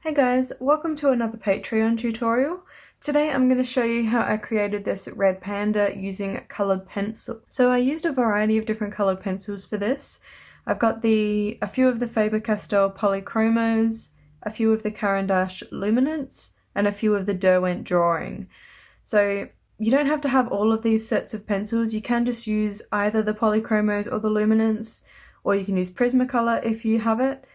Hey guys, welcome to another Patreon tutorial. Today I'm going to show you how I created this red panda using coloured pencil. So I used a variety of different coloured pencils for this. I've got a few of the Faber-Castell Polychromos, a few of the Caran d'Ache Luminance, and a few of the Derwent Drawing. So you don't have to have all of these sets of pencils, you can just use either the Polychromos or the Luminance, or you can use Prismacolor if you have it.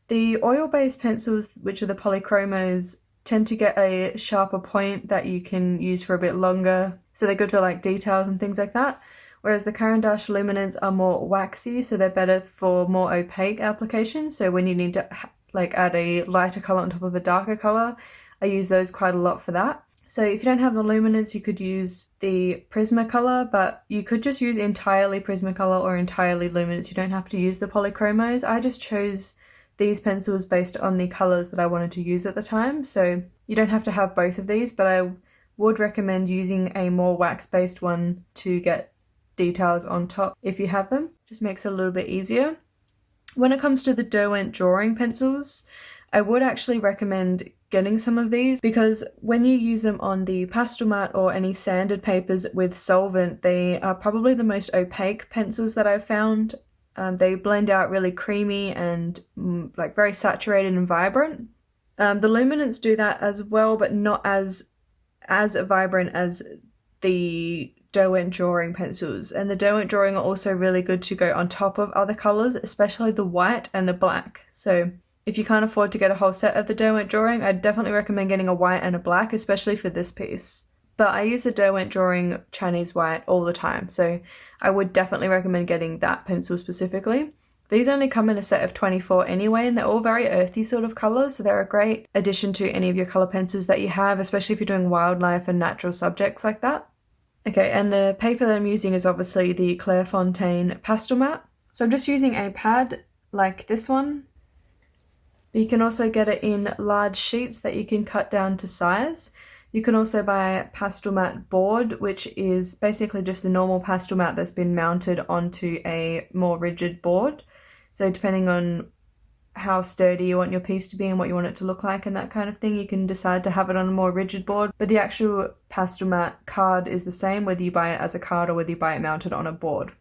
The oil-based pencils, which are the Polychromos, tend to get a sharper point that you can use for a bit longer, so they're good for like details and things like that. Whereas the Caran d'Ache Luminance are more waxy, so they're better for more opaque applications. So when you need to add a lighter colour on top of a darker colour, I use those quite a lot for that. So if you don't have the Luminance, you could use the Prismacolor, but you could just use entirely Prismacolor or entirely Luminance. You don't have to use the Polychromos. I just chose these pencils based on the colours that I wanted to use at the time, so you don't have to have both of these, but I would recommend using a more wax-based one to get details on top if you have them. Just makes it a little bit easier. When it comes to the Derwent Drawing pencils, I would actually recommend getting some of these because when you use them on the Pastelmat or any sanded papers with solvent, they are probably the most opaque pencils that I've found. They blend out really creamy and very saturated and vibrant. The Luminance do that as well, but not as vibrant as the Derwent Drawing pencils. And the Derwent Drawing are also really good to go on top of other colours, especially the white and the black. So if you can't afford to get a whole set of the Derwent Drawing, I'd definitely recommend getting a white and a black, especially for this piece. But I use the Derwent Drawing Chinese White all the time, so I would definitely recommend getting that pencil specifically. These only come in a set of 24 anyway, and they're all very earthy sort of colours, so they're a great addition to any of your colour pencils that you have, especially if you're doing wildlife and natural subjects like that. Okay, and the paper that I'm using is obviously the Clairefontaine Pastelmat. So I'm just using a pad like this one. But you can also get it in large sheets that you can cut down to size. You can also buy a Pastelmat board, which is basically just the normal Pastelmat that's been mounted onto a more rigid board. So depending on how sturdy you want your piece to be and what you want it to look like and that kind of thing, you can decide to have it on a more rigid board. But the actual Pastelmat card is the same whether you buy it as a card or whether you buy it mounted on a board.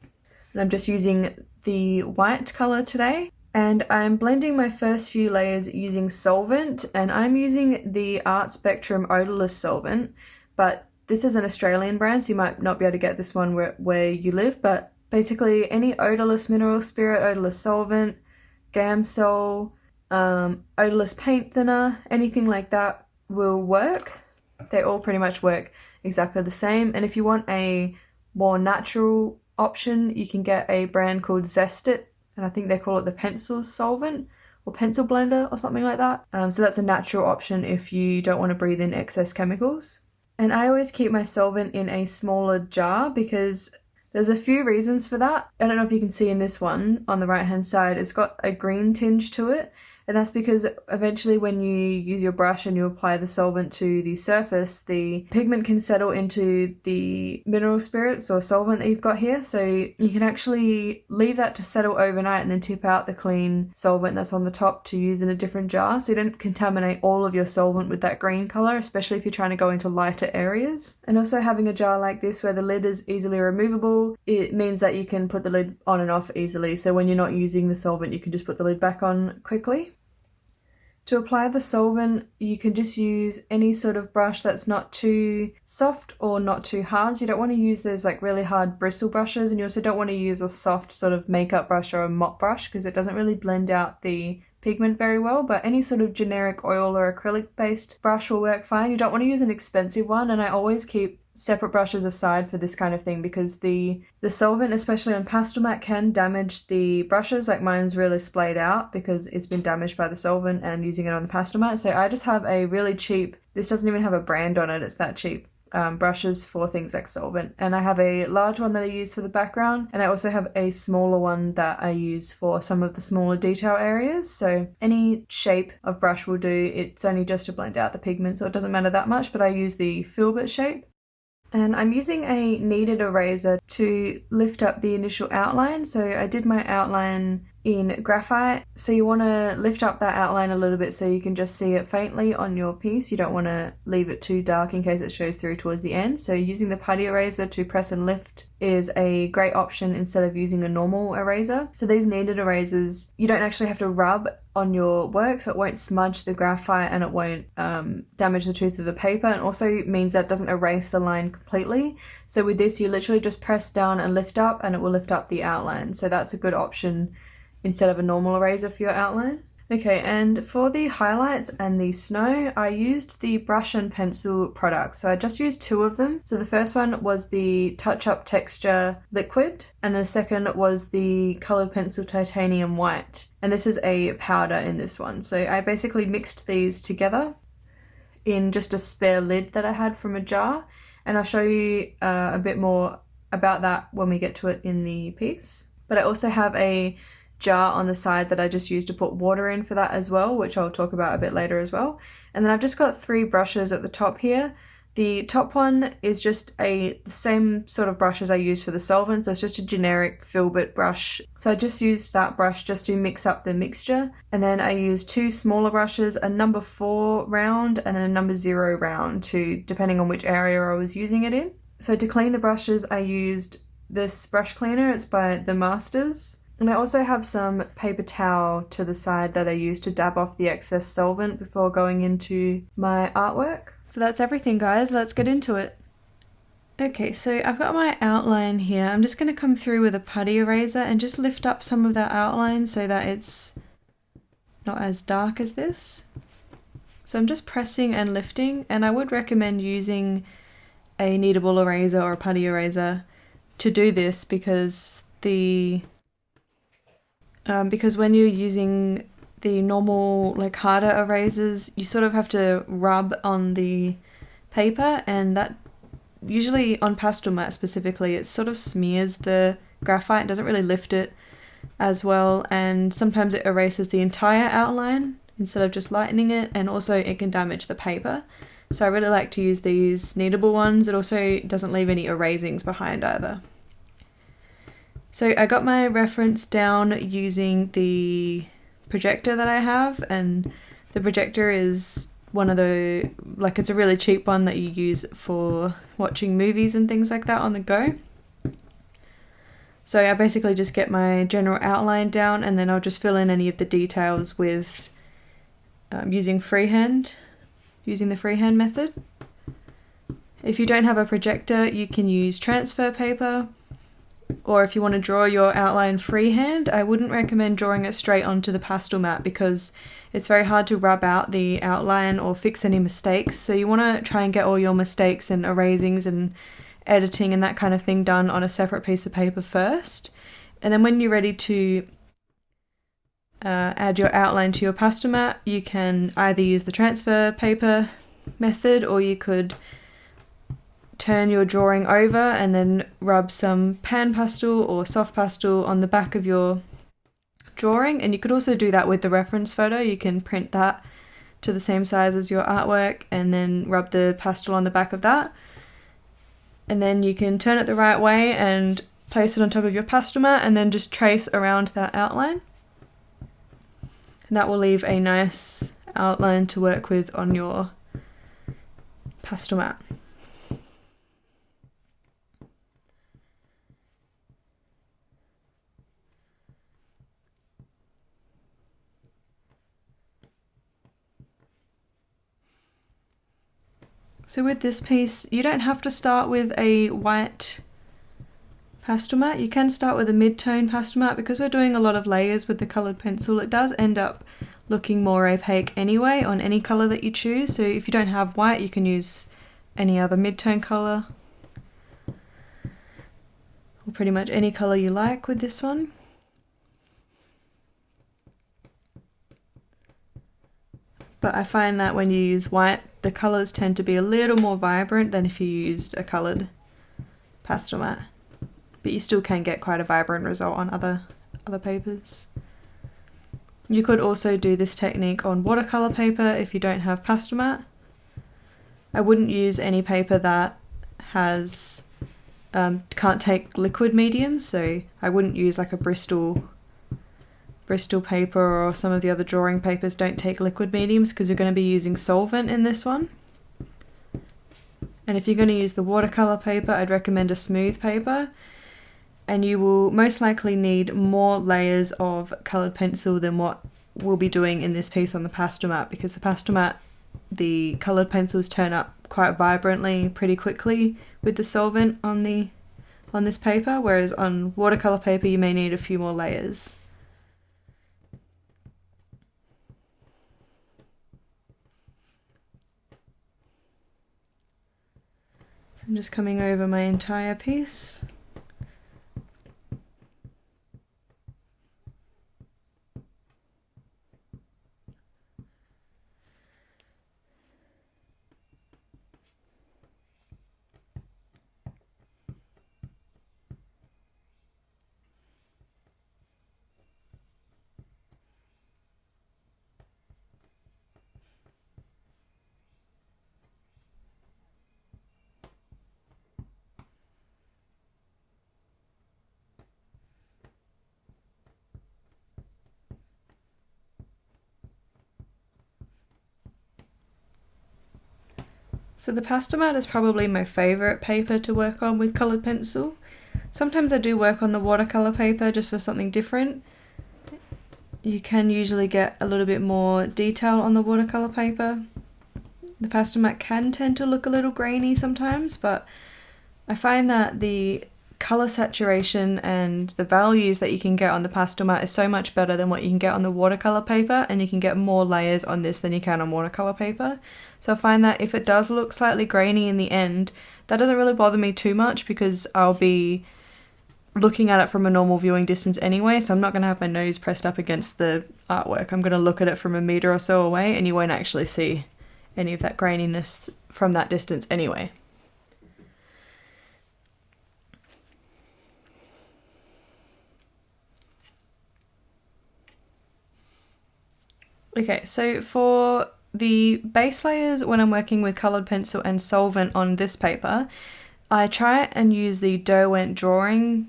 And I'm just using the white colour today. And I'm blending my first few layers using solvent, and I'm using the Art Spectrum odorless solvent, but this is an Australian brand, so you might not be able to get this one where you live, but basically any odorless mineral spirit, odorless solvent, Gamsol, odorless paint thinner, anything like that will work. They all pretty much work exactly the same, and if you want a more natural option, you can get a brand called Zest It. And I think they call it the pencil solvent or pencil blender or something like that. So that's a natural option if you don't want to breathe in excess chemicals. And I always keep my solvent in a smaller jar because there's a few reasons for that. I don't know if you can see in this one on the right hand side, it's got a green tinge to it. And that's because eventually when you use your brush and you apply the solvent to the surface, the pigment can settle into the mineral spirits or solvent that you've got here. So you can actually leave that to settle overnight and then tip out the clean solvent that's on the top to use in a different jar. So you don't contaminate all of your solvent with that green colour, especially if you're trying to go into lighter areas. And also having a jar like this where the lid is easily removable, it means that you can put the lid on and off easily. So when you're not using the solvent, you can just put the lid back on quickly. To apply the solvent, you can just use any sort of brush that's not too soft or not too hard. So you don't want to use those really hard bristle brushes, and you also don't want to use a soft sort of makeup brush or a mop brush because it doesn't really blend out the pigment very well, but any sort of generic oil or acrylic based brush will work fine. You don't want to use an expensive one, and I always keep separate brushes aside for this kind of thing because the solvent, especially on Pastelmat, can damage the brushes. Like mine's really splayed out because it's been damaged by the solvent and using it on the Pastelmat. So I just have a really cheap, this doesn't even have a brand on it, it's that cheap, brushes for things like solvent. And I have a large one that I use for the background, and I also have a smaller one that I use for some of the smaller detail areas. So any shape of brush will do, it's only just to blend out the pigment, so it doesn't matter that much, but I use the filbert shape. And I'm using a kneaded eraser to lift up the initial outline. So I did my outline in graphite. So you want to lift up that outline a little bit so you can just see it faintly on your piece. You don't want to leave it too dark in case it shows through towards the end. So using the putty eraser to press and lift is a great option instead of using a normal eraser. So these kneaded erasers, you don't actually have to rub on your work, so it won't smudge the graphite and it won't damage the tooth of the paper, and also means that it doesn't erase the line completely. So with this, you literally just press down and lift up and it will lift up the outline. So that's a good option instead of a normal eraser for your outline. Okay, and for the highlights and the snow, I used the brush and pencil products. So I just used 2 of them. So the first one was the Touch Up Texture Liquid, and the second was the Colored Pencil Titanium White. And this is a powder in this one. So I basically mixed these together in just a spare lid that I had from a jar. And I'll show you a bit more about that when we get to it in the piece. But I also have a jar on the side that I just used to put water in for that as well, which I'll talk about a bit later as well. And then I've just got 3 brushes at the top here. The top one is just the same sort of brush as I use for the solvent, so it's just a generic filbert brush. So I just used that brush just to mix up the mixture. And then I used 2 smaller brushes, a number 4 round and a number 0 round, depending on which area I was using it in. So to clean the brushes, I used this brush cleaner. It's by The Masters. And I also have some paper towel to the side that I use to dab off the excess solvent before going into my artwork. So that's everything, guys. Let's get into it. Okay, so I've got my outline here. I'm just going to come through with a putty eraser and just lift up some of that outline so that it's not as dark as this. So I'm just pressing and lifting, and I would recommend using a kneadable eraser or a putty eraser to do this because when you're using the normal, like, harder erasers, you sort of have to rub on the paper, and that usually on pastel mat specifically, it sort of smears the graphite, doesn't really lift it as well, and sometimes it erases the entire outline instead of just lightening it, and also it can damage the paper. So I really like to use these kneadable ones. It also doesn't leave any erasings behind either. So I got my reference down using the projector that I have, and the projector is one of the, like, it's a really cheap one that you use for watching movies and things like that on the go. So I basically just get my general outline down, and then I'll just fill in any of the details with using the freehand method. If you don't have a projector, you can use transfer paper, or if you want to draw your outline freehand, I wouldn't recommend drawing it straight onto the pastel mat because it's very hard to rub out the outline or fix any mistakes. So you want to try and get all your mistakes and erasings and editing and that kind of thing done on a separate piece of paper first. And then when you're ready to add your outline to your pastel mat, you can either use the transfer paper method, or you could turn your drawing over and then rub some pan pastel or soft pastel on the back of your drawing. And you could also do that with the reference photo. You can print that to the same size as your artwork and then rub the pastel on the back of that. And then you can turn it the right way and place it on top of your pastel mat and then just trace around that outline. And that will leave a nice outline to work with on your pastel mat. So with this piece, you don't have to start with a white pastel mat. You can start with a mid-tone pastel mat because we're doing a lot of layers with the coloured pencil. It does end up looking more opaque anyway on any colour that you choose. So if you don't have white, you can use any other mid-tone colour, or pretty much any colour you like with this one. But I find that when you use white, the colours tend to be a little more vibrant than if you used a coloured pastel mat. But you still can get quite a vibrant result on other papers. You could also do this technique on watercolour paper if you don't have pastel mat. I wouldn't use any paper that has can't take liquid mediums, so I wouldn't use like a Bristol Bristol paper or some of the other drawing papers don't take liquid mediums because you're going to be using solvent in this one. And if you're going to use the watercolor paper, I'd recommend a smooth paper. And you will most likely need more layers of colored pencil than what we'll be doing in this piece on the pastel mat, because the pastel mat, the colored pencils turn up quite vibrantly pretty quickly with the solvent on this paper, whereas on watercolor paper you may need a few more layers. So I'm just coming over my entire piece. So the pastel mat is probably my favourite paper to work on with coloured pencil. Sometimes I do work on the watercolour paper just for something different. You can usually get a little bit more detail on the watercolour paper. The pastel mat can tend to look a little grainy sometimes, but I find that the colour saturation and the values that you can get on the pastel mat is so much better than what you can get on the watercolour paper, and you can get more layers on this than you can on watercolour paper. So I find that if it does look slightly grainy in the end, that doesn't really bother me too much because I'll be looking at it from a normal viewing distance anyway, so I'm not going to have my nose pressed up against the artwork. I'm going to look at it from a metre or so away, and you won't actually see any of that graininess from that distance anyway. Okay, so for the base layers, when I'm working with coloured pencil and solvent on this paper, I try and use the Derwent drawing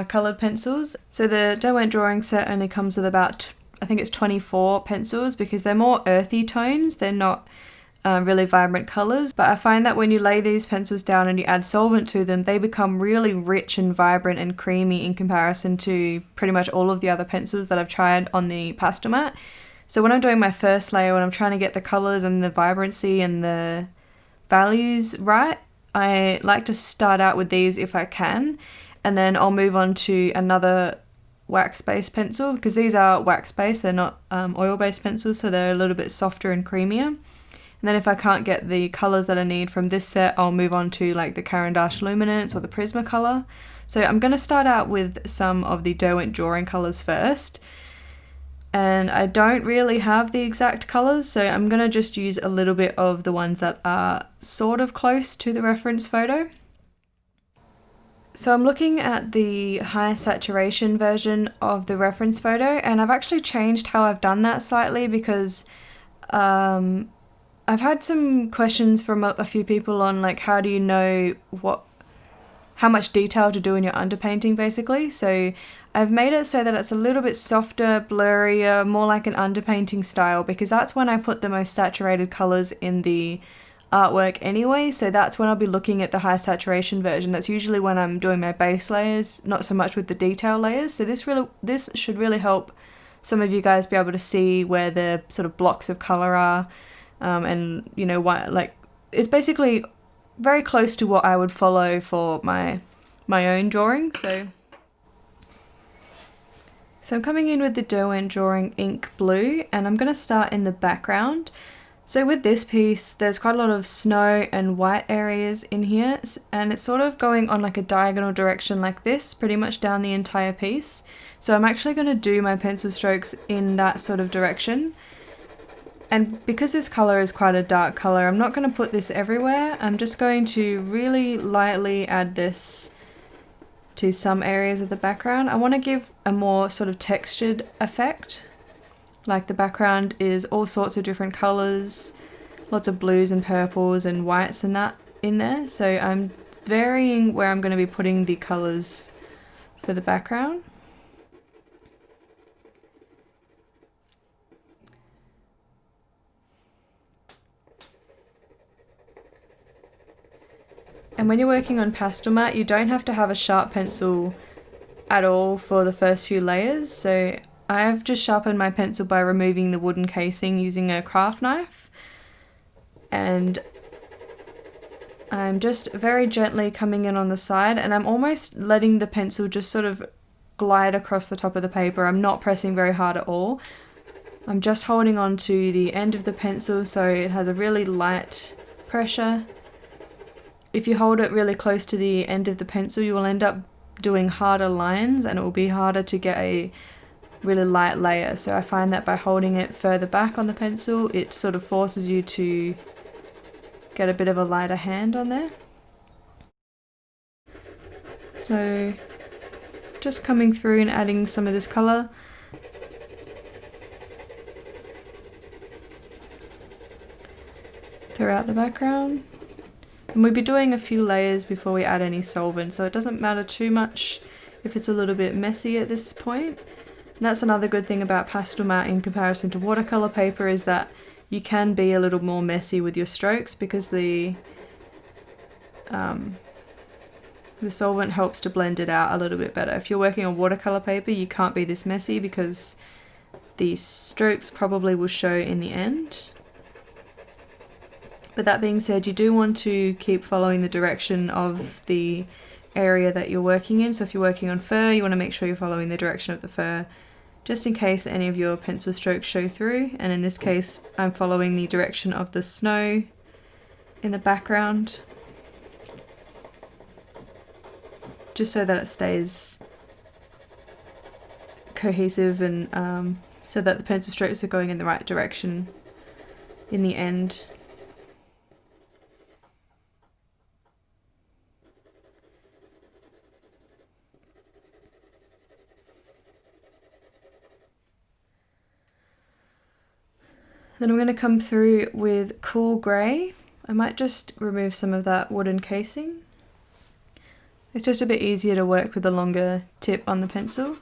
coloured pencils. So the Derwent drawing set only comes with about, I think it's 24 pencils, because they're more earthy tones, they're not really vibrant colours. But I find that when you lay these pencils down and you add solvent to them, they become really rich and vibrant and creamy in comparison to pretty much all of the other pencils that I've tried on the pastel mat. So when I'm doing my first layer, when I'm trying to get the colours and the vibrancy and the values right, I like to start out with these if I can, and then I'll move on to another wax-based pencil, because these are wax-based, they're not oil-based pencils, so they're a little bit softer and creamier. And then if I can't get the colours that I need from this set, I'll move on to like the Caran d'Ache Luminance or the Prismacolor. So I'm going to start out with some of the Derwent drawing colours first. And I don't really have the exact colours, so I'm going to just use a little bit of the ones that are sort of close to the reference photo. So I'm looking at the high saturation version of the reference photo, and I've actually changed how I've done that slightly because I've had some questions from a few people on like how do you know how much detail to do in your underpainting basically. So I've made it so that it's a little bit softer, blurrier, more like an underpainting style, because that's when I put the most saturated colours in the artwork anyway. So that's when I'll be looking at the high saturation version. That's usually when I'm doing my base layers, not so much with the detail layers. So this should really help some of you guys be able to see where the sort of blocks of colour are, and you know why, like it's basically very close to what I would follow for my own drawing. So I'm coming in with the Derwent Drawing Ink Blue, and I'm going to start in the background. So with this piece, there's quite a lot of snow and white areas in here, and it's sort of going on like a diagonal direction like this, pretty much down the entire piece. So I'm actually going to do my pencil strokes in that sort of direction. And because this colour is quite a dark colour, I'm not going to put this everywhere. I'm just going to really lightly add this to some areas of the background. I want to give a more sort of textured effect. Like the background is all sorts of different colours, lots of blues and purples and whites and that in there. So I'm varying where I'm going to be putting the colours for the background. And when you're working on pastel mat, you don't have to have a sharp pencil at all for the first few layers. So I've just sharpened my pencil by removing the wooden casing using a craft knife. And I'm just very gently coming in on the side, and I'm almost letting the pencil just sort of glide across the top of the paper. I'm not pressing very hard at all. I'm just holding on to the end of the pencil so it has a really light pressure. If you hold it really close to the end of the pencil, you will end up doing harder lines and it will be harder to get a really light layer. So I find that by holding it further back on the pencil, it sort of forces you to get a bit of a lighter hand on there. So just coming through and adding some of this colour. Throughout the background. And we'll be doing a few layers before we add any solvent, so it doesn't matter too much if it's a little bit messy at this point. And that's another good thing about pastel mat in comparison to watercolour paper, is that you can be a little more messy with your strokes because the solvent helps to blend it out a little bit better. If you're working on watercolour paper, you can't be this messy because the strokes probably will show in the end. But that being said, you do want to keep following the direction of the area that you're working in. So if you're working on fur, you want to make sure you're following the direction of the fur, just in case any of your pencil strokes show through. And in this case, I'm following the direction of the snow in the background, just so that it stays cohesive and so that the pencil strokes are going in the right direction in the end. Then I'm going to come through with cool grey. I might just remove some of that wooden casing. It's just a bit easier to work with a longer tip on the pencil.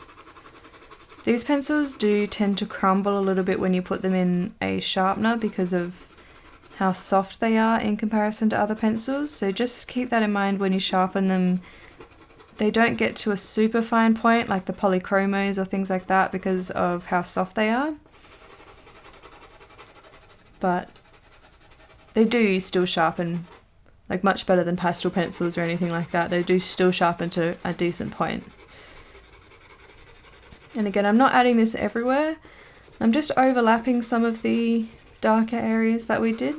These pencils do tend to crumble a little bit when you put them in a sharpener because of how soft they are in comparison to other pencils. So just keep that in mind when you sharpen them. They don't get to a super fine point like the polychromos or things like that because of how soft they are. But they do still sharpen, like much better than pastel pencils or anything like that. They do still sharpen to a decent point. And again, I'm not adding this everywhere. I'm just overlapping some of the darker areas that we did.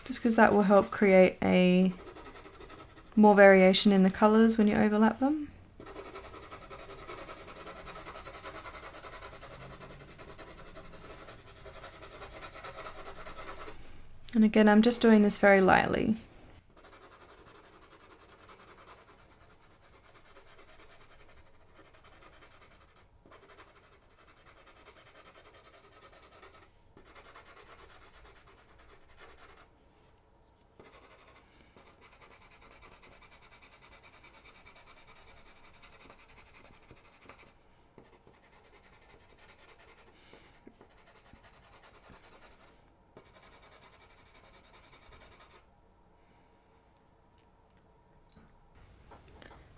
Just because that will help create a more variation in the colours when you overlap them. And again, I'm just doing this very lightly.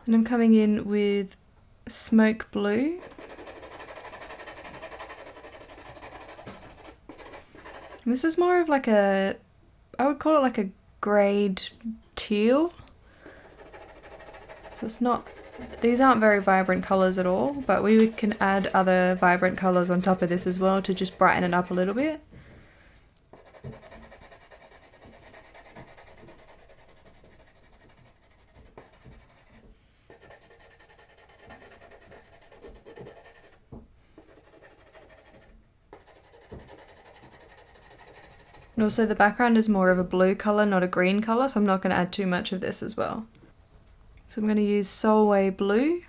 And I'm coming in with smoke blue. And this is more of like I would call it like a greyed teal. So it's not, these aren't very vibrant colours at all, but we can add other vibrant colours on top of this as well to just brighten it up a little bit. And also the background is more of a blue colour, not a green colour, so I'm not going to add too much of this as well. So I'm going to use Solway Blue.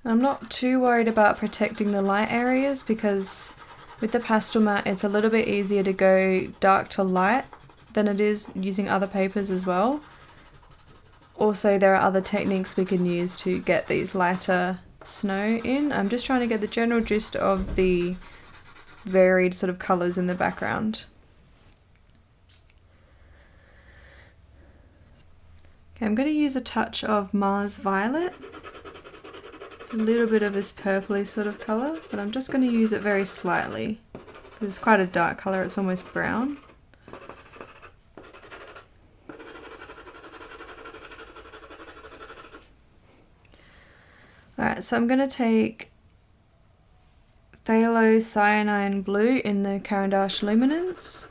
I'm not too worried about protecting the light areas because with the pastel mat it's a little bit easier to go dark to light than it is using other papers as well. Also, there are other techniques we can use to get these lighter snow in. I'm just trying to get the general gist of the varied sort of colours in the background. Okay, I'm going to use a touch of Mars Violet. It's a little bit of this purpley sort of colour, but I'm just going to use it very slightly. It's quite a dark colour, it's almost brown. Alright, so I'm going to take Cyanine Blue in the Caran d'Ache Luminance.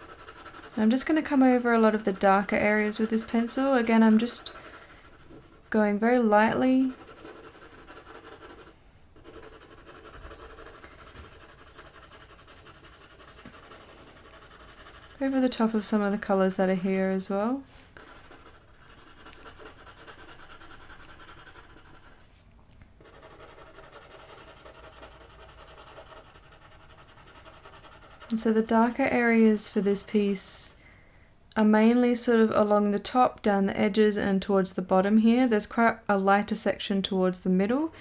And I'm just going to come over a lot of the darker areas with this pencil. Again, I'm just going very lightly. Over the top of some of the colours that are here as well. And so the darker areas for this piece are mainly sort of along the top, down the edges and towards the bottom here. There's quite a lighter section towards the middle.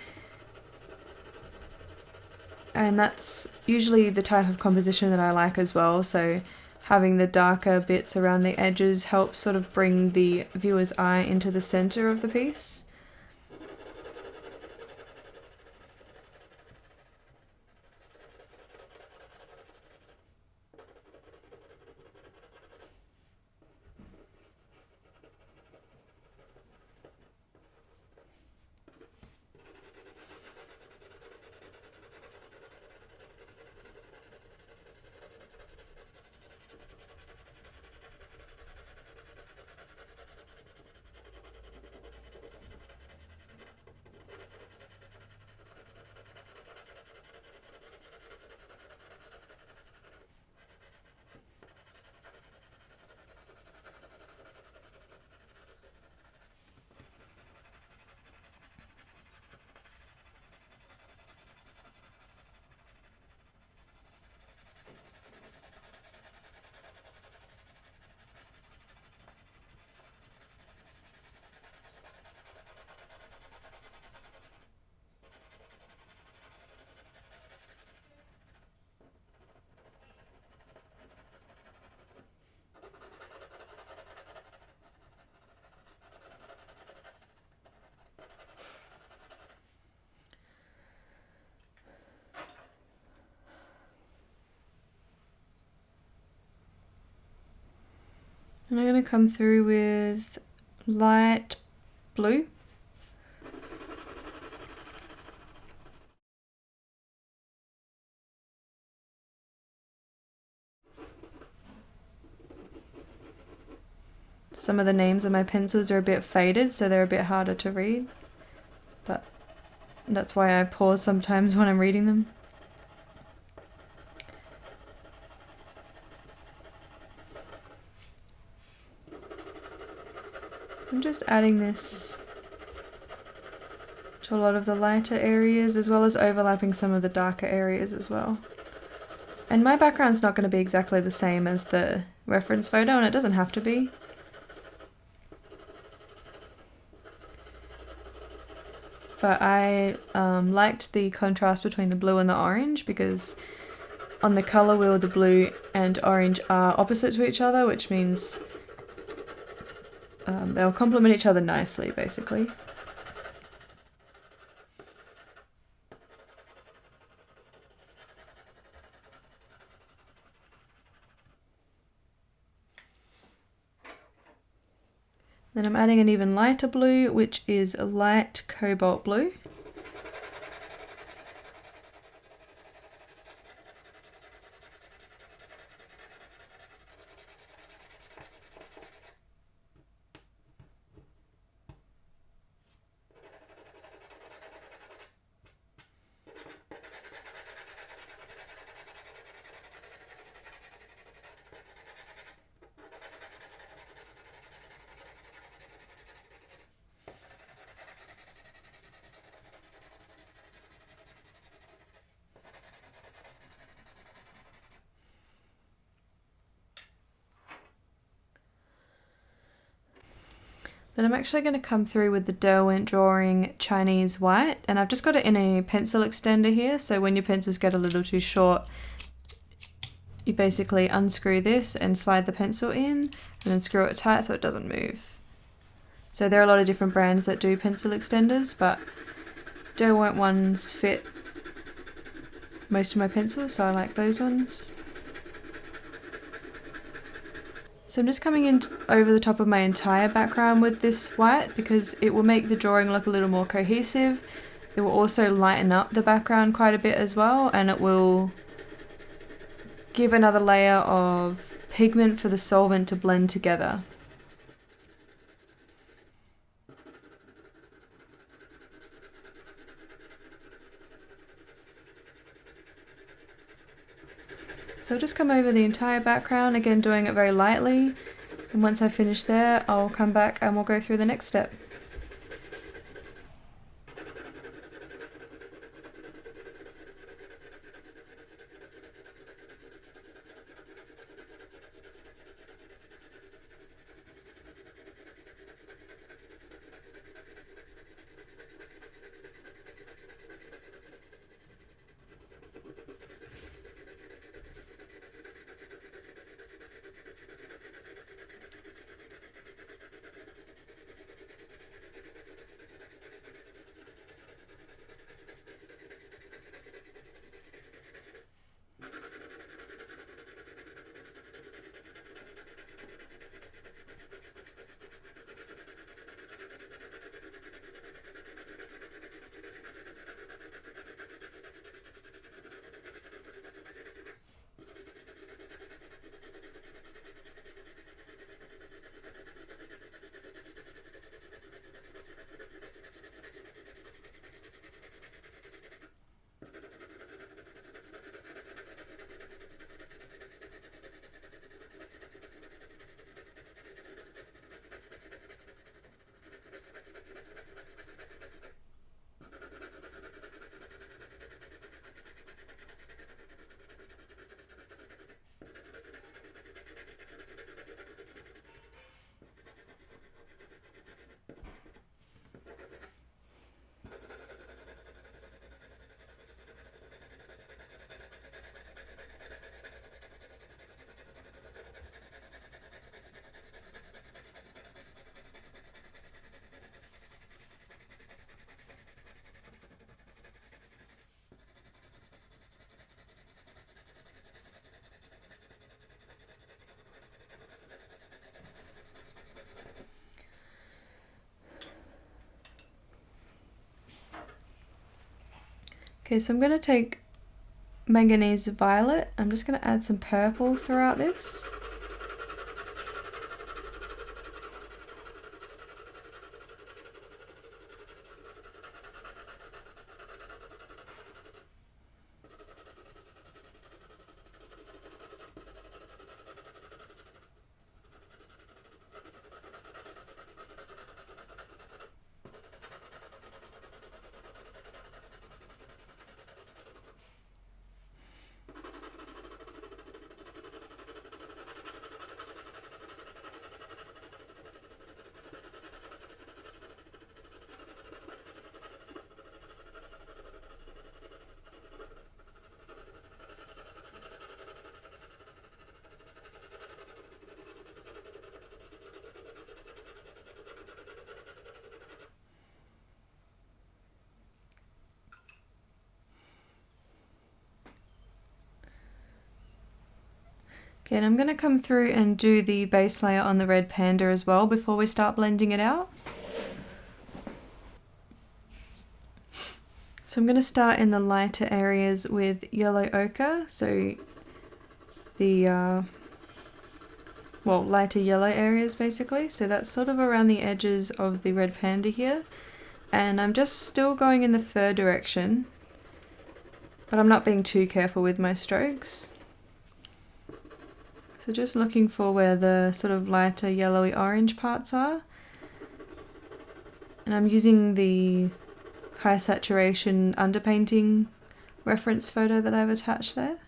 And that's usually the type of composition that I like as well. So having the darker bits around the edges helps sort of bring the viewer's eye into the center of the piece. And I'm going to come through with light blue. Some of the names of my pencils are a bit faded, so they're a bit harder to read, but that's why I pause sometimes when I'm reading them. I'm just adding this to a lot of the lighter areas as well as overlapping some of the darker areas as well. And my background's not going to be exactly the same as the reference photo, and it doesn't have to be. But I liked the contrast between the blue and the orange because on the colour wheel the blue and orange are opposite to each other, which means they'll complement each other nicely, basically. Then I'm adding an even lighter blue, which is a light cobalt blue. Then I'm actually going to come through with the Derwent Drawing Chinese White, and I've just got it in a pencil extender here, so when your pencils get a little too short, you basically unscrew this and slide the pencil in, and then screw it tight so it doesn't move. So there are a lot of different brands that do pencil extenders, but Derwent ones fit most of my pencils, so I like those ones. So I'm just coming in over the top of my entire background with this white because it will make the drawing look a little more cohesive. It will also lighten up the background quite a bit as well, and it will give another layer of pigment for the solvent to blend together. So I'll just come over the entire background, again doing it very lightly, and once I finish there I'll come back and we'll go through the next step. Okay, so I'm going to take manganese violet. I'm just going to add some purple throughout this. Okay, and I'm going to come through and do the base layer on the red panda as well before we start blending it out. So I'm going to start in the lighter areas with yellow ochre, so the lighter yellow areas basically, so that's sort of around the edges of the red panda here, and I'm just still going in the fur direction, but I'm not being too careful with my strokes. So just looking for where the sort of lighter yellowy orange parts are. And I'm using the high saturation underpainting reference photo that I've attached there.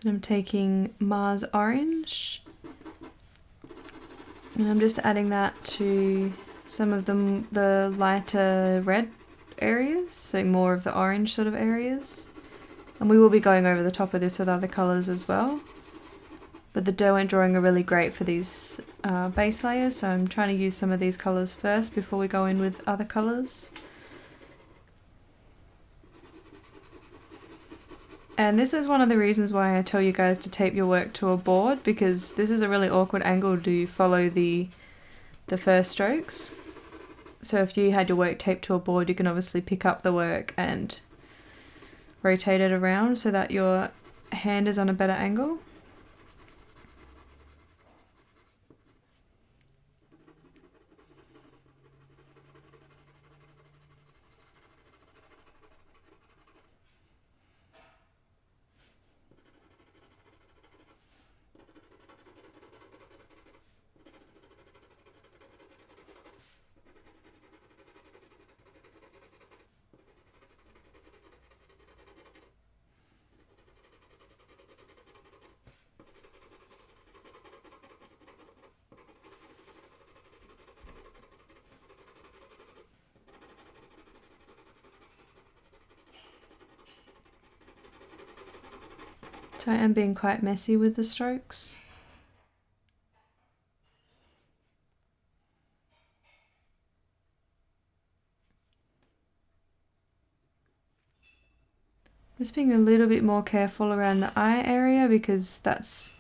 I'm taking Mars Orange and I'm just adding that to some of the lighter red areas, so more of the orange sort of areas. And we will be going over the top of this with other colours as well. But the Derwent drawing are really great for these base layers, so I'm trying to use some of these colours first before we go in with other colours. And this is one of the reasons why I tell you guys to tape your work to a board, because this is a really awkward angle to follow the first strokes. So if you had your work taped to a board, you can obviously pick up the work and rotate it around so that your hand is on a better angle. So I am being quite messy with the strokes. Just being a little bit more careful around the eye area, because that's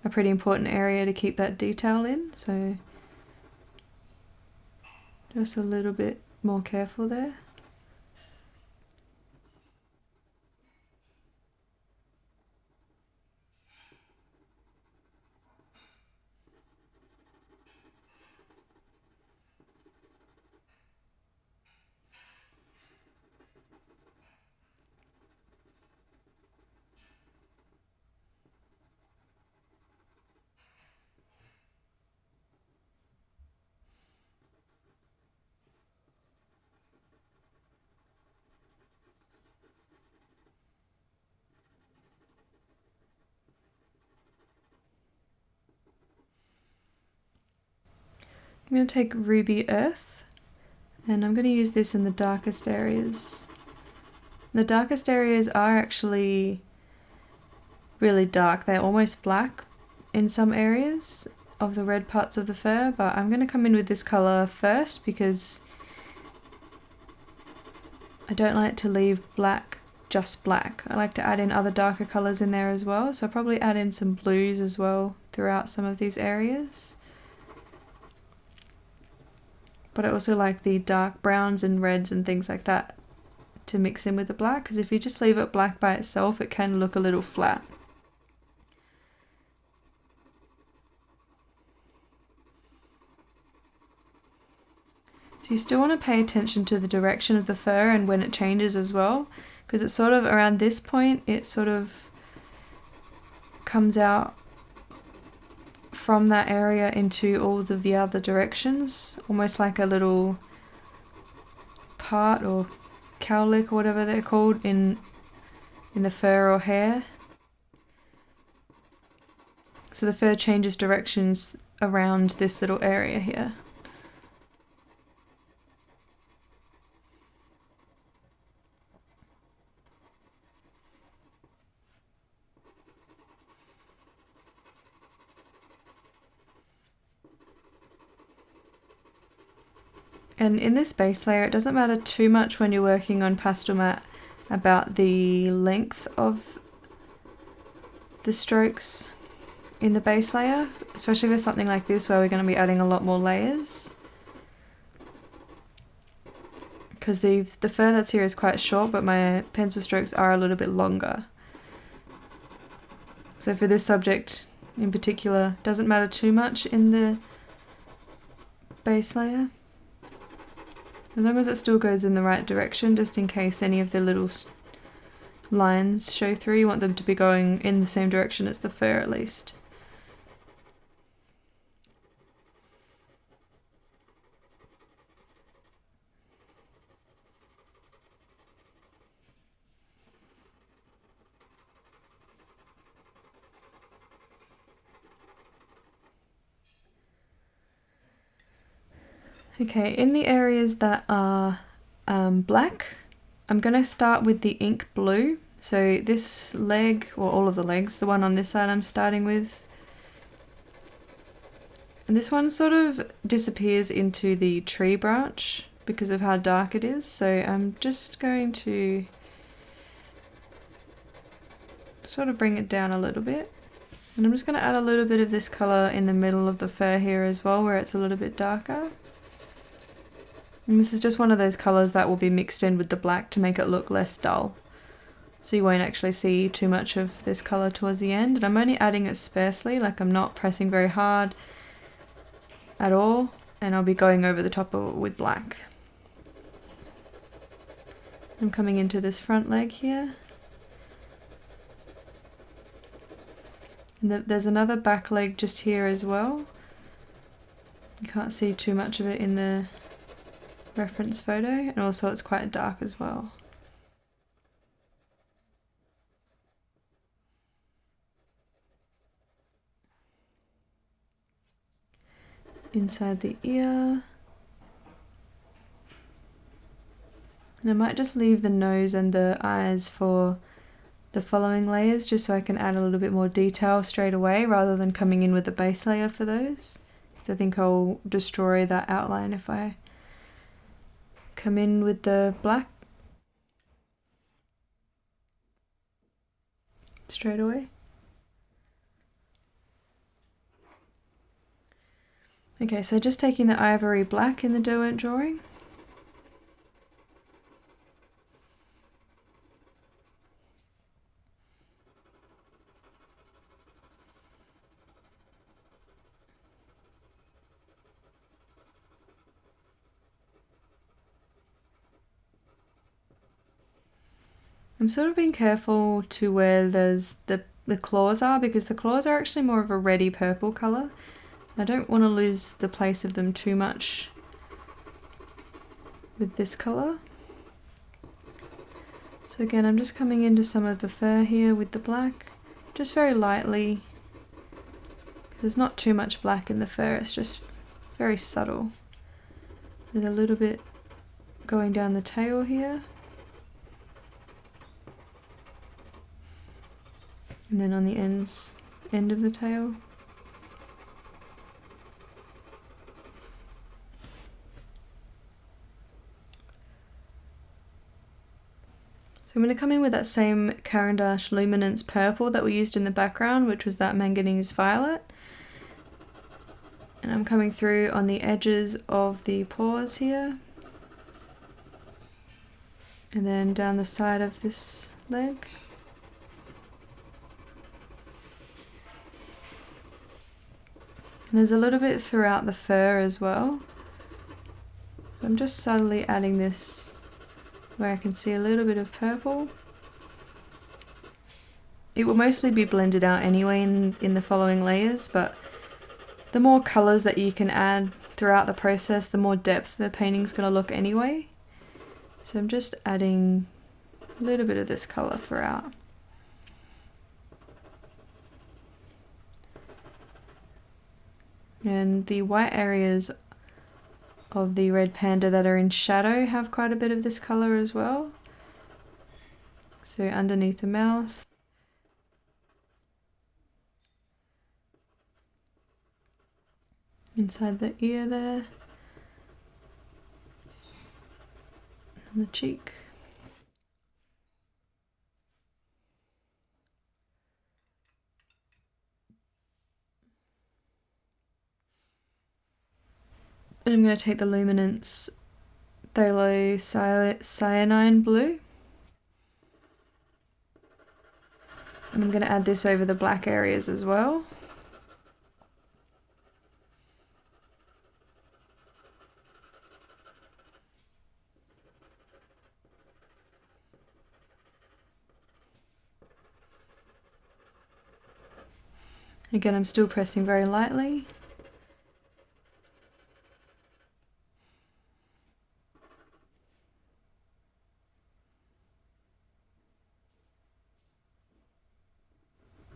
a pretty important area to keep that detail in, so just a little bit more careful there. I'm going to take Ruby Earth and I'm going to use this in the darkest areas. The darkest areas are actually really dark, they're almost black in some areas of the red parts of the fur, but I'm going to come in with this colour first because I don't like to leave black just black. I like to add in other darker colours in there as well, so I'll probably add in some blues as well throughout some of these areas. But I also like the dark browns and reds and things like that to mix in with the black, because if you just leave it black by itself, it can look a little flat. So you still want to pay attention to the direction of the fur and when it changes as well, because it's sort of around this point, it sort of comes out from that area into all of the other directions, almost like a little part or cowlick or whatever they're called in the fur or hair. So the fur changes directions around this little area here. And in this base layer, it doesn't matter too much when you're working on pastel matte about the length of the strokes in the base layer, especially with something like this where we're going to be adding a lot more layers. Because the fur that's here is quite short, but my pencil strokes are a little bit longer. So for this subject in particular, it doesn't matter too much in the base layer. As long as it still goes in the right direction, just in case any of the little lines show through, you want them to be going in the same direction as the fur at least. Okay, in the areas that are black, I'm going to start with the ink blue. So this leg, or all of the legs, the one on this side I'm starting with. And this one sort of disappears into the tree branch because of how dark it is. So I'm just going to sort of bring it down a little bit. And I'm just going to add a little bit of this colour in the middle of the fur here as well, where it's a little bit darker. And this is just one of those colours that will be mixed in with the black to make it look less dull. So you won't actually see too much of this colour towards the end. And I'm only adding it sparsely, like I'm not pressing very hard at all. And I'll be going over the top of it with black. I'm coming into this front leg here. And there's another back leg just here as well. You can't see too much of it in the reference photo, and also it's quite dark as well. Inside the ear. And I might just leave the nose and the eyes for the following layers, just so I can add a little bit more detail straight away rather than coming in with the base layer for those. Because I think I'll destroy that outline if I come in with the black straight away. Okay, so just taking the ivory black in the Derwent drawing. I'm sort of being careful to where there's the claws are, because the claws are actually more of a reddy purple colour. I don't want to lose the place of them too much with this colour. So again, I'm just coming into some of the fur here with the black, just very lightly, because there's not too much black in the fur, it's just very subtle. There's a little bit going down the tail here. And then on the end of the tail. So I'm going to come in with that same Caran d'Ache Luminance purple that we used in the background, which was that manganese violet. And I'm coming through on the edges of the paws here. And then down the side of this leg. And there's a little bit throughout the fur as well. So I'm just subtly adding this where I can see a little bit of purple. It will mostly be blended out anyway in the following layers, but the more colours that you can add throughout the process, the more depth the painting's going to look anyway. So I'm just adding a little bit of this colour throughout. And the white areas of the red panda that are in shadow have quite a bit of this colour as well. So underneath the mouth. Inside the ear there. And the cheek. And I'm going to take the Luminance Phthalo Cyanine Blue. And I'm going to add this over the black areas as well. Again, I'm still pressing very lightly.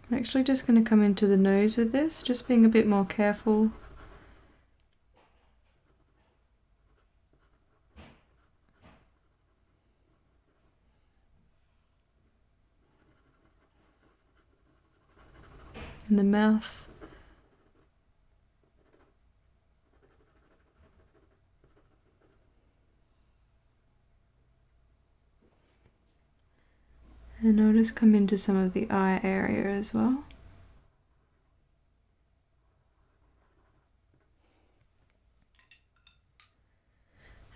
I'm actually just going to come into the nose with this, just being a bit more careful. in the mouth. And I'll just come into some of the eye area as well.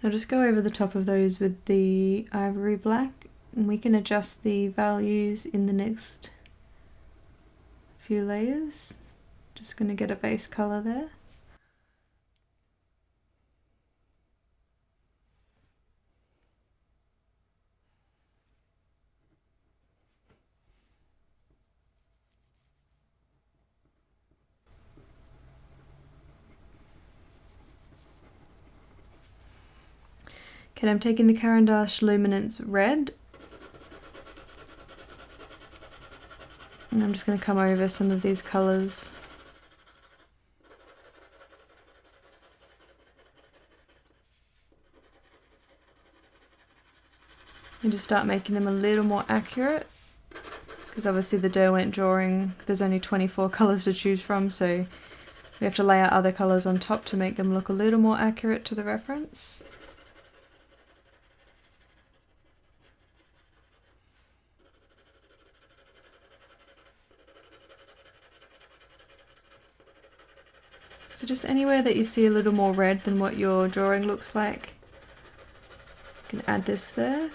I'll just go over the top of those with the ivory black, and we can adjust the values in the next few layers. Just going to get a base color there. Okay, I'm taking the Caran d'Ache Luminance Red, and I'm just going to come over some of these colours. And just start making them a little more accurate, because obviously the Derwent drawing, there's only 24 colours to choose from, so we have to lay out other colours on top to make them look a little more accurate to the reference. So just anywhere that you see a little more red than what your drawing looks like, you can add this there.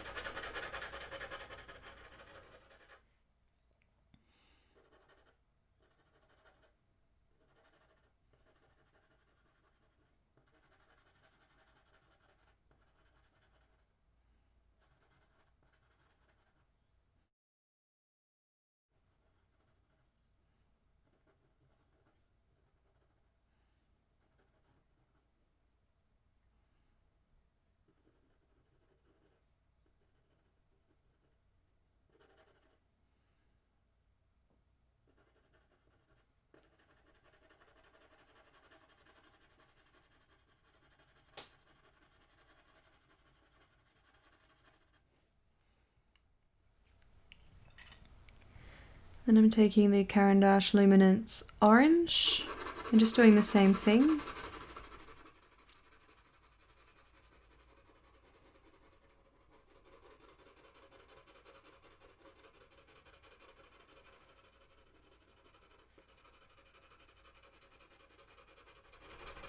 Then I'm taking the Caran d'Ache Luminance Orange and just doing the same thing.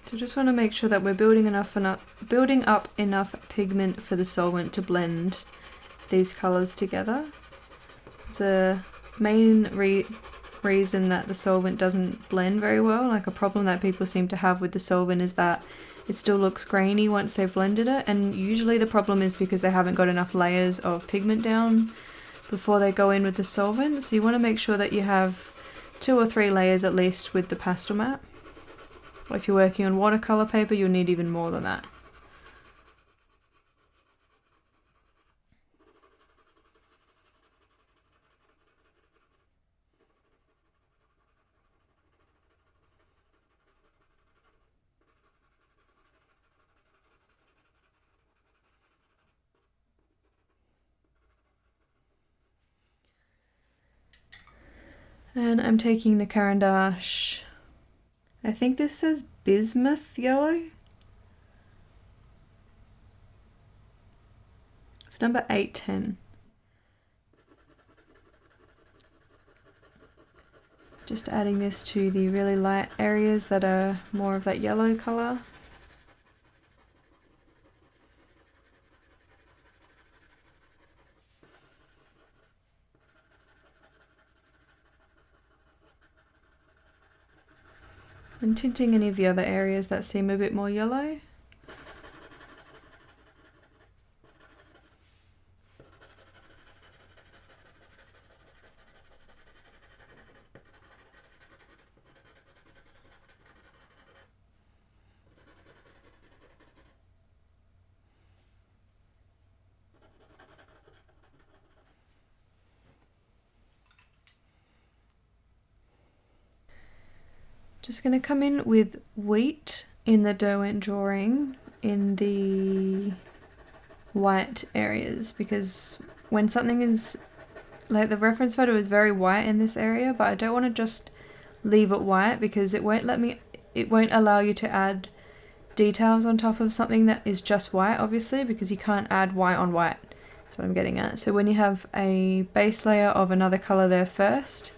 So just want to make sure that we're building up enough pigment for the solvent to blend these colours together. The main reason that the solvent doesn't blend very well, like a problem that people seem to have with the solvent, is that it still looks grainy once they've blended it, and usually the problem is because they haven't got enough layers of pigment down before they go in with the solvent. So you want to make sure that you have 2 or 3 layers at least with the pastel mat. If you're working on watercolour paper, you'll need even more than that. And I'm taking the Caran d'Ache, I think this says bismuth yellow. It's number 810. Just adding this to the really light areas that are more of that yellow colour. And tinting any of the other areas that seem a bit more yellow. Just going to come in with wheat in the Derwent drawing in the white areas, because when something is, like the reference photo is very white in this area, but I don't want to just leave it white because it won't allow you to add details on top of something that is just white, obviously, because you can't add white on white. That's what I'm getting at. So when you have a base layer of another color there first,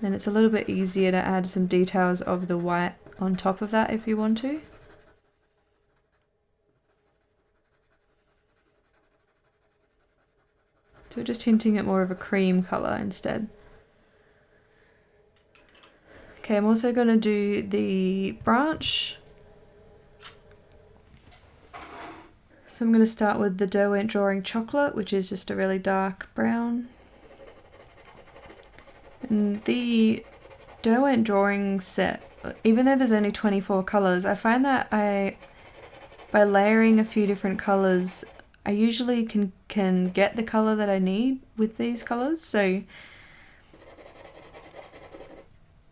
then it's a little bit easier to add some details of the white on top of that if you want to. So we're just hinting at more of a cream color instead. Okay, I'm also going to do the branch. So I'm going to start with the Derwent Drawing Chocolate, which is just a really dark brown. And the Derwent Drawing set, even though there's only 24 colours, I find that by layering a few different colours, I usually can get the colour that I need with these colours. So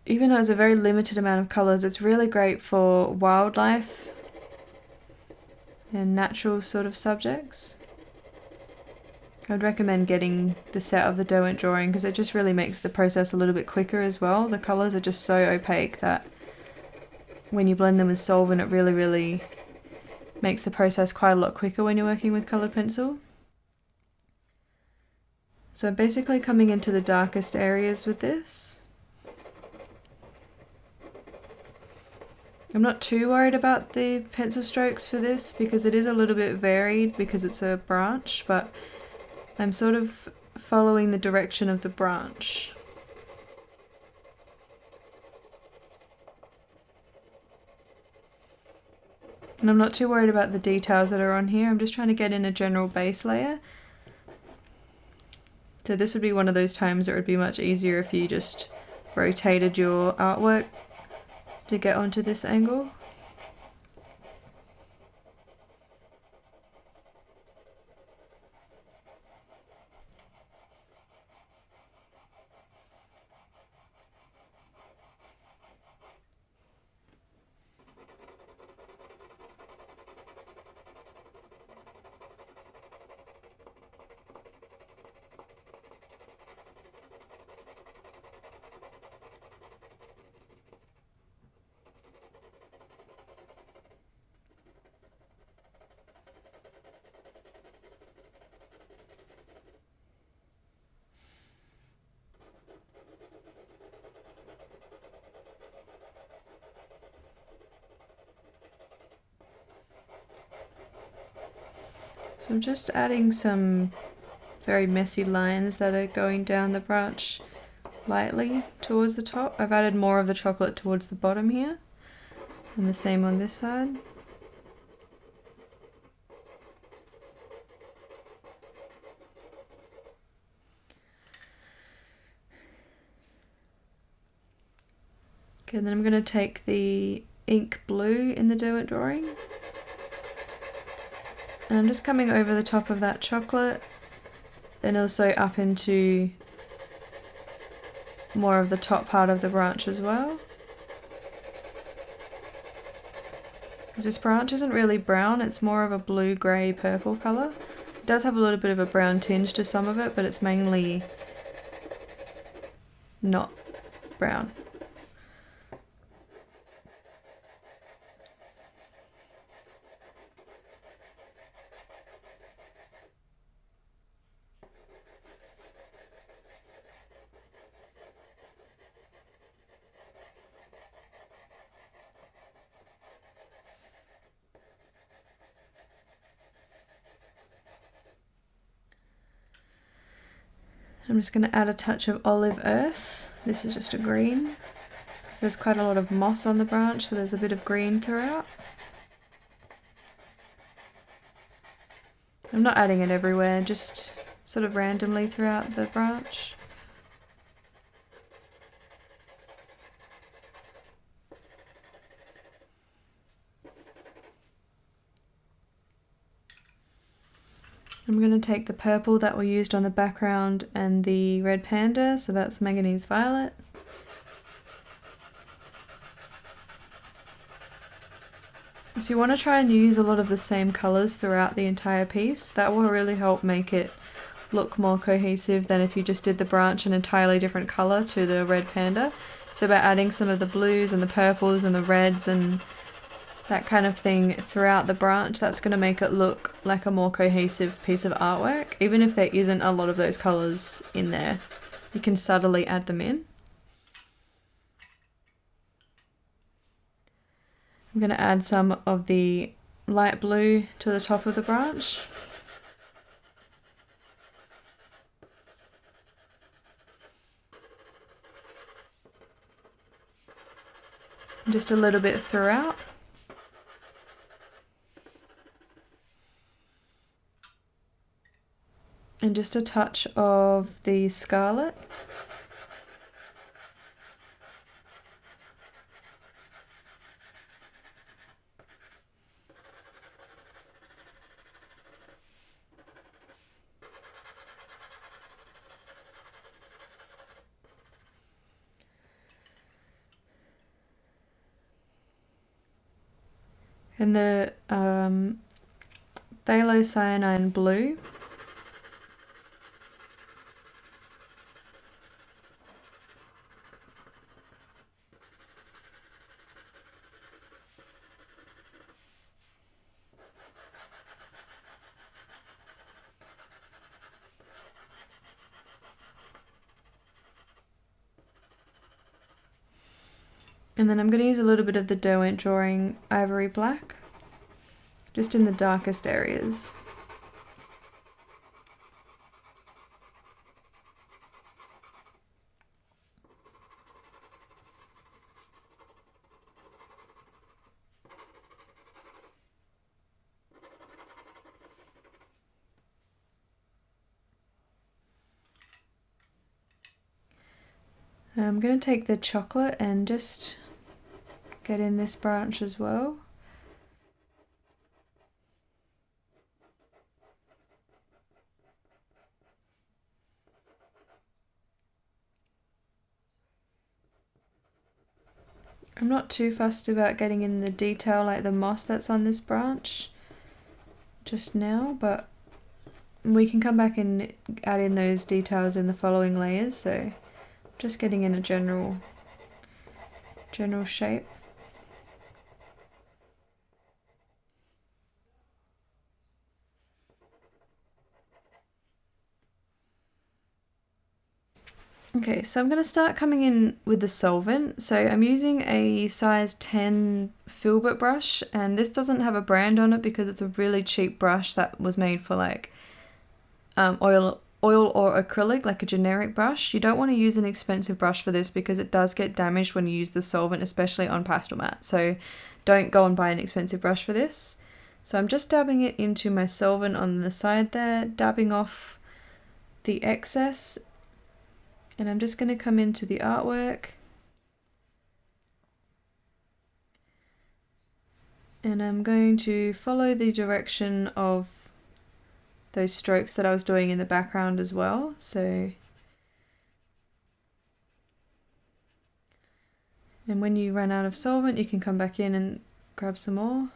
even though it's a very limited amount of colours, it's really great for wildlife and natural sort of subjects. I'd recommend getting the set of the Derwent Drawing because it just really makes the process a little bit quicker as well. The colours are just so opaque that when you blend them with solvent, it really makes the process quite a lot quicker when you're working with coloured pencil. So I'm basically coming into the darkest areas with this. I'm not too worried about the pencil strokes for this because it is a little bit varied because it's a branch, but I'm sort of following the direction of the branch. And I'm not too worried about the details that are on here, I'm just trying to get in a general base layer. So this would be one of those times where it would be much easier if you just rotated your artwork to get onto this angle. So I'm just adding some very messy lines that are going down the branch lightly towards the top. I've added more of the chocolate towards the bottom here, and the same on this side. Okay, then I'm going to take the ink blue in the Derwent Drawing, and I'm just coming over the top of that chocolate, then also up into more of the top part of the branch as well. Because this branch isn't really brown, it's more of a blue, grey, purple colour. It does have a little bit of a brown tinge to some of it, but it's mainly not brown. I'm just going to add a touch of olive earth. This is just a green. There's quite a lot of moss on the branch, so there's a bit of green throughout. I'm not adding it everywhere, just sort of randomly throughout the branch. I'm going to take the purple that we used on the background and the red panda, so that's manganese violet. So you want to try and use a lot of the same colours throughout the entire piece. That will really help make it look more cohesive than if you just did the branch an entirely different colour to the red panda. So by adding some of the blues and the purples and the reds and that kind of thing throughout the branch, that's going to make it look like a more cohesive piece of artwork. Even if there isn't a lot of those colours in there, you can subtly add them in. I'm going to add some of the light blue to the top of the branch. Just a little bit throughout. And just a touch of the scarlet. And the cyanine blue. And then I'm going to use a little bit of the Derwent Drawing Ivory Black, just in the darkest areas. I'm going to take the chocolate and just get in this branch as well. I'm not too fussed about getting in the detail like the moss that's on this branch just now, but we can come back and add in those details in the following layers, so just getting in a general shape. Okay, so I'm going to start coming in with the solvent. So I'm using a size 10 filbert brush, and this doesn't have a brand on it because it's a really cheap brush that was made for like oil or acrylic, like a generic brush. You don't want to use an expensive brush for this because it does get damaged when you use the solvent, especially on pastel mat. So don't go and buy an expensive brush for this. So I'm just dabbing it into my solvent on the side there, dabbing off the excess. And I'm just going to come into the artwork and I'm going to follow the direction of those strokes that I was doing in the background as well. So, and when you run out of solvent, you can come back in and grab some more.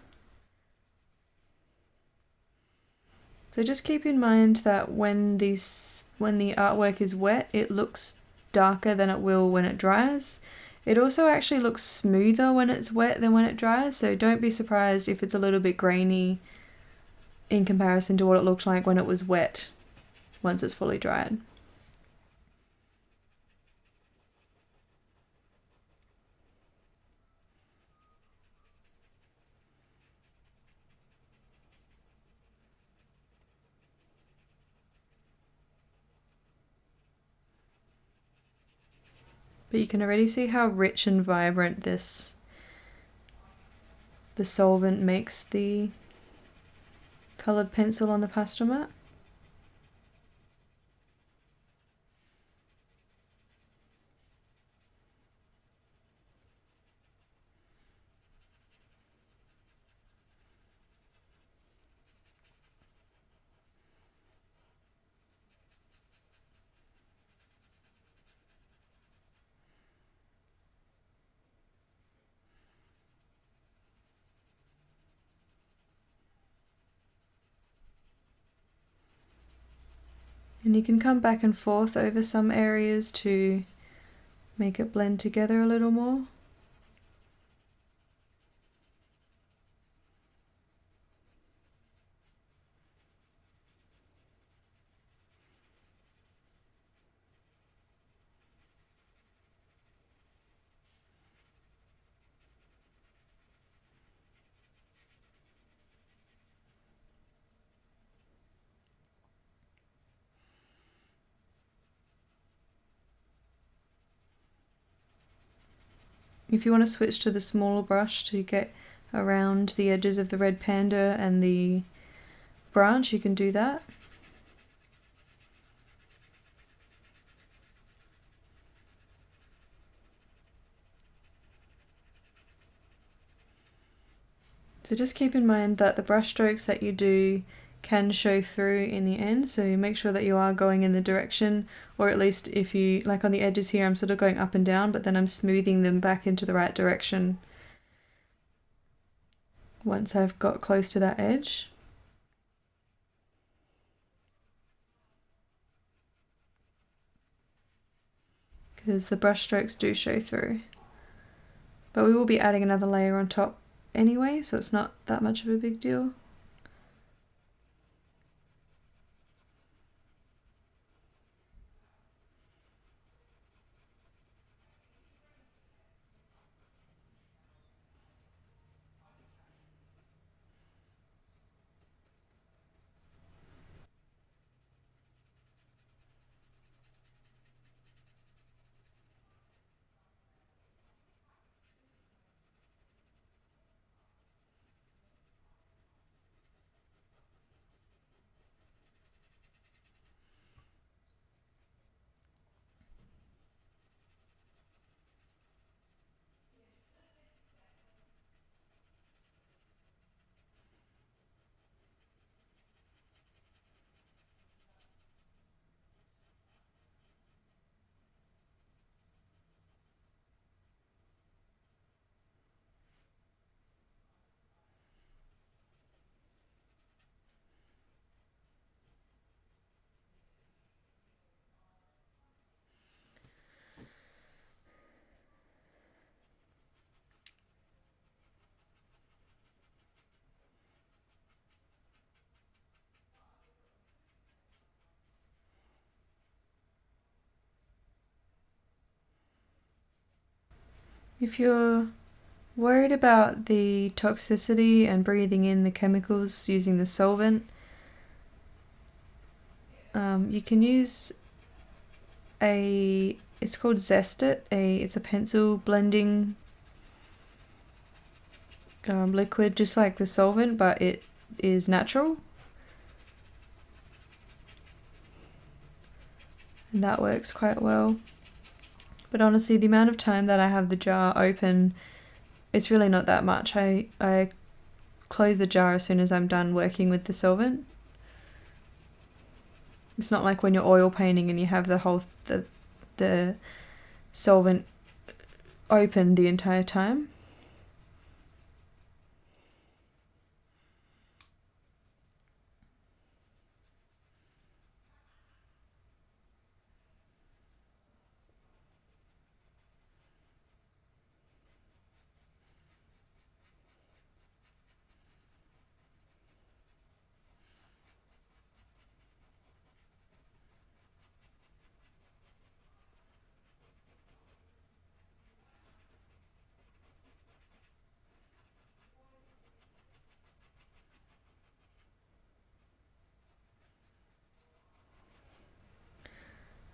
So just keep in mind that when the artwork is wet, it looks darker than it will when it dries. It also actually looks smoother when it's wet than when it dries, so don't be surprised if it's a little bit grainy in comparison to what it looked like when it was wet once it's fully dried. But you can already see how rich and vibrant the solvent makes the coloured pencil on the pastel mat. And you can come back and forth over some areas to make it blend together a little more. If you want to switch to the smaller brush to get around the edges of the red panda and the branch, you can do that. So just keep in mind that the brush strokes that you do can show through in the end, so make sure that you are going in the direction, or at least if you, like on the edges here, I'm sort of going up and down, but then I'm smoothing them back into the right direction once I've got close to that edge. Because the brush strokes do show through. But we will be adding another layer on top anyway, so it's not that much of a big deal. If you're worried about the toxicity and breathing in the chemicals using the solvent, you can use it's called Zest It, it's a pencil blending liquid just like the solvent, but it is natural. And that works quite well. But honestly, the amount of time that I have the jar open, it's really not that much. I close the jar as soon as I'm done working with the solvent. It's not like when you're oil painting and you have the solvent open the entire time.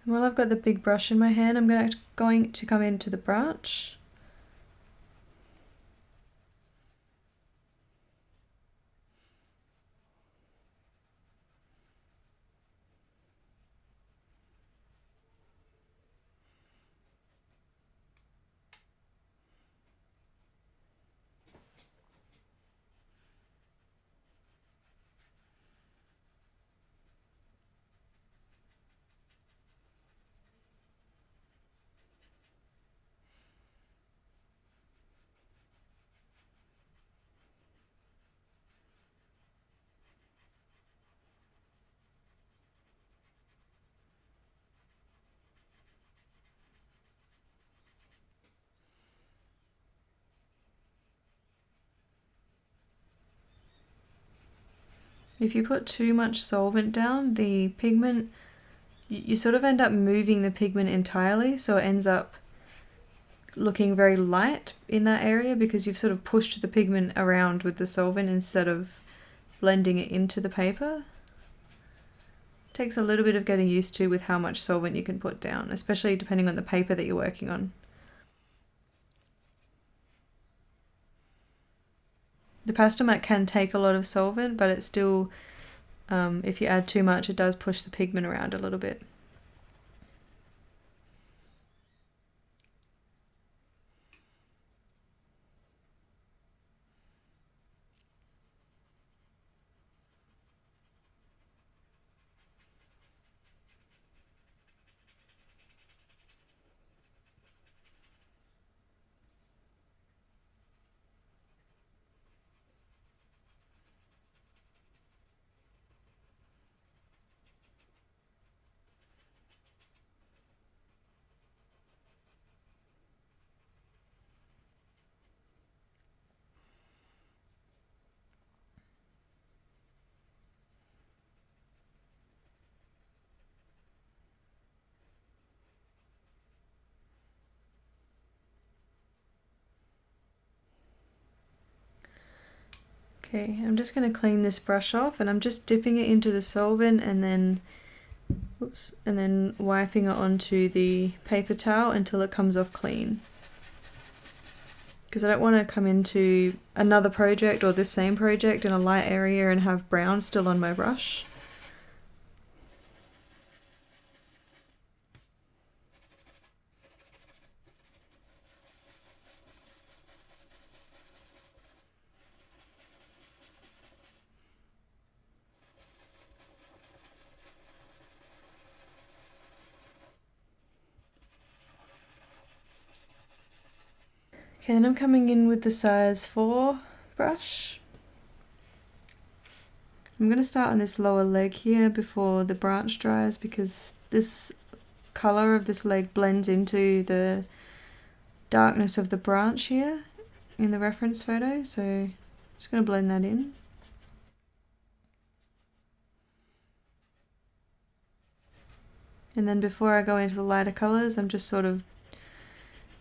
And while I've got the big brush in my hand, I'm going to come into the branch. If you put too much solvent down, the pigment, you sort of end up moving the pigment entirely, so it ends up looking very light in that area because you've sort of pushed the pigment around with the solvent instead of blending it into the paper. It takes a little bit of getting used to with how much solvent you can put down, especially depending on the paper that you're working on. The Pastelmat can take a lot of solvent, but it's still, if you add too much, it does push the pigment around a little bit. Okay, I'm just going to clean this brush off, and I'm just dipping it into the solvent and then wiping it onto the paper towel until it comes off clean. Because I don't want to come into another project or this same project in a light area and have brown still on my brush. Okay, then I'm coming in with the size 4 brush. I'm going to start on this lower leg here before the branch dries, because this colour of this leg blends into the darkness of the branch here in the reference photo, so I'm just going to blend that in. And then before I go into the lighter colours, I'm just sort of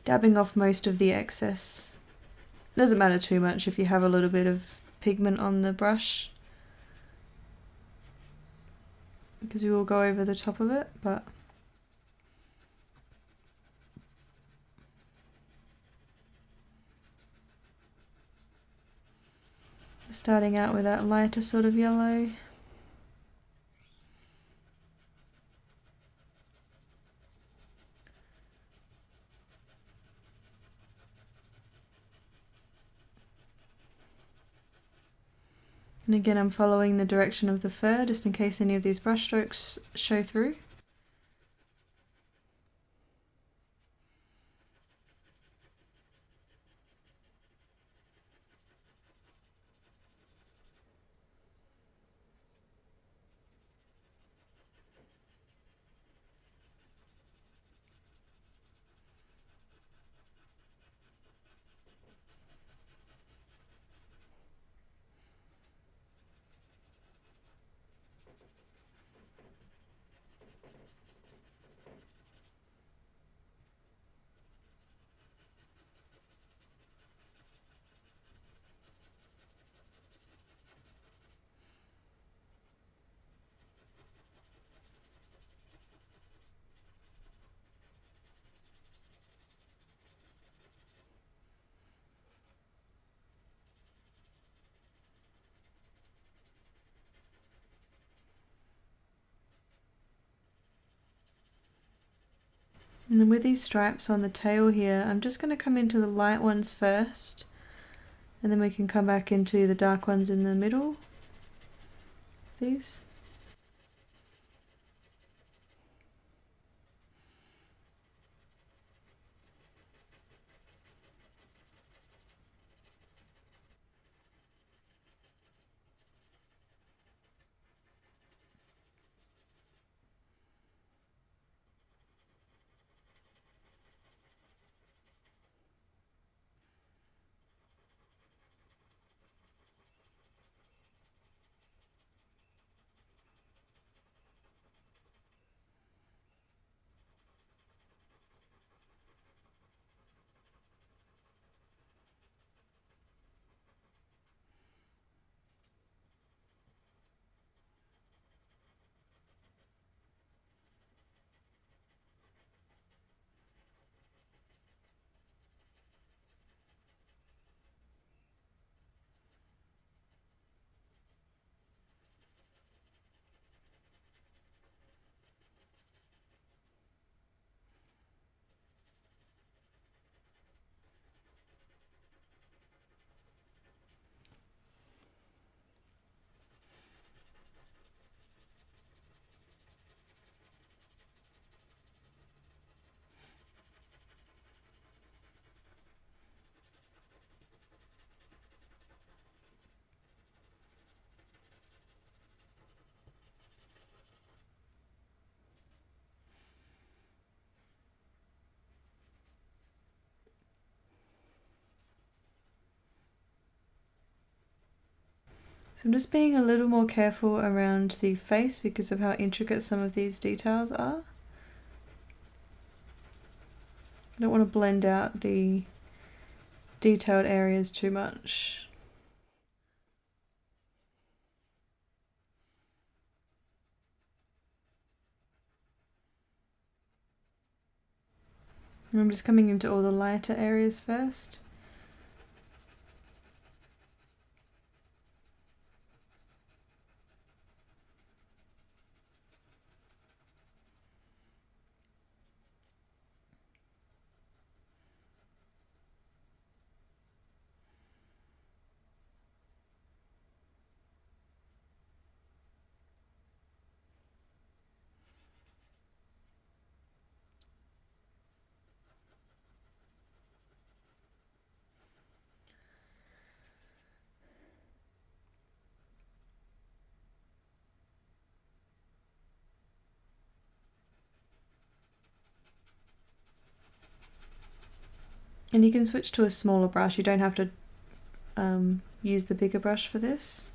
dabbing off most of the excess. It doesn't matter too much if you have a little bit of pigment on the brush, because we will go over the top of it, but starting out with that lighter sort of yellow. And again, I'm following the direction of the fur just in case any of these brush strokes show through. And then with these stripes on the tail here, I'm just going to come into the light ones first, and then we can come back into the dark ones in the middle. These. So I'm just being a little more careful around the face because of how intricate some of these details are. I don't want to blend out the detailed areas too much. And I'm just coming into all the lighter areas first. And you can switch to a smaller brush, you don't have to use the bigger brush for this.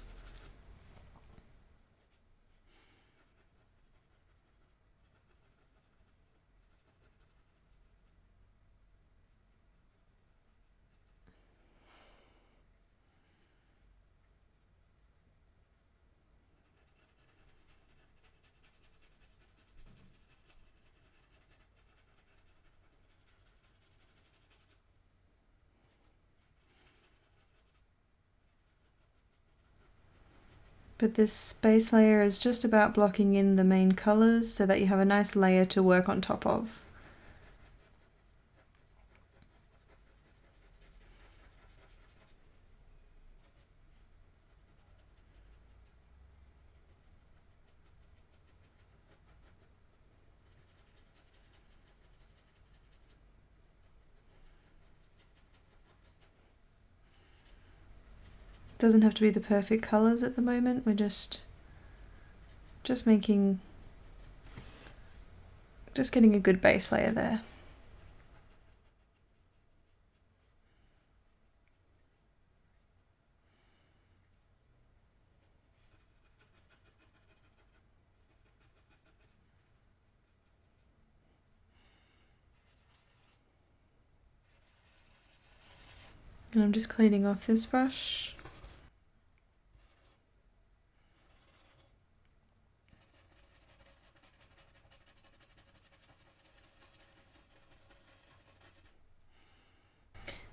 But this base layer is just about blocking in the main colours so that you have a nice layer to work on top of. Doesn't have to be the perfect colours at the moment, we're just getting a good base layer there. And I'm just cleaning off this brush.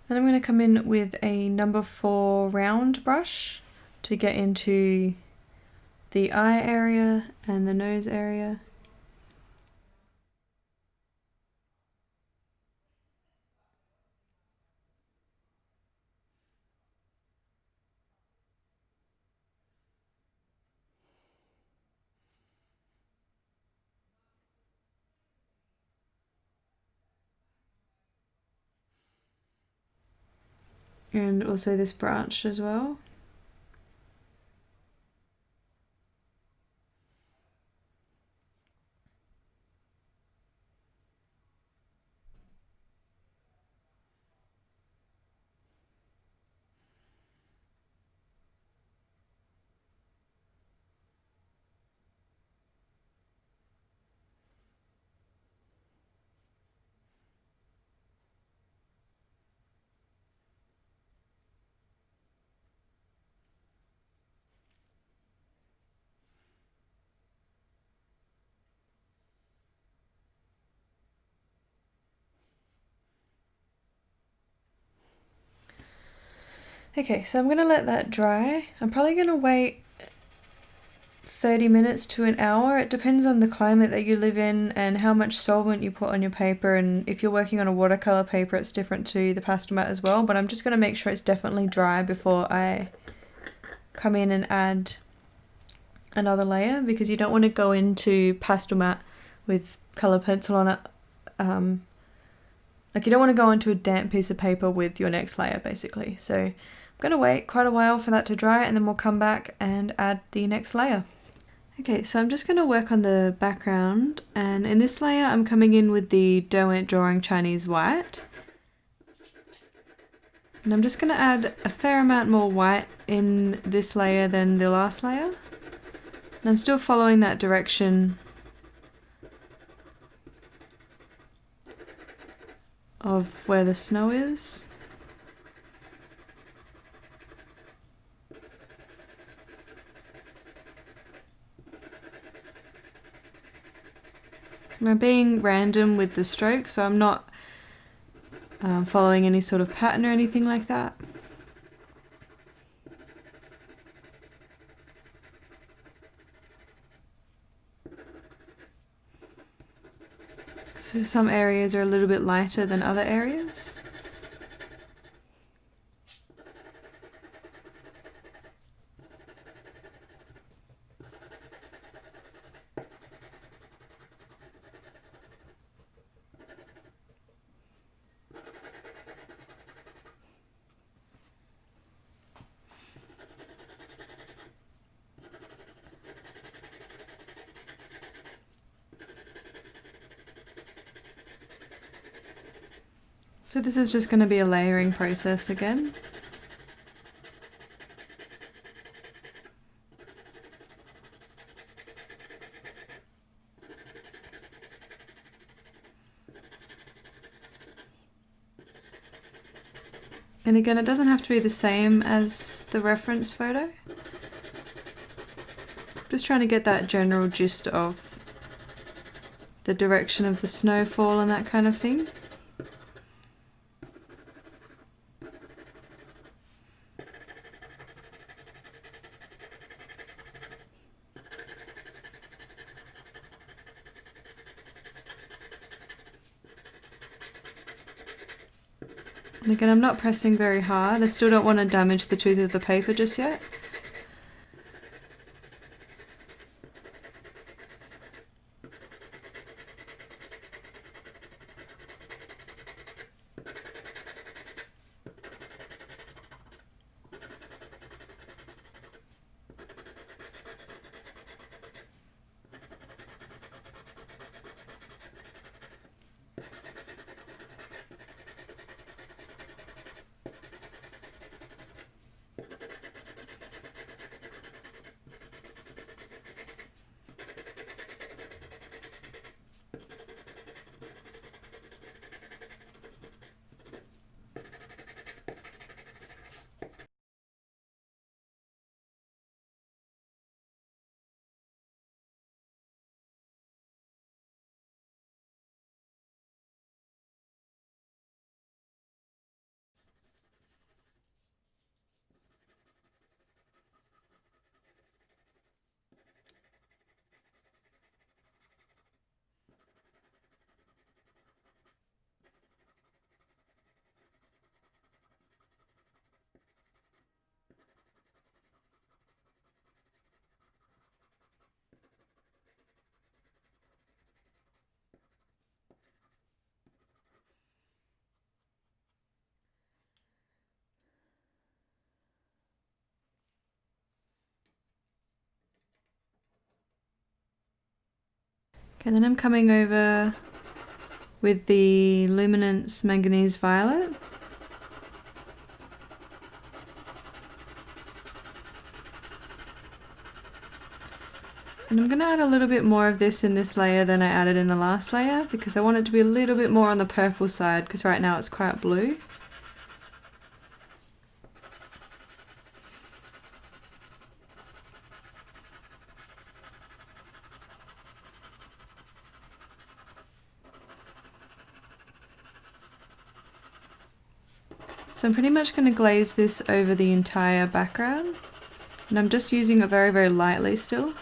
Then I'm going to come in with a number 4 round brush to get into the eye area and the nose area. And also this branch as well. Okay, so I'm going to let that dry. I'm probably going to wait 30 minutes to an hour. It depends on the climate that you live in and how much solvent you put on your paper, and if you're working on a watercolor paper it's different to the pastel mat as well, but I'm just going to make sure it's definitely dry before I come in and add another layer, because you don't want to go into pastel mat with colored pencil on it. Like, you don't want to go onto a damp piece of paper with your next layer basically. So I'm going to wait quite a while for that to dry and then we'll come back and add the next layer. Okay, so I'm just going to work on the background, and in this layer I'm coming in with the Derwent Drawing Chinese White. And I'm just going to add a fair amount more white in this layer than the last layer. And I'm still following that direction of where the snow is. And I'm being random with the stroke, so I'm not following any sort of pattern or anything like that. So some areas are a little bit lighter than other areas. So this is just going to be a layering process again. And again, it doesn't have to be the same as the reference photo. Just trying to get that general gist of the direction of the snowfall and that kind of thing. And again, I'm not pressing very hard. I still don't want to damage the tooth of the paper just yet. Okay, then I'm coming over with the Luminance Manganese Violet. And I'm going to add a little bit more of this in this layer than I added in the last layer because I want it to be a little bit more on the purple side because right now it's quite blue. So I'm pretty much going to glaze this over the entire background, and I'm just using it very, very lightly still.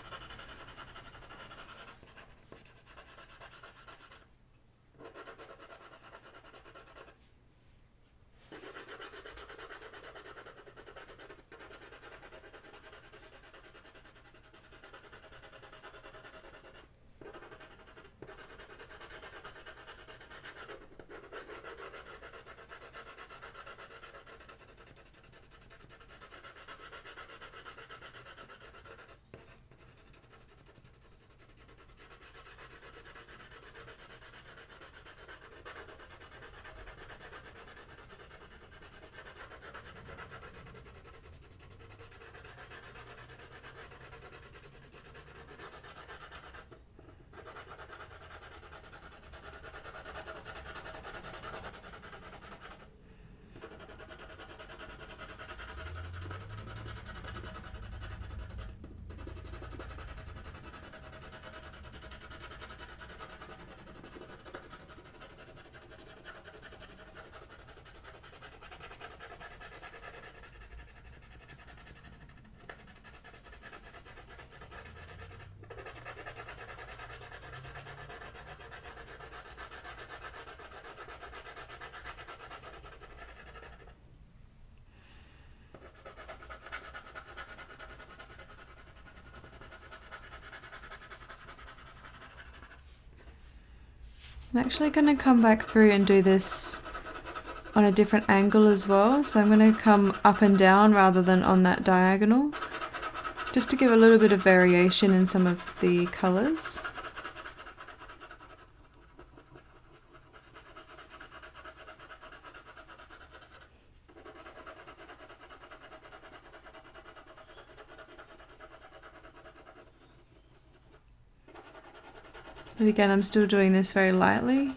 I'm actually going to come back through and do this on a different angle as well. So I'm going to come up and down rather than on that diagonal, just to give a little bit of variation in some of the colours. But again, I'm still doing this very lightly.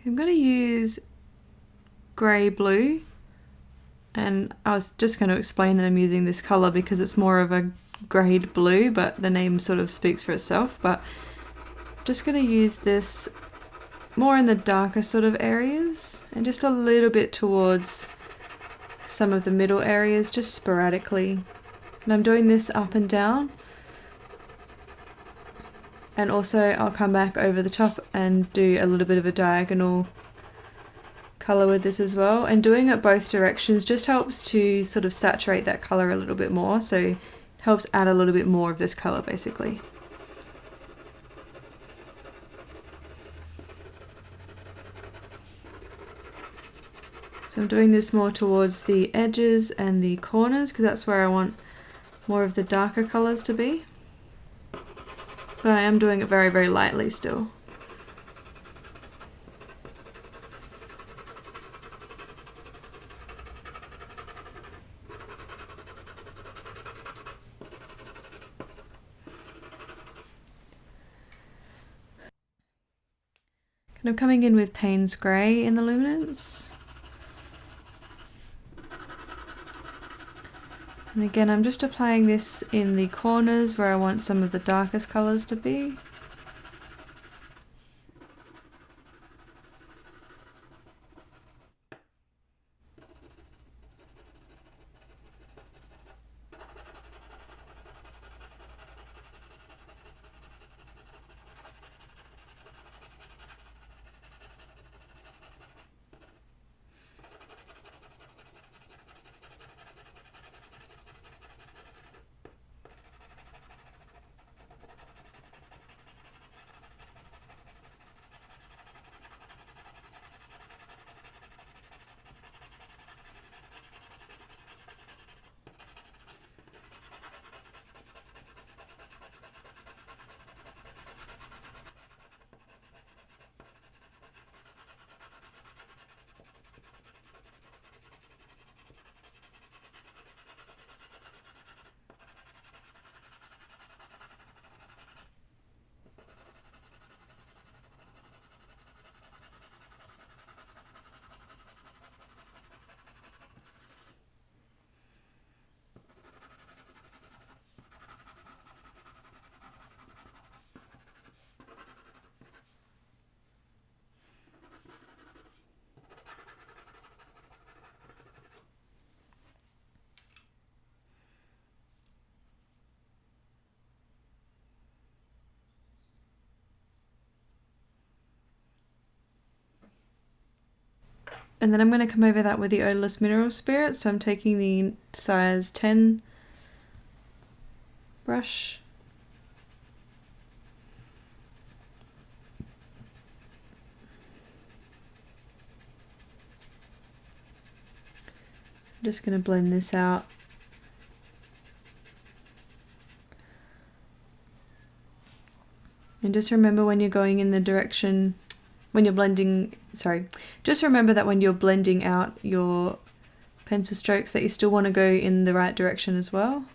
I'm going to use grey blue, and I was just going to explain that I'm using this colour because it's more of a greyed blue, but the name sort of speaks for itself. But just going to use this more in the darker sort of areas and just a little bit towards some of the middle areas, just sporadically. And I'm doing this up and down. And also I'll come back over the top and do a little bit of a diagonal colour with this as well. And doing it both directions just helps to sort of saturate that colour a little bit more. So it helps add a little bit more of this colour basically. So I'm doing this more towards the edges and the corners because that's where I want more of the darker colours to be. But I am doing it very, very lightly still. Kind of coming in with Payne's Grey in the luminance. And again, I'm just applying this in the corners where I want some of the darkest colours to be. And then I'm going to come over that with the Odorless Mineral Spirit. So I'm taking the size 10 brush just going to blend this out. And just remember when you're going in the direction, when you're blending, just remember that when you're blending out your pencil strokes that you still want to go in the right direction as well.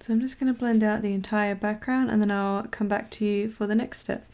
So I'm just going to blend out the entire background and then I'll come back to you for the next step.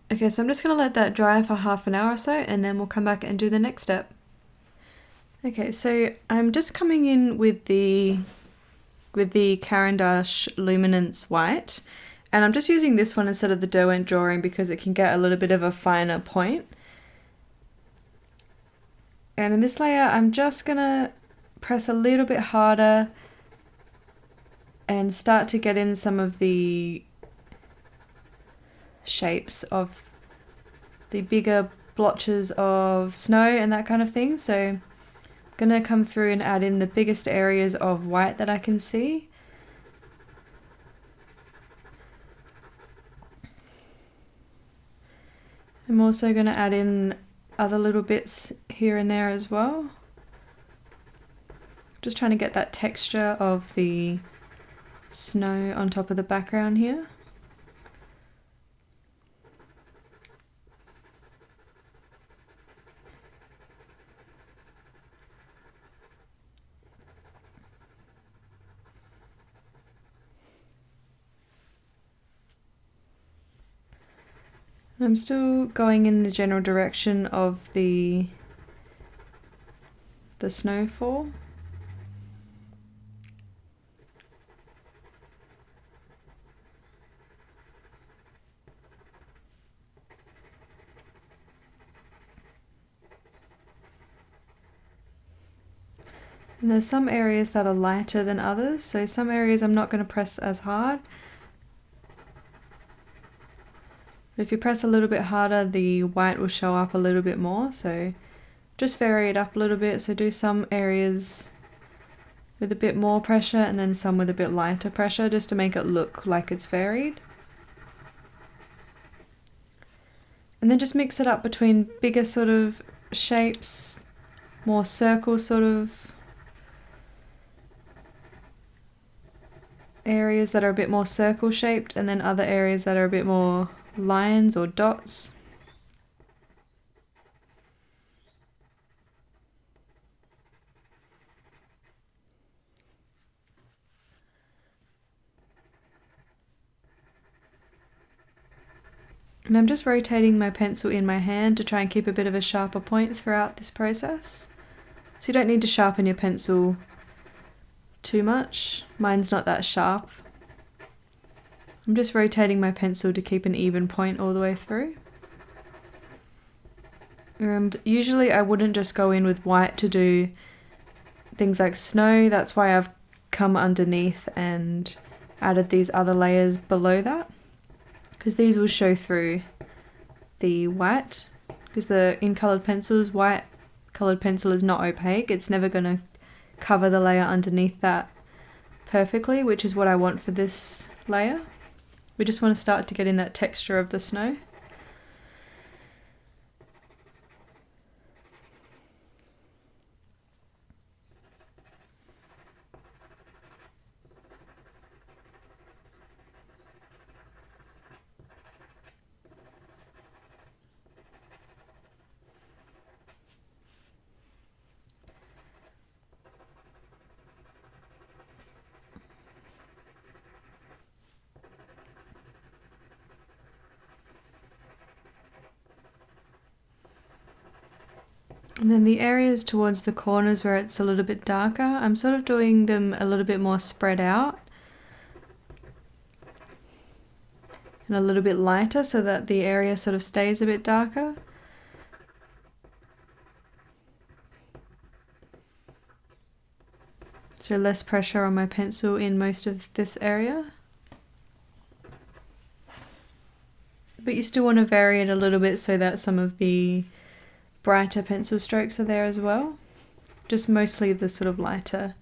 Okay, so I'm just going to let that dry for half an hour or so and then we'll come back and do the next step. Okay, so I'm just coming in with the Caran d'Ache Luminance White, and I'm just using this one instead of the Derwent Drawing because it can get a little bit of a finer point. And in this layer I'm just going to press a little bit harder and start to get in some of the shapes of the bigger blotches of snow and that kind of thing. So I'm going to come through and add in the biggest areas of white that I can see. I'm also going to add in other little bits here and there as well. Just trying to get that texture of the snow on top of the background here. I'm still going in the general direction of the snowfall. And there's some areas that are lighter than others, so some areas I'm not going to press as hard. But if you press a little bit harder, the white will show up a little bit more, so just vary it up a little bit. So do some areas with a bit more pressure and then some with a bit lighter pressure, just to make it look like it's varied. And then just mix it up between bigger sort of shapes, more circle sort of areas that are a bit more circle shaped, and then other areas that are a bit more lines or dots. And I'm just rotating my pencil in my hand to try and keep a bit of a sharper point throughout this process. So you don't need to sharpen your pencil too much. Mine's not that sharp. I'm just rotating my pencil to keep an even point all the way through. And usually I wouldn't just go in with white to do things like snow. That's why I've come underneath and added these other layers below that, because these will show through the white, because in coloured pencils, white coloured pencil is not opaque. It's never going to cover the layer underneath that perfectly, which is what I want for this layer. We just want to start to get in that texture of the snow. And then the areas towards the corners where it's a little bit darker, I'm sort of doing them a little bit more spread out and a little bit lighter so that the area sort of stays a bit darker. So less pressure on my pencil in most of this area. But you still want to vary it a little bit so that some of the brighter pencil strokes are there as well. Just mostly the sort of lighter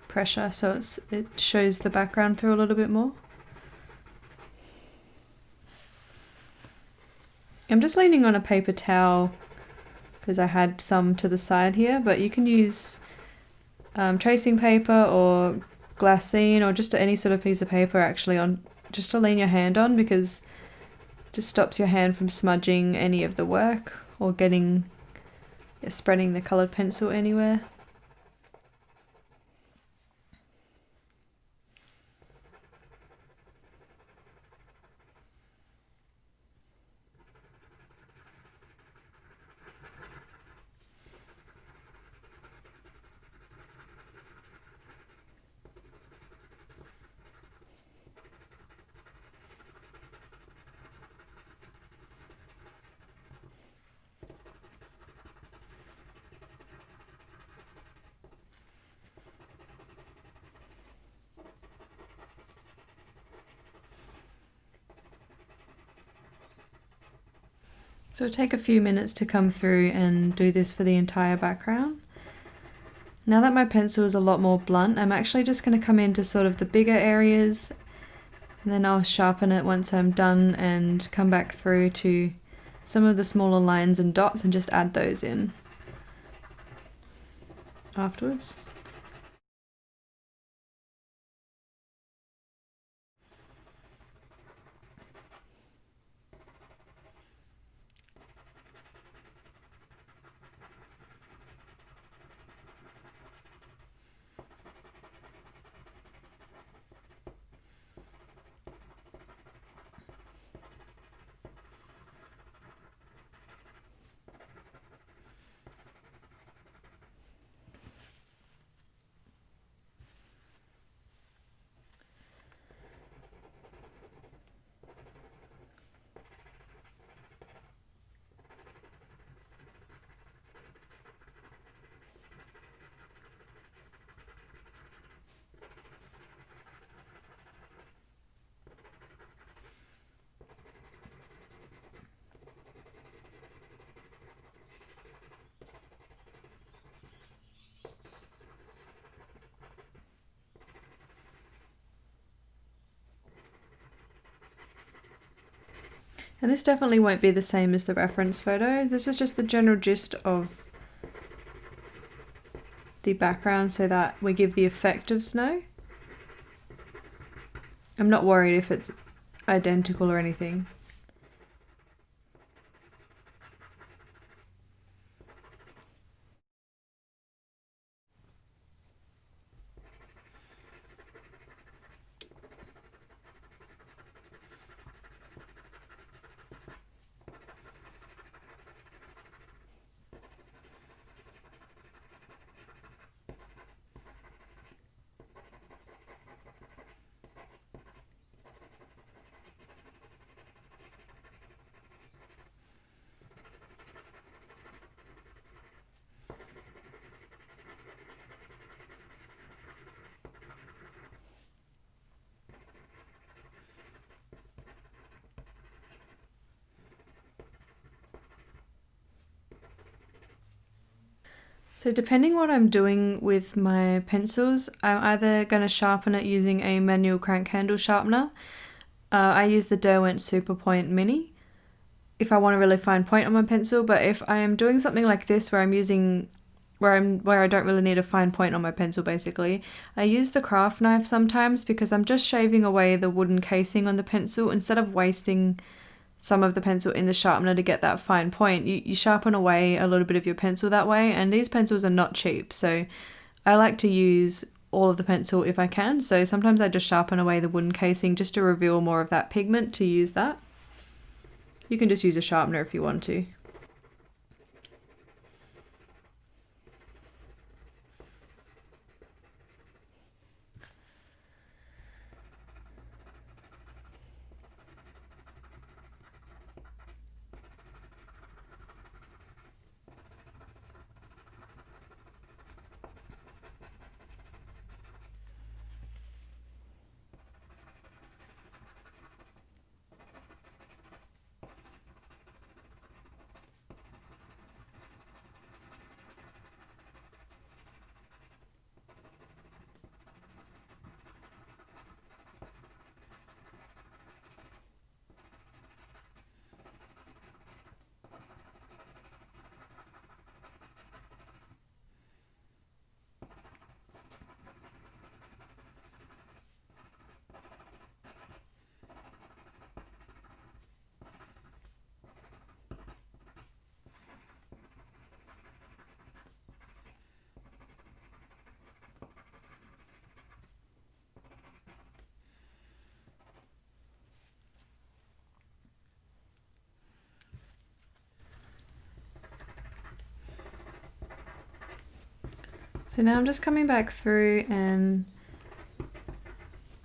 pressure, so it shows the background through a little bit more. I'm just leaning on a paper towel because I had some to the side here, but you can use tracing paper or glassine or just any sort of piece of paper actually on, just to lean your hand on, because it just stops your hand from smudging any of the work or spreading the coloured pencil anywhere. So it'll take a few minutes to come through and do this for the entire background. Now that my pencil is a lot more blunt, I'm actually just going to come into sort of the bigger areas, and then I'll sharpen it once I'm done and come back through to some of the smaller lines and dots and just add those in afterwards. And this definitely won't be the same as the reference photo. This is just the general gist of the background so that we give the effect of snow. I'm not worried if it's identical or anything. So depending what I'm doing with my pencils, I'm either going to sharpen it using a manual crank handle sharpener. I use the Derwent Super Point Mini if I want a really fine point on my pencil, but if I am doing something like this where where I don't really need a fine point on my pencil basically, I use the craft knife sometimes because I'm just shaving away the wooden casing on the pencil instead of wasting some of the pencil in the sharpener to get that fine point. You sharpen away a little bit of your pencil that way, and these pencils are not cheap, so I like to use all of the pencil if I can. So sometimes I just sharpen away the wooden casing just to reveal more of that pigment to use that. You can just use a sharpener if you want to. So now I'm just coming back through and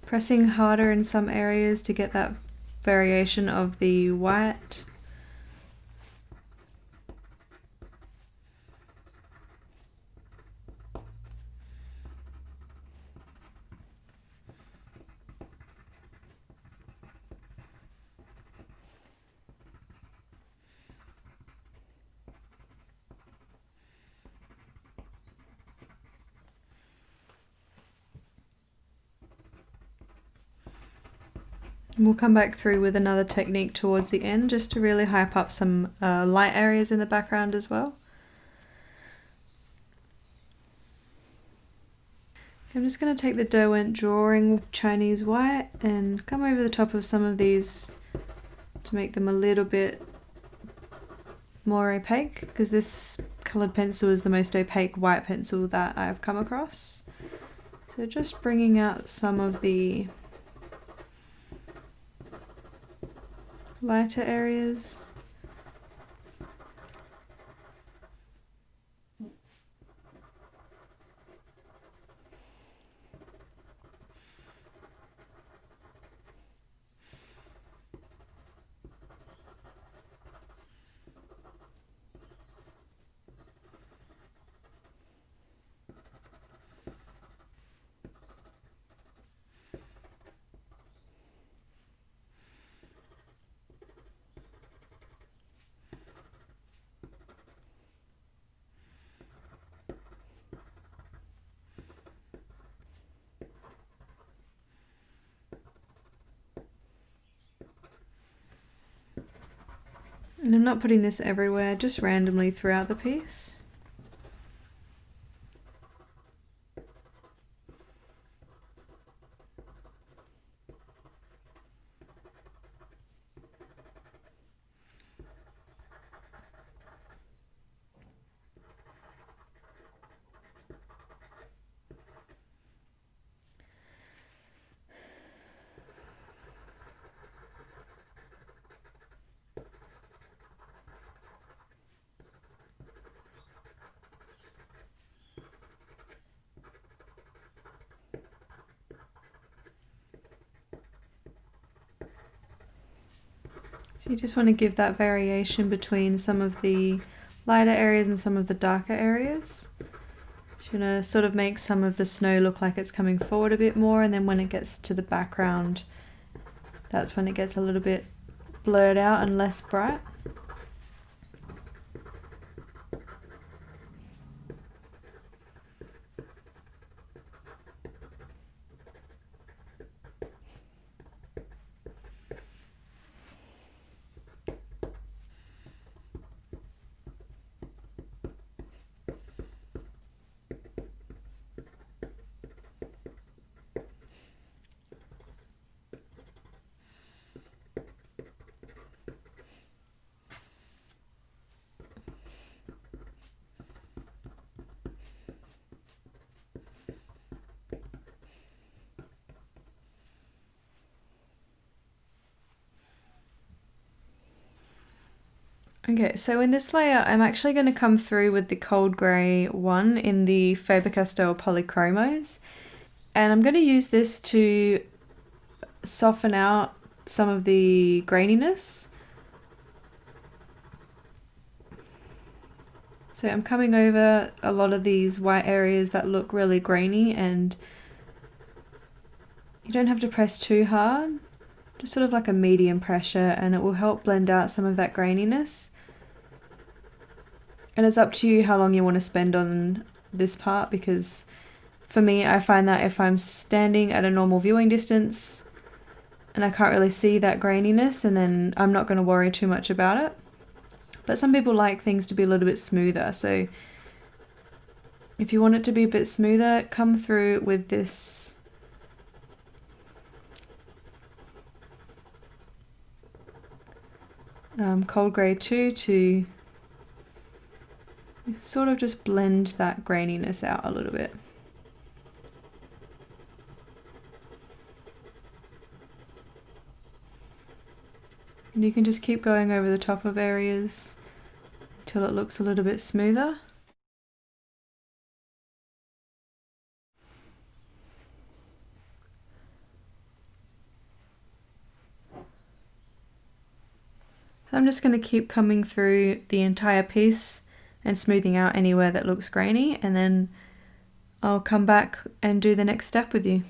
pressing harder in some areas to get that variation of the white. And we'll come back through with another technique towards the end just to really hype up some light areas in the background as well. I'm just going to take the Derwent Drawing Chinese White and come over the top of some of these to make them a little bit more opaque, because this coloured pencil is the most opaque white pencil that I've come across. So just bringing out some of the lighter areas. And I'm not putting this everywhere, just randomly throughout the piece. So you just want to give that variation between some of the lighter areas and some of the darker areas. So you're going to sort of make some of the snow look like it's coming forward a bit more, and then when it gets to the background, that's when it gets a little bit blurred out and less bright. Okay, so in this layer, I'm actually going to come through with the cold grey one in the Faber-Castell Polychromos. And I'm going to use this to soften out some of the graininess. So I'm coming over a lot of these white areas that look really grainy, and you don't have to press too hard, just sort of like a medium pressure, and it will help blend out some of that graininess. And it's up to you how long you want to spend on this part, because for me, I find that if I'm standing at a normal viewing distance and I can't really see that graininess, and then I'm not going to worry too much about it. But some people like things to be a little bit smoother, so if you want it to be a bit smoother, come through with this cold grey 2 to sort of just blend that graininess out a little bit. And you can just keep going over the top of areas until it looks a little bit smoother. So I'm just going to keep coming through the entire piece and smoothing out anywhere that looks grainy, and then I'll come back and do the next step with you.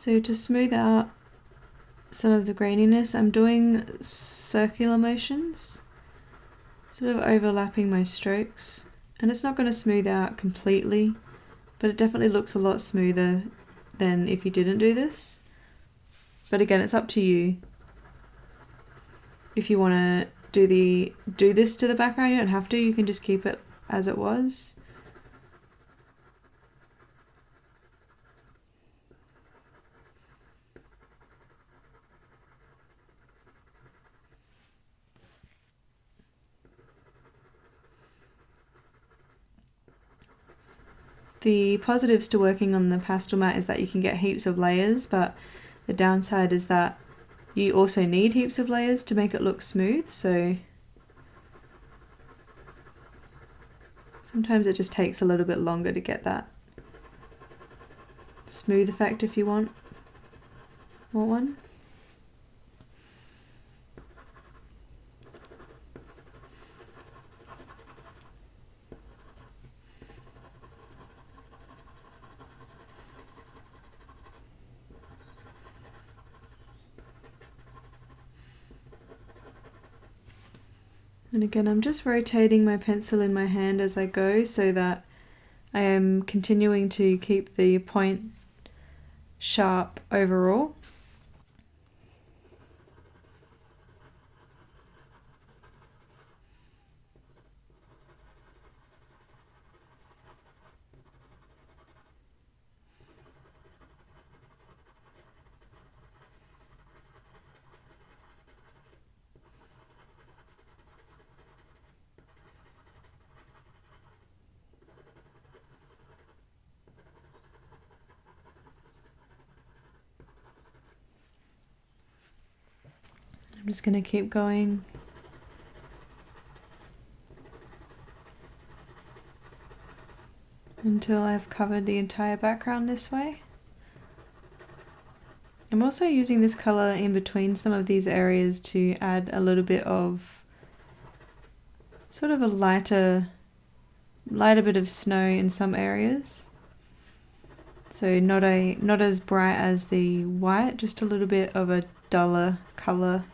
So to smooth out some of the graininess, I'm doing circular motions, sort of overlapping my strokes, and it's not going to smooth out completely, but it definitely looks a lot smoother than if you didn't do this. But again, it's up to you. If you want to do this to the background, you don't have to, you can just keep it as it was. The positives to working on the pastel mat is that you can get heaps of layers, but the downside is that you also need heaps of layers to make it look smooth, so sometimes it just takes a little bit longer to get that smooth effect if you want one. And again, I'm just rotating my pencil in my hand as I go so that I am continuing to keep the point sharp overall. I'm just going to keep going until I've covered the entire background this way. I'm also using this colour in between some of these areas to add a little bit of sort of a lighter bit of snow in some areas. So not as bright as the white, just a little bit of a duller colour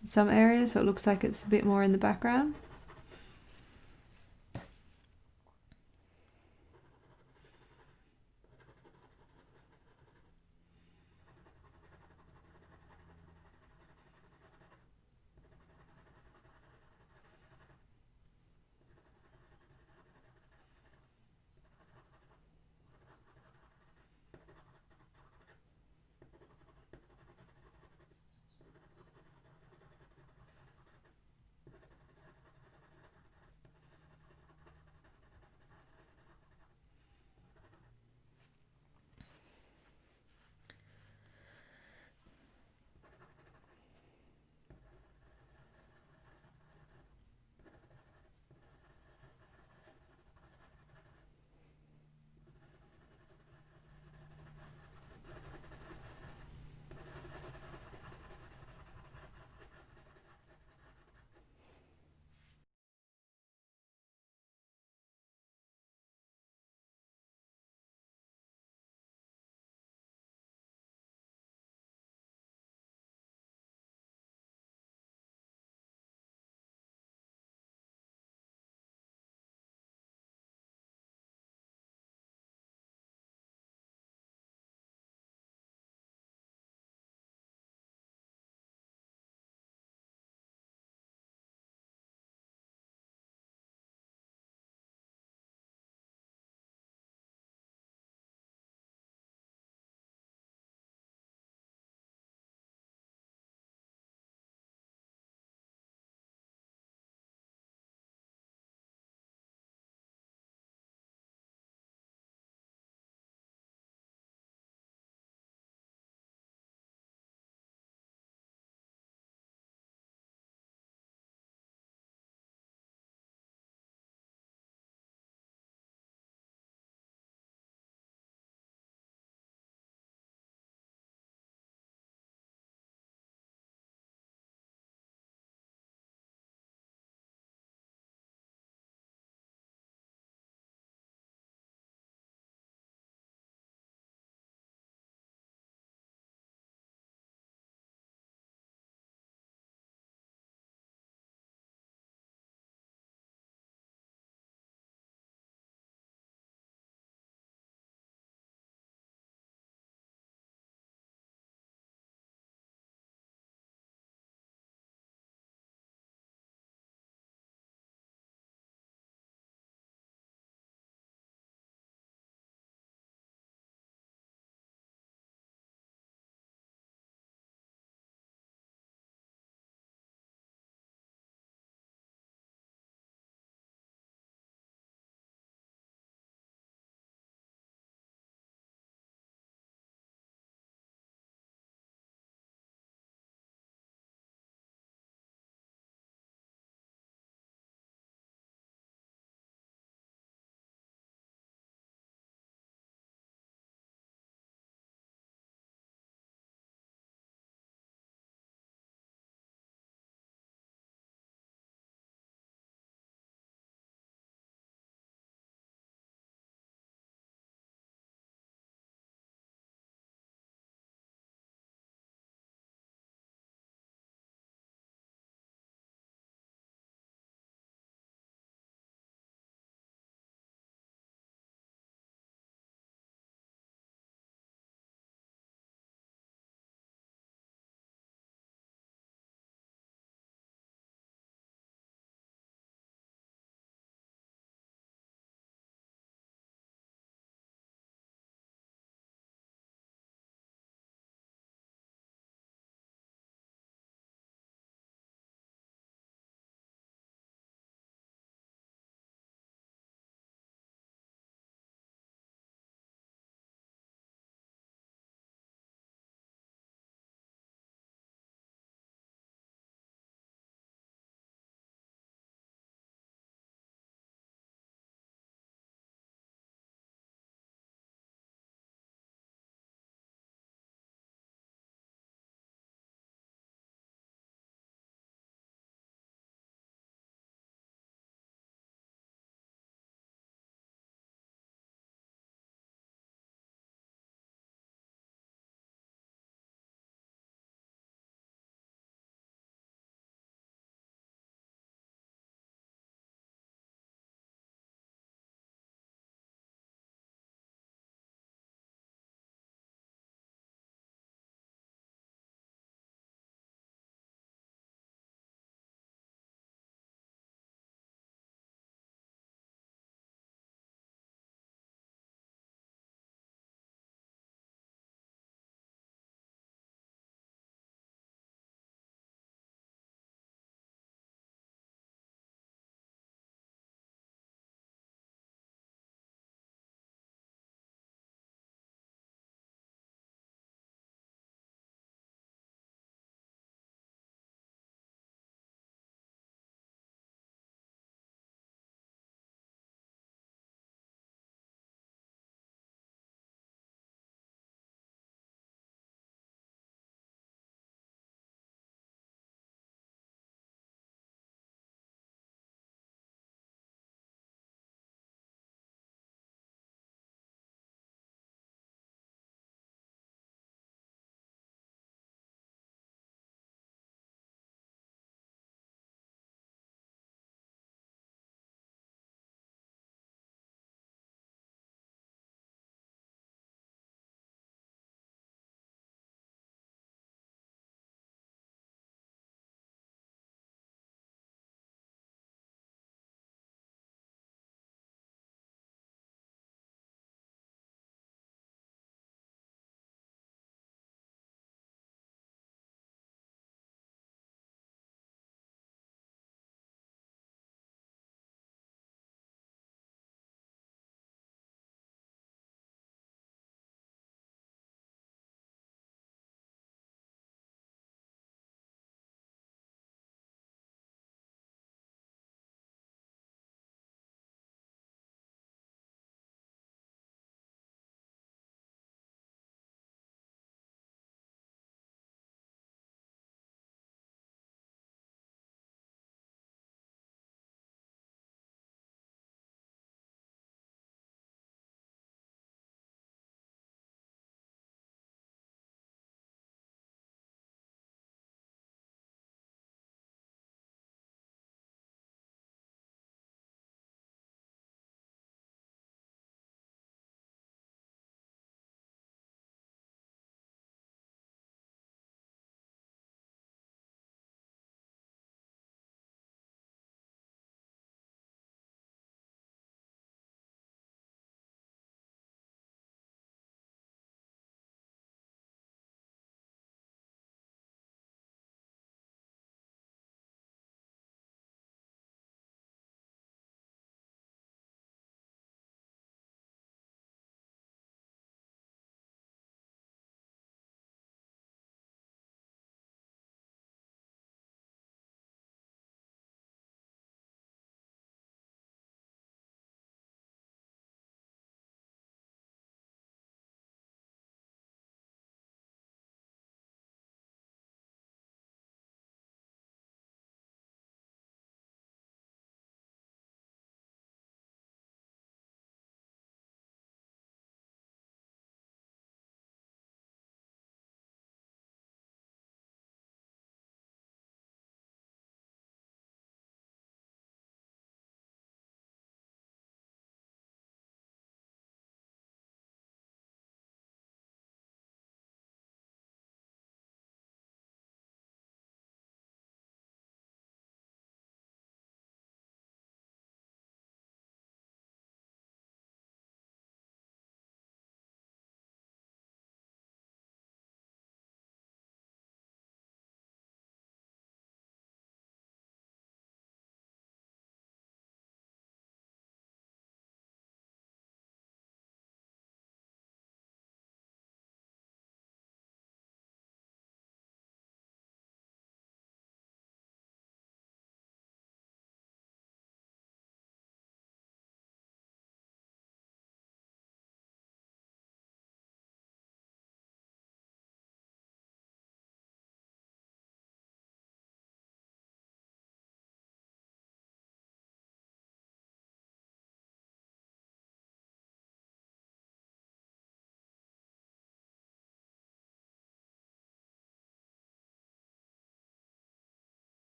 in some areas, so it looks like it's a bit more in the background.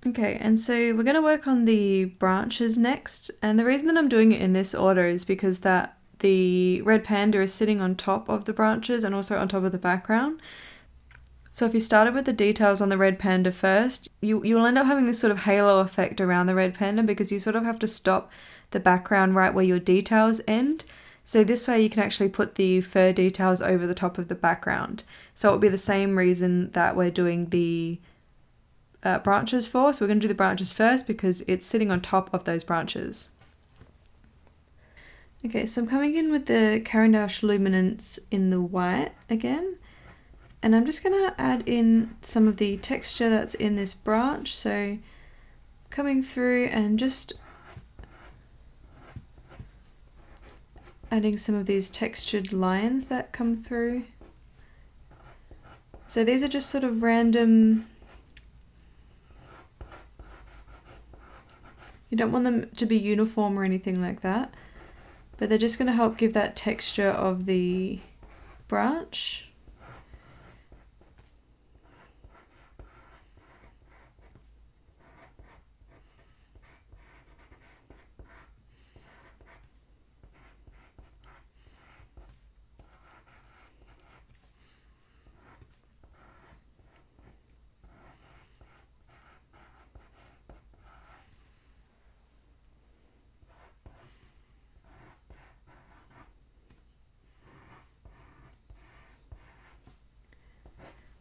Okay, and so we're going to work on the branches next, and the reason that I'm doing it in this order is because that the red panda is sitting on top of the branches and also on top of the background. So if you started with the details on the red panda first, you'll end up having this sort of halo effect around the red panda because you sort of have to stop the background right where your details end. So this way you can actually put the fur details over the top of the background. So it will be the same reason that we're doing the branches for. So we're going to do the branches first because it's sitting on top of those branches. Okay, so I'm coming in with the Carandash Luminance in the white again. And I'm just going to add in some of the texture that's in this branch. So coming through and just adding some of these textured lines that come through. So these are just sort of random. You don't want them to be uniform or anything like that, but they're just going to help give that texture of the branch.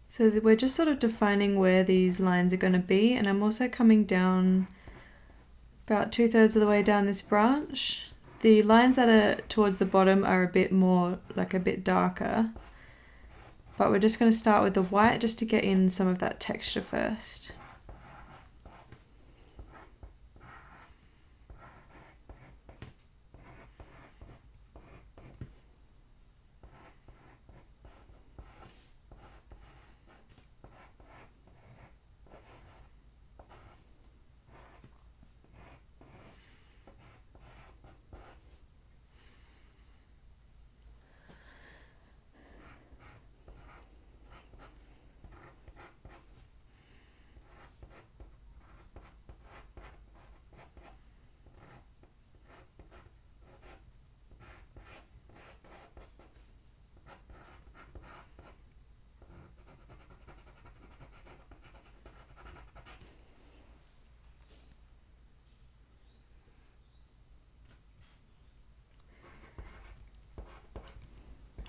So we're just sort of defining where these lines are going to be, and I'm also coming down about 2/3 of the way down this branch. The lines that are towards the bottom are a bit more, like a bit darker, but we're just going to start with the white just to get in some of that texture first.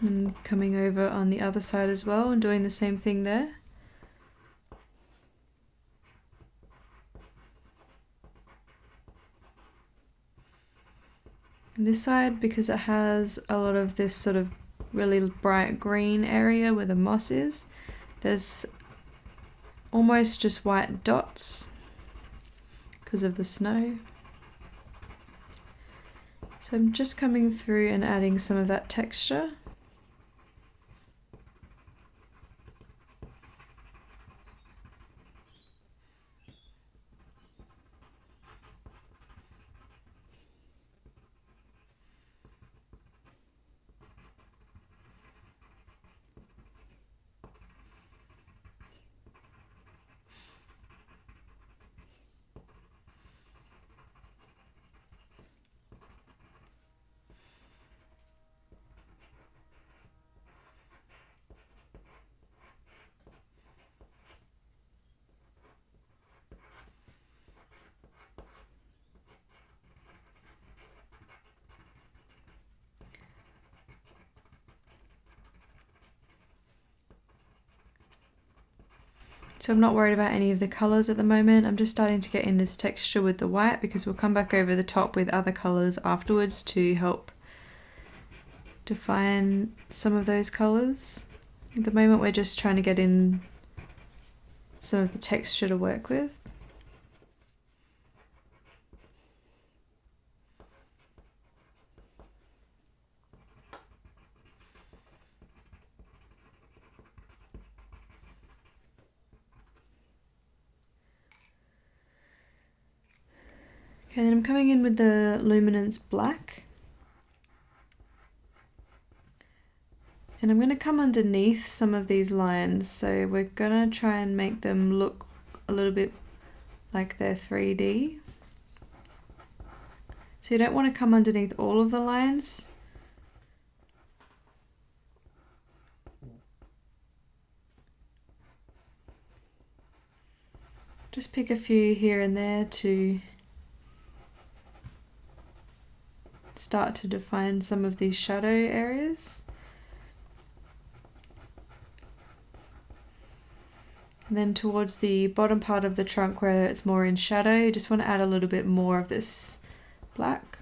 And coming over on the other side as well and doing the same thing there. And this side, because it has a lot of this sort of really bright green area where the moss is, there's almost just white dots because of the snow. So I'm just coming through and adding some of that texture. So I'm not worried about any of the colours at the moment. I'm just starting to get in this texture with the white because we'll come back over the top with other colours afterwards to help define some of those colours. At the moment we're just trying to get in some of the texture to work with. Okay, then I'm coming in with the Luminance Black. And I'm going to come underneath some of these lines, so we're going to try and make them look a little bit like they're 3D. So you don't want to come underneath all of the lines. Just pick a few here and there to start to define some of these shadow areas. And then towards the bottom part of the trunk where it's more in shadow, you just want to add a little bit more of this black.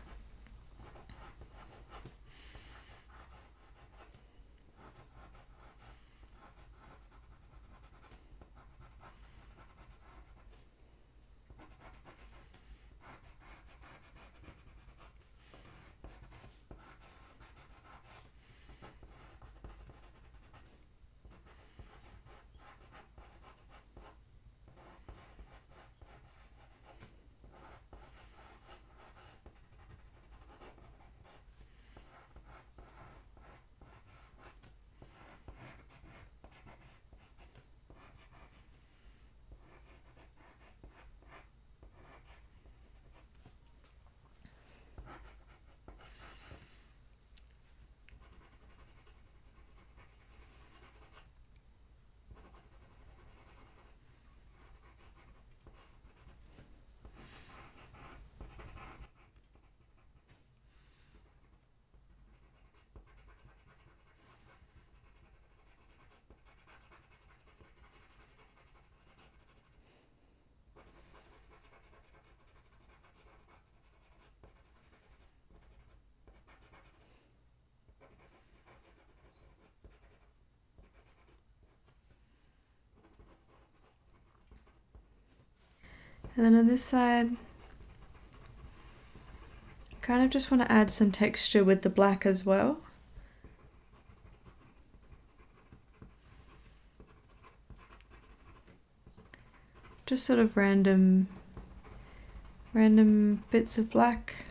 And then on this side, kind of just want to add some texture with the black as well. Just sort of random bits of black.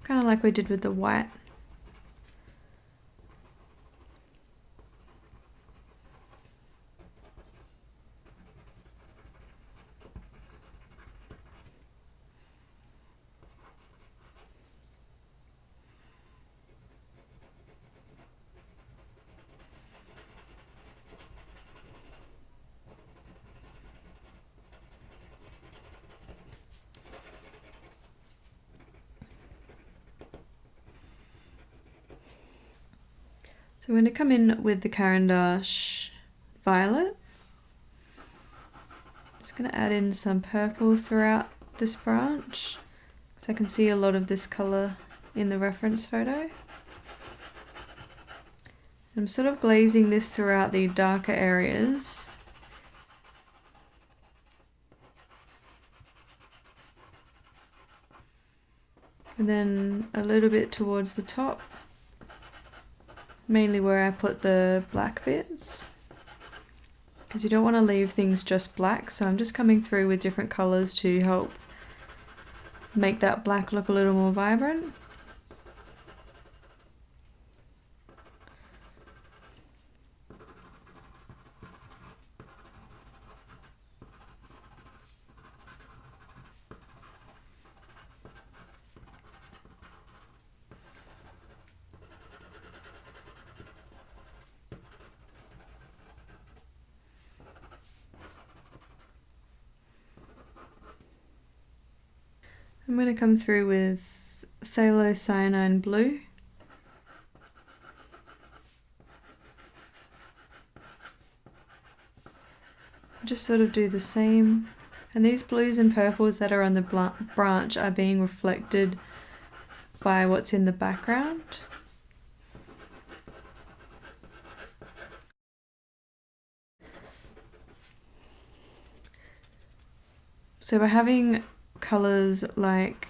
Kind of like we did with the white. So I'm going to come in with the Caran d'Ache Violet. Just going to add in some purple throughout this branch, so I can see a lot of this colour in the reference photo. I'm sort of glazing this throughout the darker areas. And then a little bit towards the top, mainly where I put the black bits, because you don't want to leave things just black, so I'm just coming through with different colours to help make that black look a little more vibrant. I'm going to come through with Phthalocyanine Blue. Just sort of do the same. And these blues and purples that are on the branch are being reflected by what's in the background. So by having colours like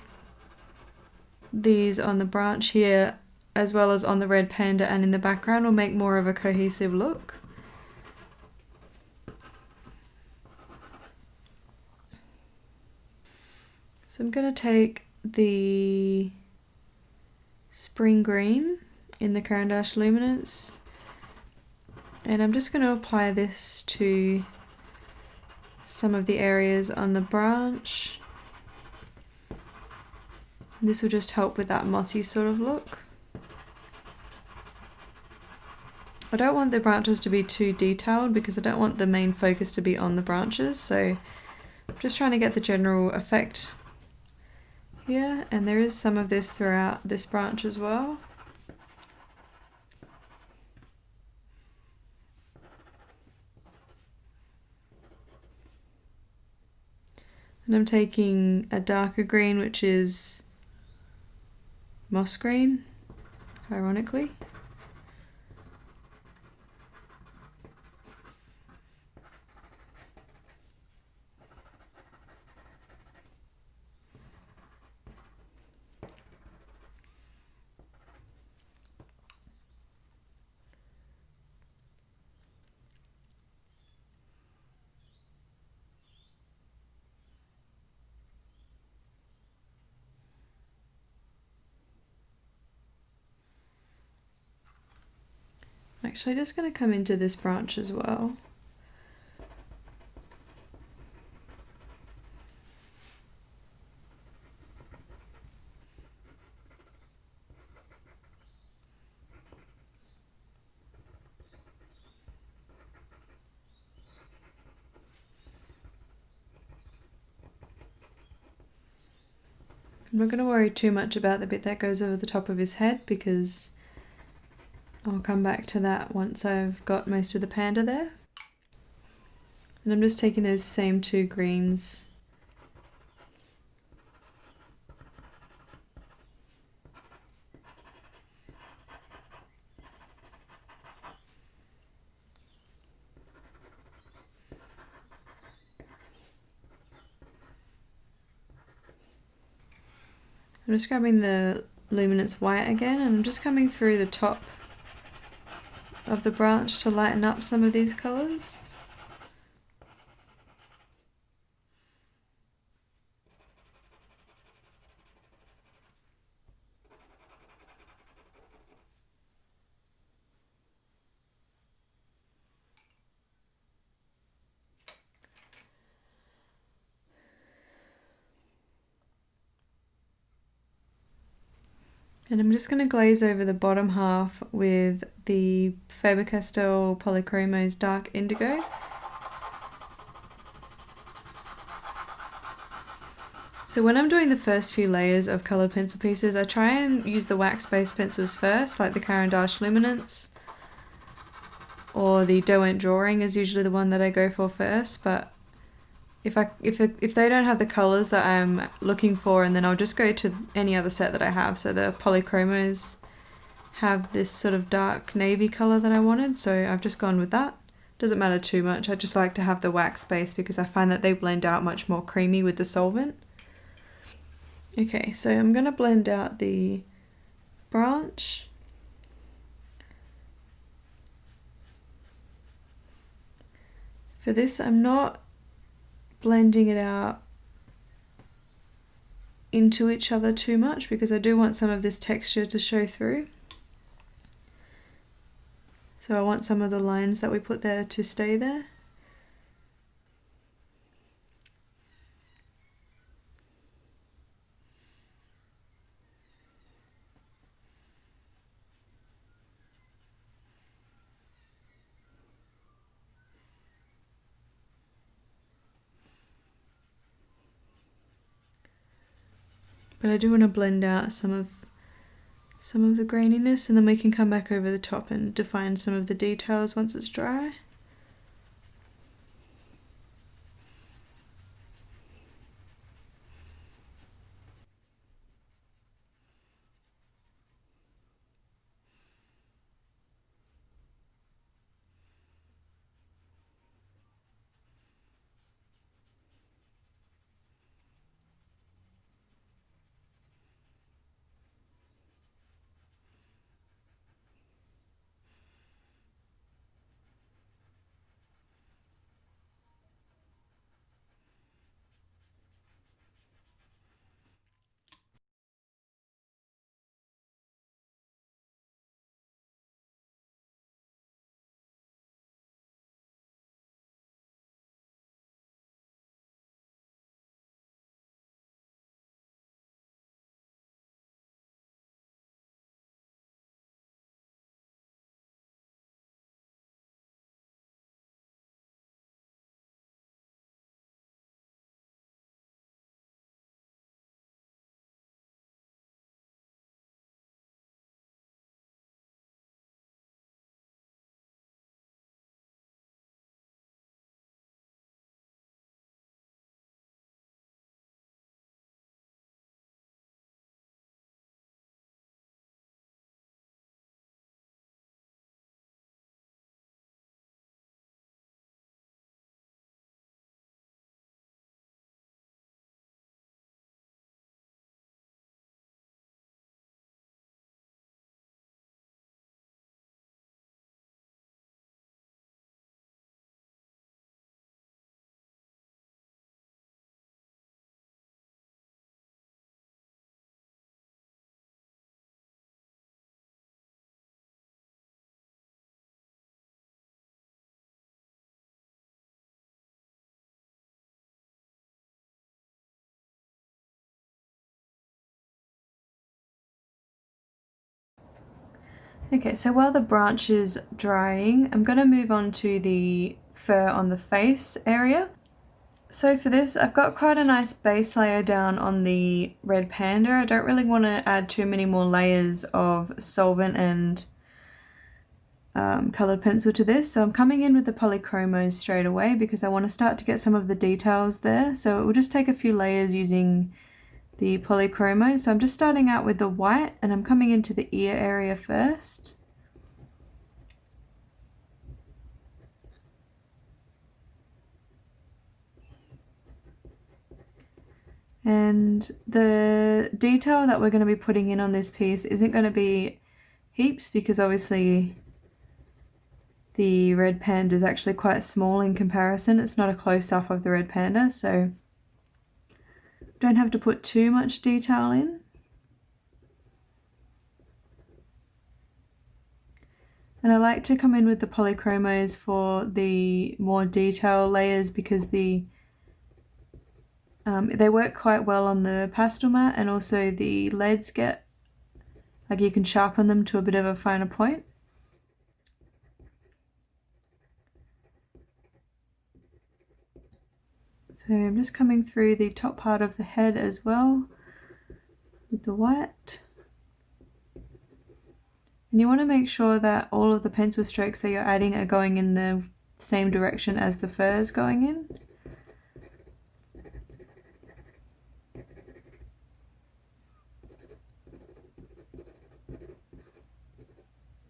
these on the branch here, as well as on the red panda and in the background, will make more of a cohesive look. So So I'm going to take the spring green in the Caran d'Ache Luminance and I'm just going to apply this to some of the areas on the branch. This will just help with that mossy sort of look. I don't want the branches to be too detailed because I don't want the main focus to be on the branches, so I'm just trying to get the general effect here, and there is some of this throughout this branch as well. And I'm taking a darker green, which is moss green, ironically. I'm actually just going to come into this branch as well. I'm not going to worry too much about the bit that goes over the top of his head because I'll come back to that once I've got most of the panda there. And I'm just taking those same two greens . I'm just grabbing the luminance white again and I'm just coming through the top of the branch to lighten up some of these colours. And I'm just going to glaze over the bottom half with the Faber-Castell Polychromos Dark Indigo. So when I'm doing the first few layers of coloured pencil pieces, I try and use the wax-based pencils first, like the Caran d'Ache Luminance, or the Derwent Drawing is usually the one that I go for first, but if they don't have the colours that I'm looking for, and then I'll just go to any other set that I have. So the Polychromos have this sort of dark navy colour that I wanted, so I've just gone with that. Doesn't matter too much, I just like to have the wax base because I find that they blend out much more creamy with the solvent. Okay, so I'm going to blend out the branch. For this, I'm not blending it out into each other too much because I do want some of this texture to show through. So I want some of the lines that we put there to stay there. But I do want to blend out some of the graininess, and then we can come back over the top and define some of the details once it's dry. Okay, so while the branch is drying, I'm going to move on to the fur on the face area. So for this, I've got quite a nice base layer down on the red panda. I don't really want to add too many more layers of solvent and coloured pencil to this. So I'm coming in with the polychromos straight away because I want to start to get some of the details there. So it will just take a few layers using the polychromos. So I'm just starting out with the white and I'm coming into the ear area first. And the detail that we're going to be putting in on this piece isn't going to be heaps because obviously the red panda is actually quite small in comparison. It's not a close-up of the red panda, so don't have to put too much detail in. And I like to come in with the polychromos for the more detail layers because they work quite well on the pastel mat, and also the leads get, like, you can sharpen them to a bit of a finer point. So I'm just coming through the top part of the head as well with the white. And you want to make sure that all of the pencil strokes that you're adding are going in the same direction as the fur is going in.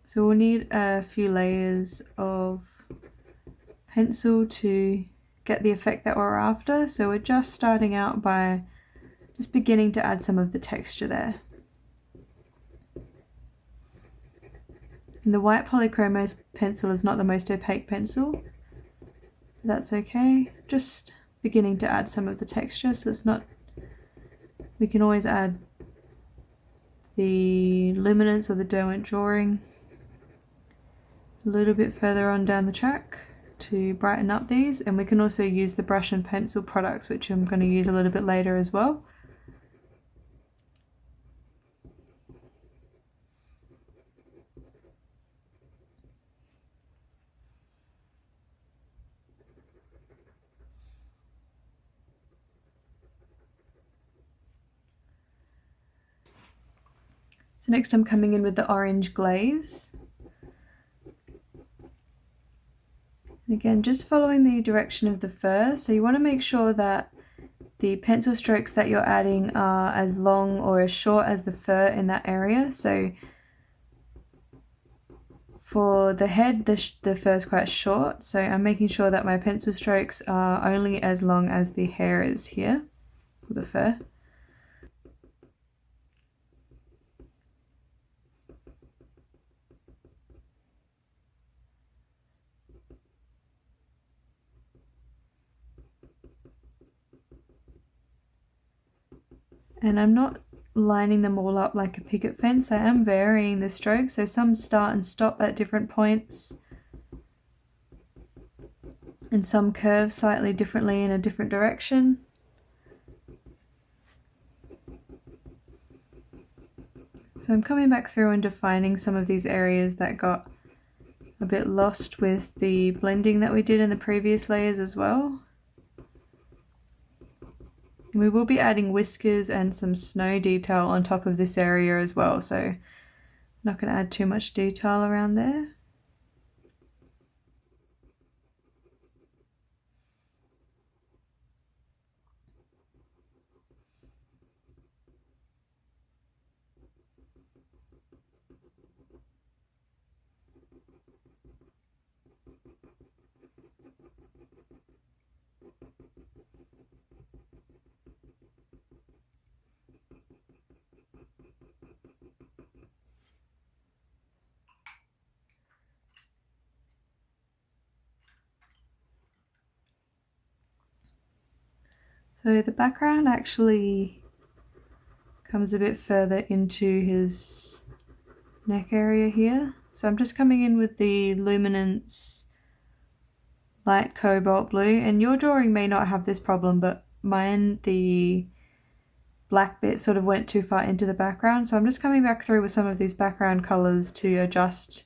So we'll need a few layers of pencil to get the effect that we're after. So we're just starting out by just beginning to add some of the texture there. And the white polychromos pencil is not the most opaque pencil. That's okay. Just beginning to add some of the texture, so it's not, we can always add the luminance or the derwent drawing a little bit further on down the track to brighten up these, and we can also use the brush and pencil products, which I'm going to use a little bit later as well. So next I'm coming in with the orange glaze. And again, just following the direction of the fur, so you want to make sure that the pencil strokes that you're adding are as long or as short as the fur in that area. So for the head, the fur is quite short, so I'm making sure that my pencil strokes are only as long as the hair is here, for the fur. And I'm not lining them all up like a picket fence. I am varying the strokes, so some start and stop at different points, and some curve slightly differently in a different direction. So I'm coming back through and defining some of these areas that got a bit lost with the blending that we did in the previous layers as well. We will be adding whiskers and some snow detail on top of this area as well, so I'm not going to add too much detail around there. So the background actually comes a bit further into his neck area here. So I'm just coming in with the luminance light cobalt blue, and your drawing may not have this problem, but mine, the black bit sort of went too far into the background. So I'm just coming back through with some of these background colors to adjust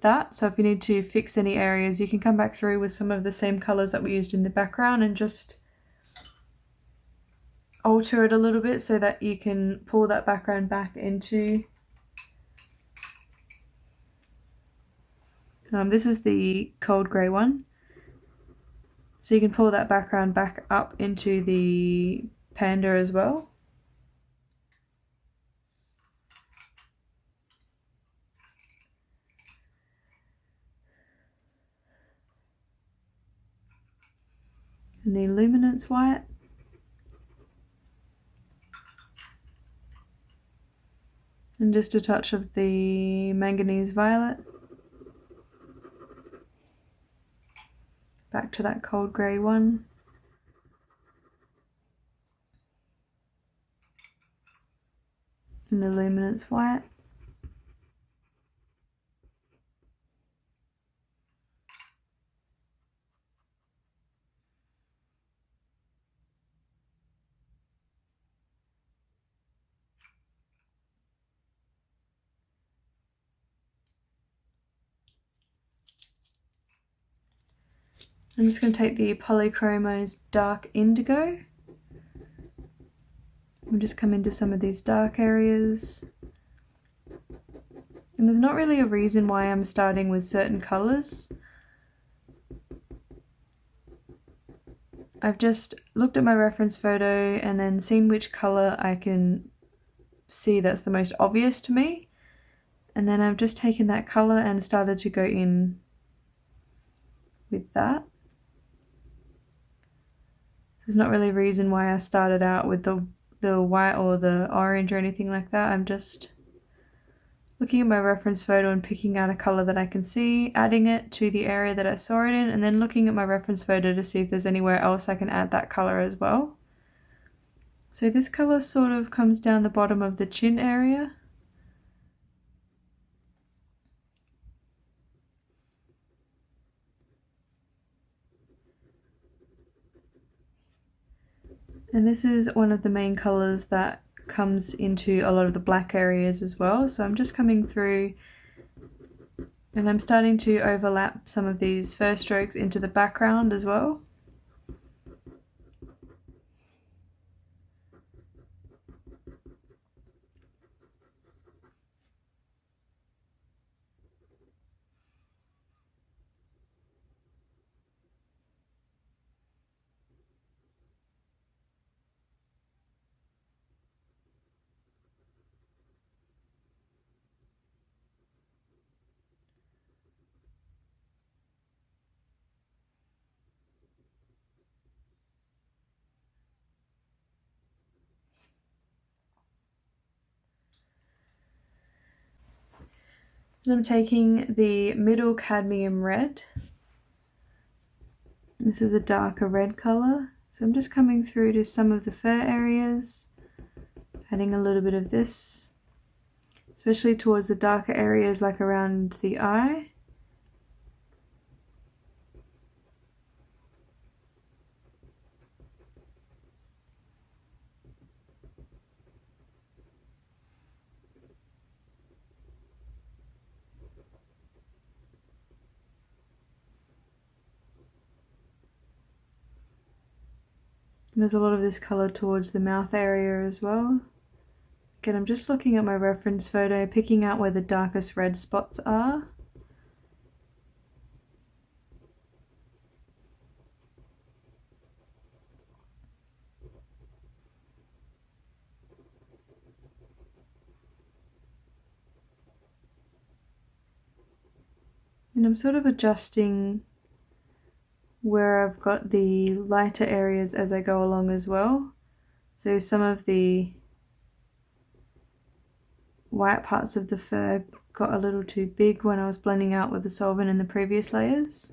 that. So if you need to fix any areas, you can come back through with some of the same colors that we used in the background and just alter it a little bit so that you can pull that background back into. This is the cold grey one. So you can pull that background back up into the panda as well. And the luminance white. And just a touch of the manganese violet. Back to that cold grey one. And the luminance white. I'm just going to take the Polychromos Dark Indigo. We'll just come into some of these dark areas. And there's not really a reason why I'm starting with certain colours. I've just looked at my reference photo and then seen which colour I can see that's the most obvious to me. And then I've just taken that colour and started to go in with that. There's not really a reason why I started out with the white or the orange or anything like that. I'm just looking at my reference photo and picking out a colour that I can see, adding it to the area that I saw it in, and then looking at my reference photo to see if there's anywhere else I can add that colour as well. So this colour sort of comes down the bottom of the chin area. And this is one of the main colours that comes into a lot of the black areas as well. So I'm just coming through and I'm starting to overlap some of these first strokes into the background as well. And I'm taking the middle cadmium red. This is a darker red colour. So I'm just coming through to some of the fur areas, adding a little bit of this, especially towards the darker areas like around the eye. And there's a lot of this colour towards the mouth area as well. Again, I'm just looking at my reference photo, picking out where the darkest red spots are. And I'm sort of adjusting where I've got the lighter areas as I go along as well. So some of the white parts of the fur got a little too big when I was blending out with the solvent in the previous layers.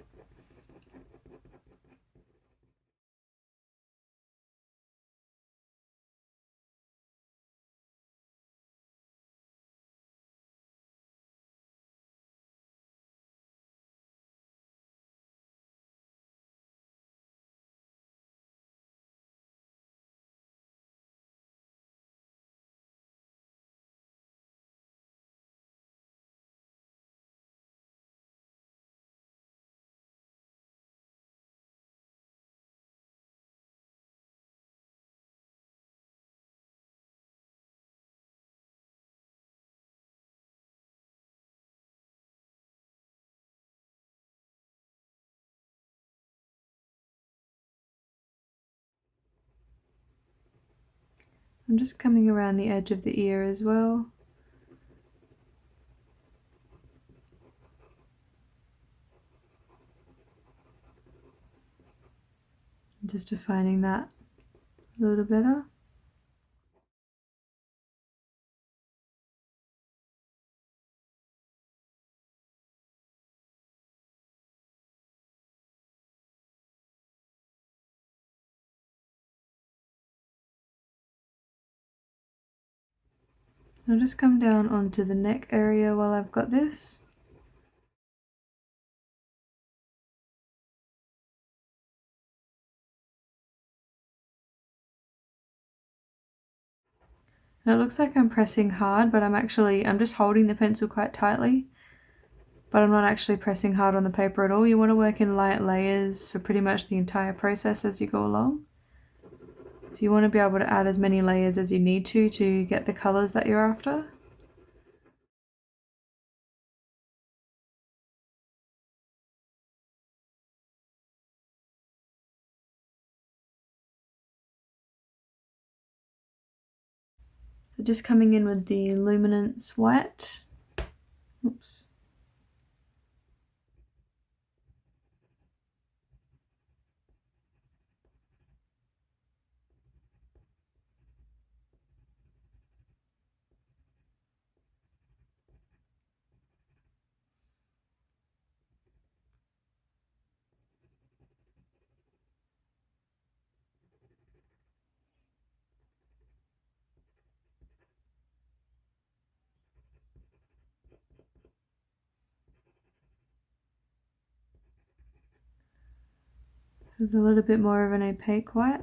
I'm just coming around the edge of the ear as well. Just defining that a little better. I'll just come down onto the neck area while I've got this. And it looks like I'm pressing hard, but I'm just holding the pencil quite tightly. But I'm not actually pressing hard on the paper at all. You want to work in light layers for pretty much the entire process as you go along. So you want to be able to add as many layers as you need to get the colours that you're after. So just coming in with the luminance white. Oops. So it's a little bit more of an opaque white.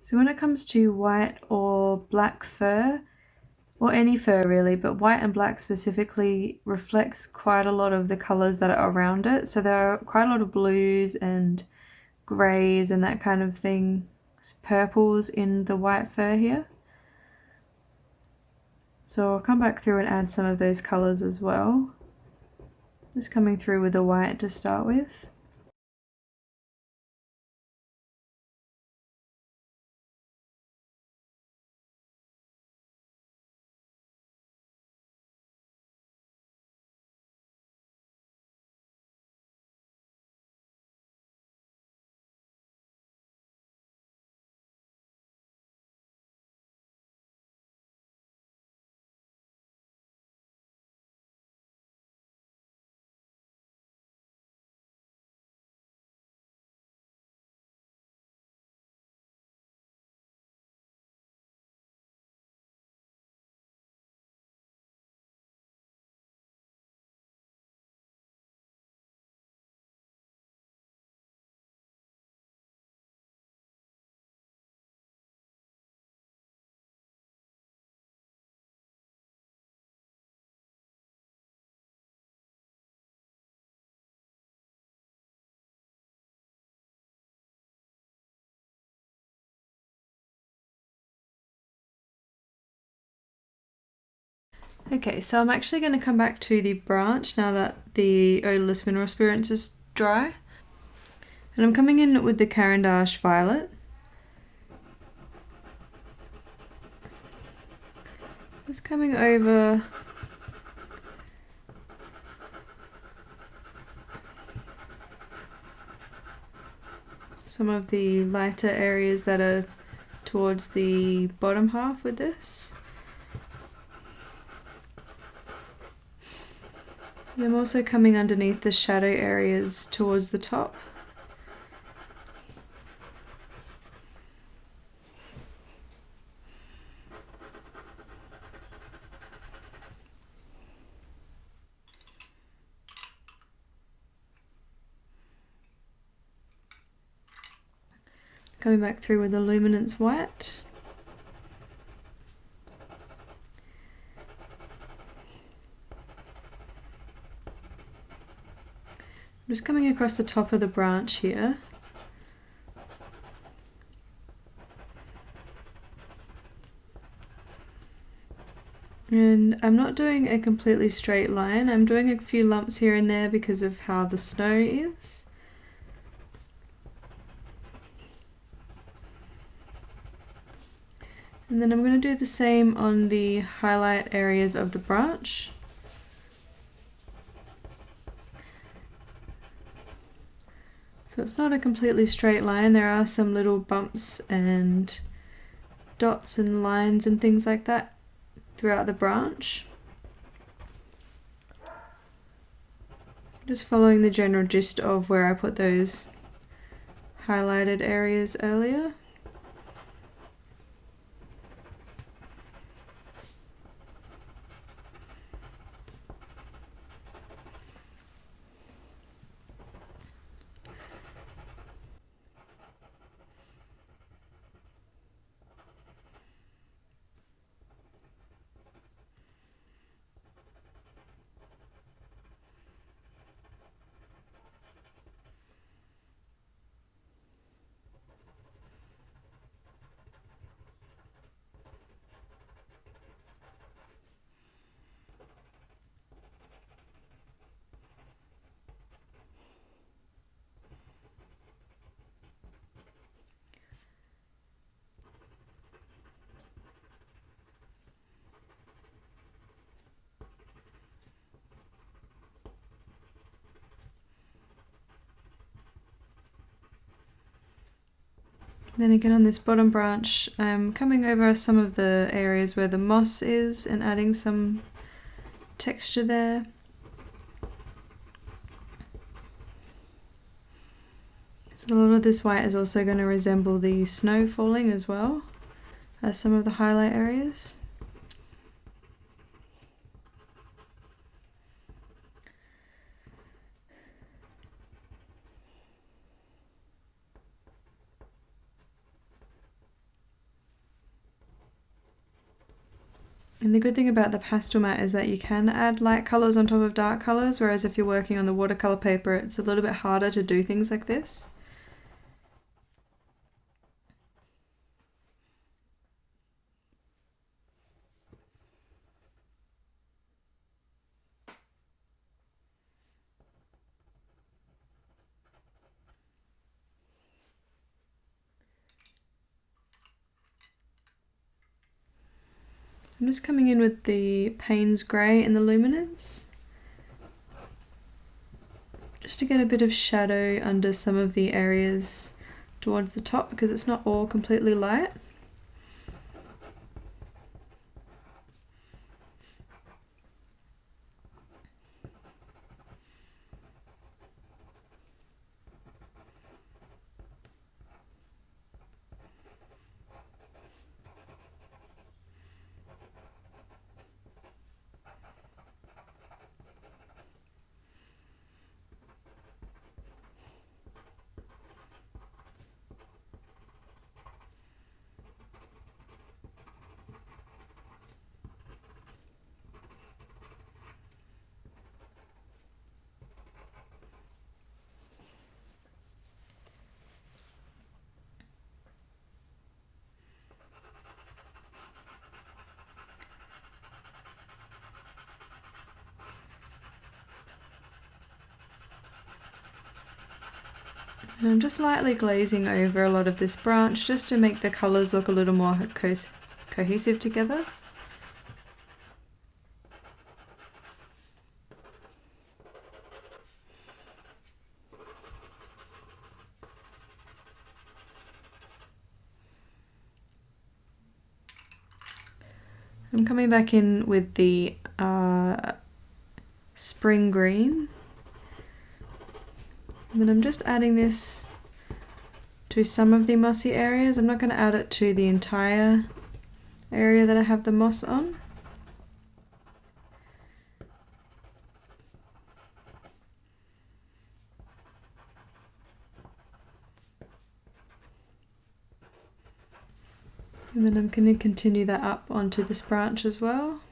So when it comes to white or black fur, or any fur really, but white and black specifically reflects quite a lot of the colours that are around it. So there are quite a lot of blues and greys and that kind of thing, purples in the white fur here. So I'll come back through and add some of those colours as well. Just coming through with the white to start with. Okay, so I'm actually going to come back to the branch now that the odorless mineral spirits is dry. And I'm coming in with the Caran d'Ache violet. Just coming over some of the lighter areas that are towards the bottom half with this. And I'm also coming underneath the shadow areas towards the top. Coming back through with the luminance white. I'm just coming across the top of the branch here. And I'm not doing a completely straight line, I'm doing a few lumps here and there because of how the snow is. And then I'm going to do the same on the highlight areas of the branch. So it's not a completely straight line, there are some little bumps and dots and lines and things like that throughout the branch. Just following the general gist of where I put those highlighted areas earlier. Then again on this bottom branch, I'm coming over some of the areas where the moss is and adding some texture there. So a lot of this white is also going to resemble the snow falling as well as some of the highlight areas. And the good thing about the pastel mat is that you can add light colours on top of dark colours, whereas if you're working on the watercolour paper it's a little bit harder to do things like this. I'm just coming in with the Payne's Grey and the luminance, just to get a bit of shadow under some of the areas towards the top because it's not all completely light. And I'm just lightly glazing over a lot of this branch just to make the colours look a little more cohesive together. I'm coming back in with the spring green. And then I'm just adding this to some of the mossy areas. I'm not going to add it to the entire area that I have the moss on. And then I'm going to continue that up onto this branch as well.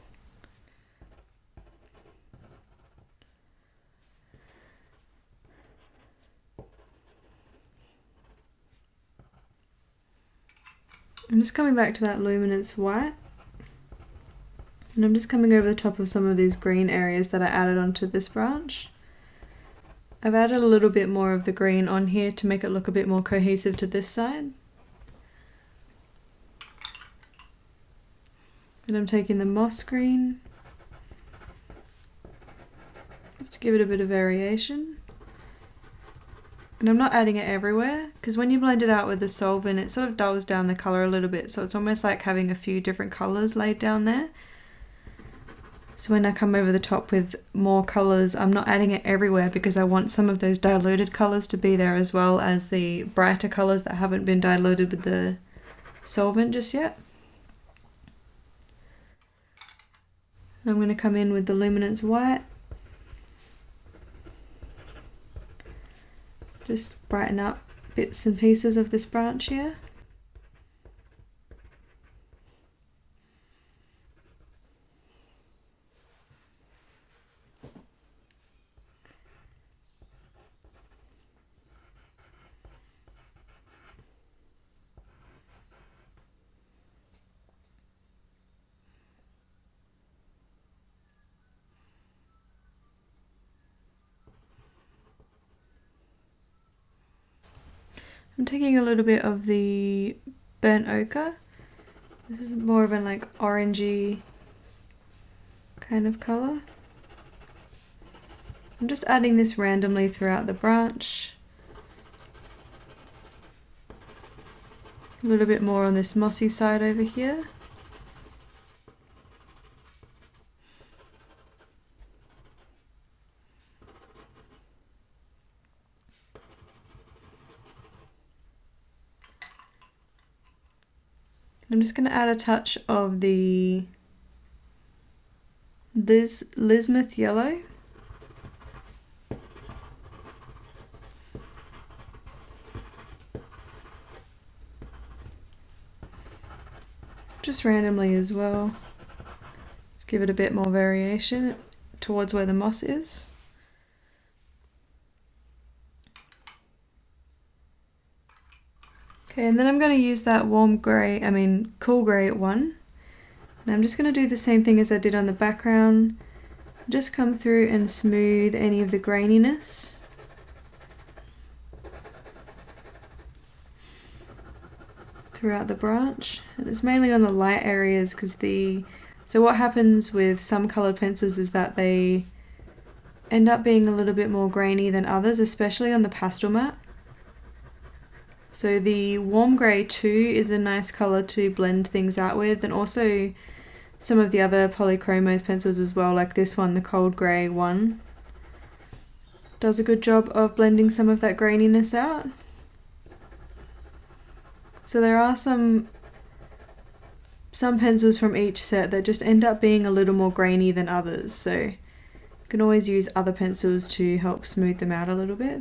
I'm just coming back to that luminance white And I'm just coming over the top of some of these green areas that I added onto this branch. I've added a little bit more of the green on here to make it look a bit more cohesive to this side. And I'm taking the moss green just to give it a bit of variation. And I'm not adding it everywhere because when you blend it out with the solvent it sort of dulls down the colour a little bit, so it's almost like having a few different colours laid down there. So when I come over the top with more colours, I'm not adding it everywhere because I want some of those diluted colours to be there as well as the brighter colours that haven't been diluted with the solvent just yet. And I'm going to come in with the luminance white. Just brighten up bits and pieces of this branch here. I'm taking a little bit of the burnt ochre. This is more of a like orangey kind of colour. I'm just adding this randomly throughout the branch. A little bit more on this mossy side over here. I'm just going to add a touch of the Lismouth yellow. Just randomly as well. Let's give it a bit more variation towards where the moss is. Okay, and then I'm going to use that cool grey one. And I'm just going to do the same thing as I did on the background. Just come through and smooth any of the graininess. Throughout the branch. And it's mainly on the light areas because so what happens with some coloured pencils is that they end up being a little bit more grainy than others, especially on the pastel matte. So the warm grey 2 is a nice colour to blend things out with, and also some of the other polychromos pencils as well, like this one, the cold grey 1, does a good job of blending some of that graininess out. So there are some pencils from each set that just end up being a little more grainy than others, so you can always use other pencils to help smooth them out a little bit.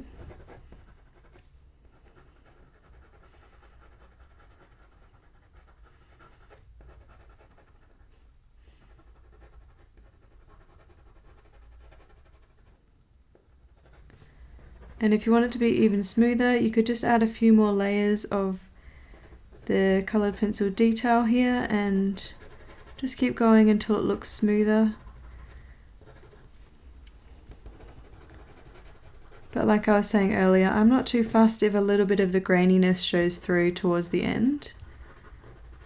And if you want it to be even smoother, you could just add a few more layers of the coloured pencil detail here and just keep going until it looks smoother. But like I was saying earlier, I'm not too fussed if a little bit of the graininess shows through towards the end,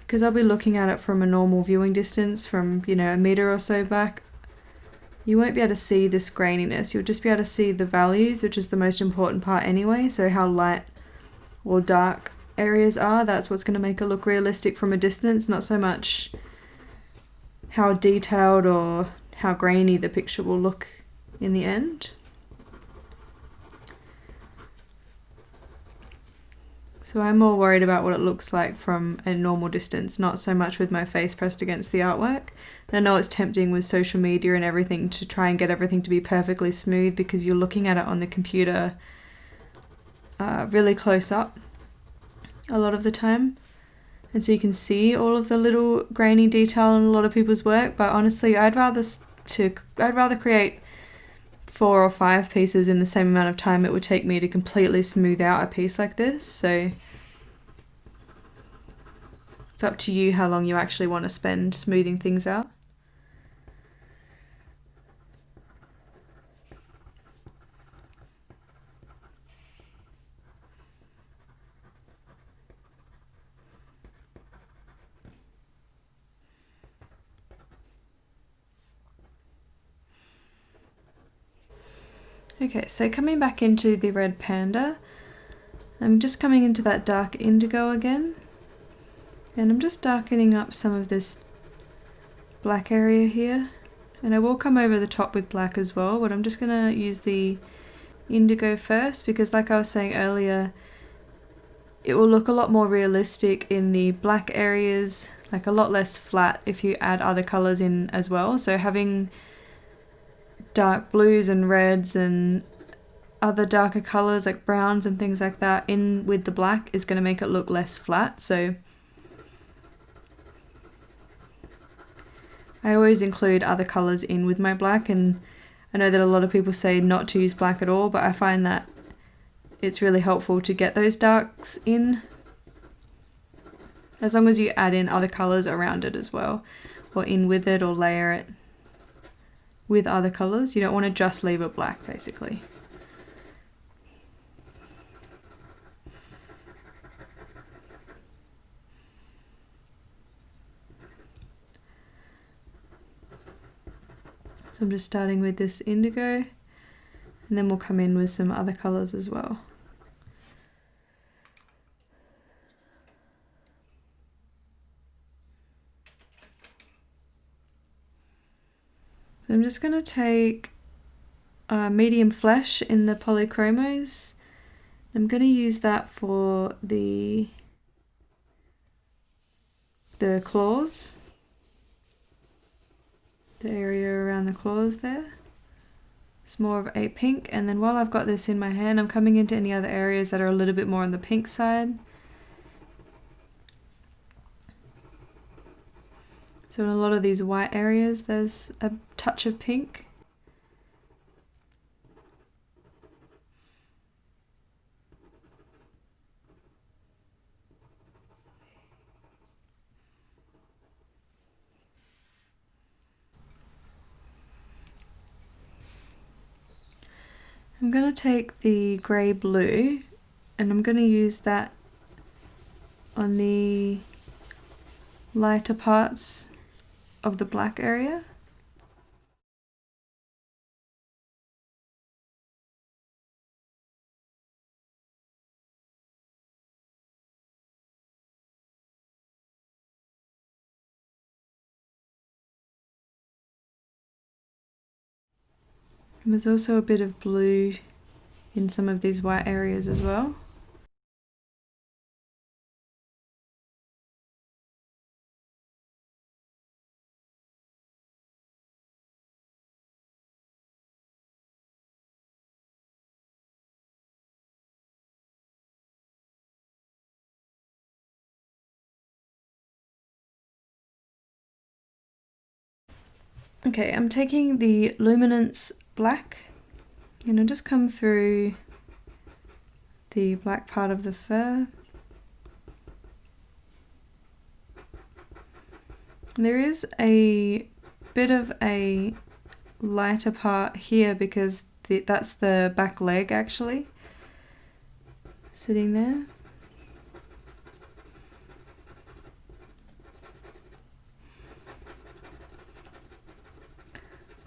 because I'll be looking at it from a normal viewing distance from, a metre or so back. You won't be able to see this graininess, you'll just be able to see the values, which is the most important part anyway, so how light or dark areas are, that's what's going to make it look realistic from a distance, not so much how detailed or how grainy the picture will look in the end. So I'm more worried about what it looks like from a normal distance, not so much with my face pressed against the artwork. And I know it's tempting with social media and everything to try and get everything to be perfectly smooth because you're looking at it on the computer really close up a lot of the time. And so you can see all of the little grainy detail in a lot of people's work, but honestly I'd rather create 4 or 5 pieces in the same amount of time it would take me to completely smooth out a piece like this. So it's up to you how long you actually want to spend smoothing things out. Okay, so coming back into the red panda, I'm just coming into that dark indigo again, and I'm just darkening up some of this black area here, and I will come over the top with black as well, but I'm just going to use the indigo first because, like I was saying earlier, it will look a lot more realistic in the black areas, like a lot less flat if you add other colours in as well. So having dark blues and reds and other darker colours like browns and things like that in with the black is going to make it look less flat. So I always include other colours in with my black, and I know that a lot of people say not to use black at all, but I find that it's really helpful to get those darks in, as long as you add in other colours around it as well, or in with it, or layer it with other colours. You don't want to just leave it black, basically. So I'm just starting with this indigo, and then we'll come in with some other colours as well. So I'm just going to take medium flesh in the polychromos. I'm going to use that for the claws, the area around the claws there. It's more of a pink, and then while I've got this in my hand, I'm coming into any other areas that are a little bit more on the pink side. So in a lot of these white areas, there's a touch of pink. I'm going to take the grey blue, and I'm going to use that on the lighter parts of the black area. And there's also a bit of blue in some of these white areas as well. Okay, I'm taking the luminance black, and I'll just come through the black part of the fur. There is a bit of a lighter part here because that's the back leg actually sitting there.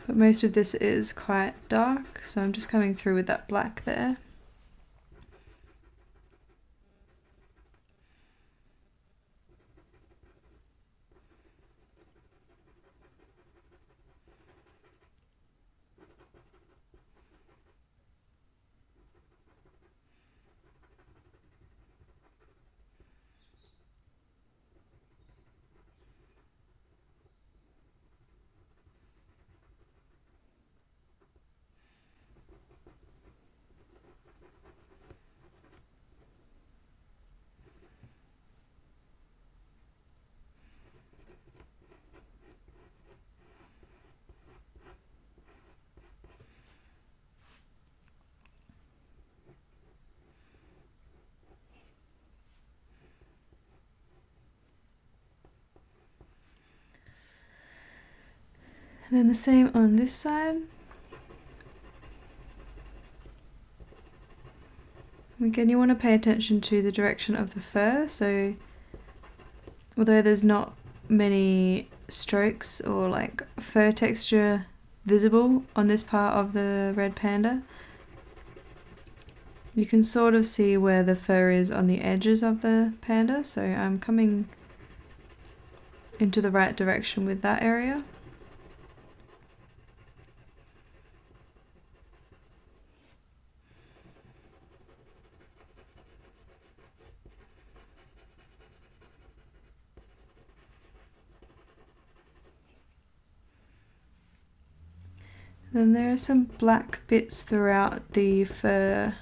But most of this is quite dark, so I'm just coming through with that black there. And then the same on this side. Again, you want to pay attention to the direction of the fur, so although there's not many strokes or like fur texture visible on this part of the red panda, You can sort of see where the fur is on the edges of the panda, so I'm coming into the right direction with that area. Then there are some black bits throughout the fur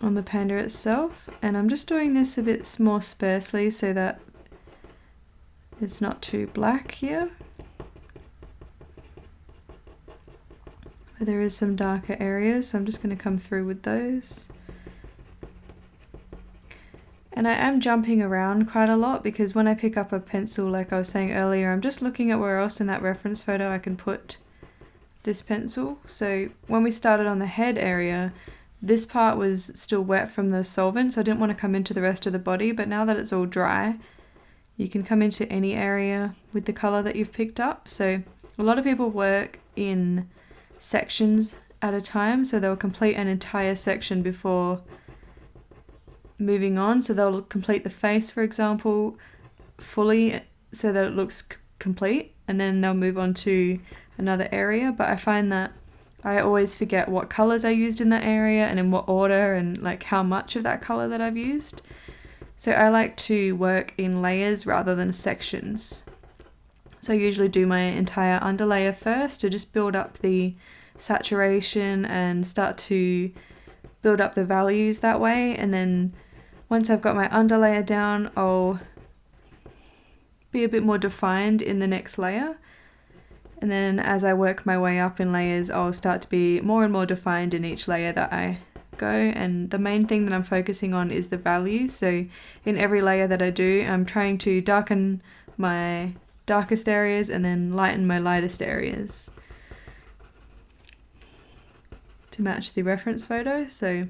on the panda itself, and I'm just doing this a bit more sparsely so that it's not too black here. But there is some darker areas, so I'm just going to come through with those. And I am jumping around quite a lot because when I pick up a pencil, like I was saying earlier, I'm just looking at where else in that reference photo I can put this pencil. So when we started on the head area, this part was still wet from the solvent, so I didn't want to come into the rest of the body, but now that it's all dry, you can come into any area with the color that you've picked up. So a lot of people work in sections at a time, so they'll complete an entire section before moving on. So they'll complete the face, for example, fully so that it looks complete, and then they'll move on to another area. But I find that I always forget what colors I used in that area and in what order and like how much of that color that I've used. So I like to work in layers rather than sections. So I usually do my entire underlayer first to just build up the saturation and start to build up the values that way, and then once I've got my underlayer down, I'll be a bit more defined in the next layer. And then as I work my way up in layers, I'll start to be more and more defined in each layer that I go. And the main thing that I'm focusing on is the values. So in every layer that I do, I'm trying to darken my darkest areas and then lighten my lightest areas to match the reference photo. So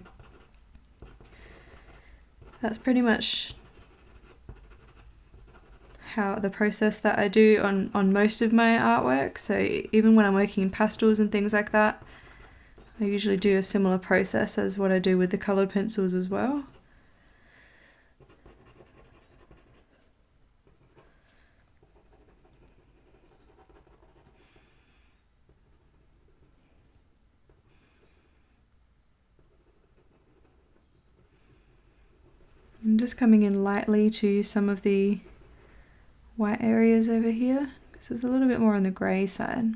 that's pretty much how the process that I do on most of my artwork. So even when I'm working in pastels and things like that, I usually do a similar process as what I do with the colored pencils as well. I'm just coming in lightly to some of the white areas over here, because it's a little bit more on the grey side.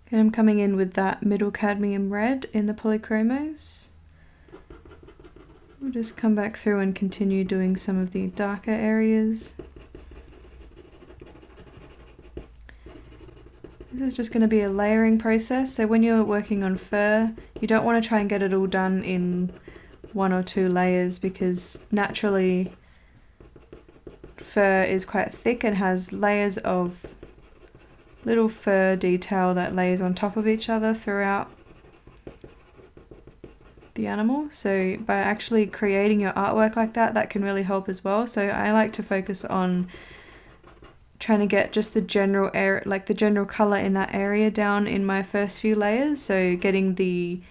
And I'm coming in with that middle cadmium red in the polychromos. We'll just come back through and continue doing some of the darker areas. This is just going to be a layering process, so when you're working on fur, you don't want to try and get it all done in 1 or 2 layers, because naturally fur is quite thick and has layers of little fur detail that lays on top of each other throughout the animal. So by actually creating your artwork like that, that can really help as well. So I like to focus on trying to get just the general air, like the general color in that area down in my first few layers. So getting the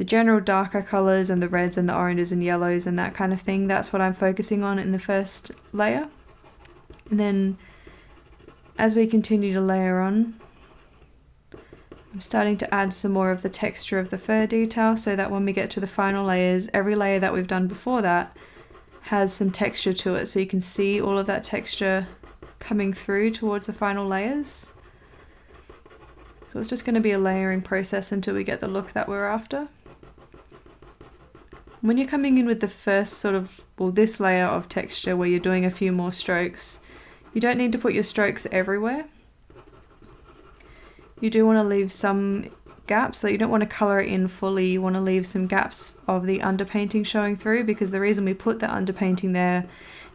general darker colors and the reds and the oranges and yellows and that kind of thing. That's what I'm focusing on in the first layer. And then as we continue to layer on, I'm starting to add some more of the texture of the fur detail, so that when we get to the final layers, every layer that we've done before that has some texture to it, so you can see all of that texture coming through towards the final layers. So it's just going to be a layering process until we get the look that we're after. When you're coming in with the first sort of, well, this layer of texture where you're doing a few more strokes, you don't need to put your strokes everywhere. You do want to leave some gaps, so you don't want to colour it in fully. You want to leave some gaps of the underpainting showing through, because the reason we put the underpainting there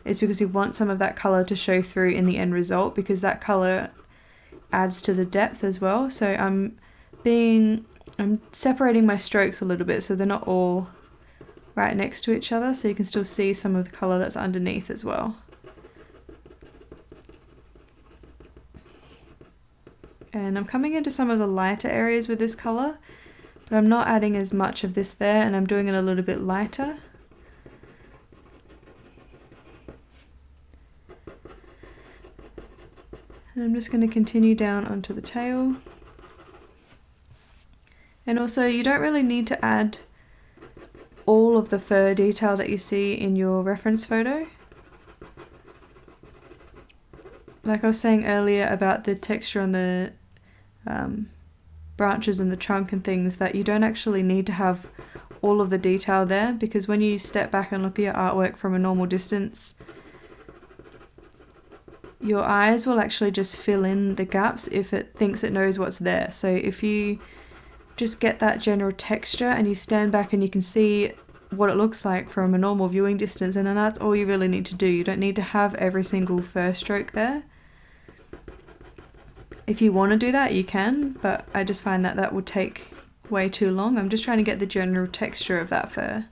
is because we want some of that colour to show through in the end result, because that colour adds to the depth as well. So I'm separating my strokes a little bit so they're not all right next to each other, so you can still see some of the colour that's underneath as well. And I'm coming into some of the lighter areas with this colour, but I'm not adding as much of this there, and I'm doing it a little bit lighter. And I'm just going to continue down onto the tail. And also, you don't really need to add all of the fur detail that you see in your reference photo. Like I was saying earlier about the texture on the branches and the trunk and things, that you don't actually need to have all of the detail there, because when you step back and look at your artwork from a normal distance, your eyes will actually just fill in the gaps if it thinks it knows what's there. So if you just get that general texture and you stand back and you can see what it looks like from a normal viewing distance, and then that's all you really need to do. You don't need to have every single fur stroke there. If you want to do that, you can, but I just find that that would take way too long. I'm just trying to get the general texture of that fur.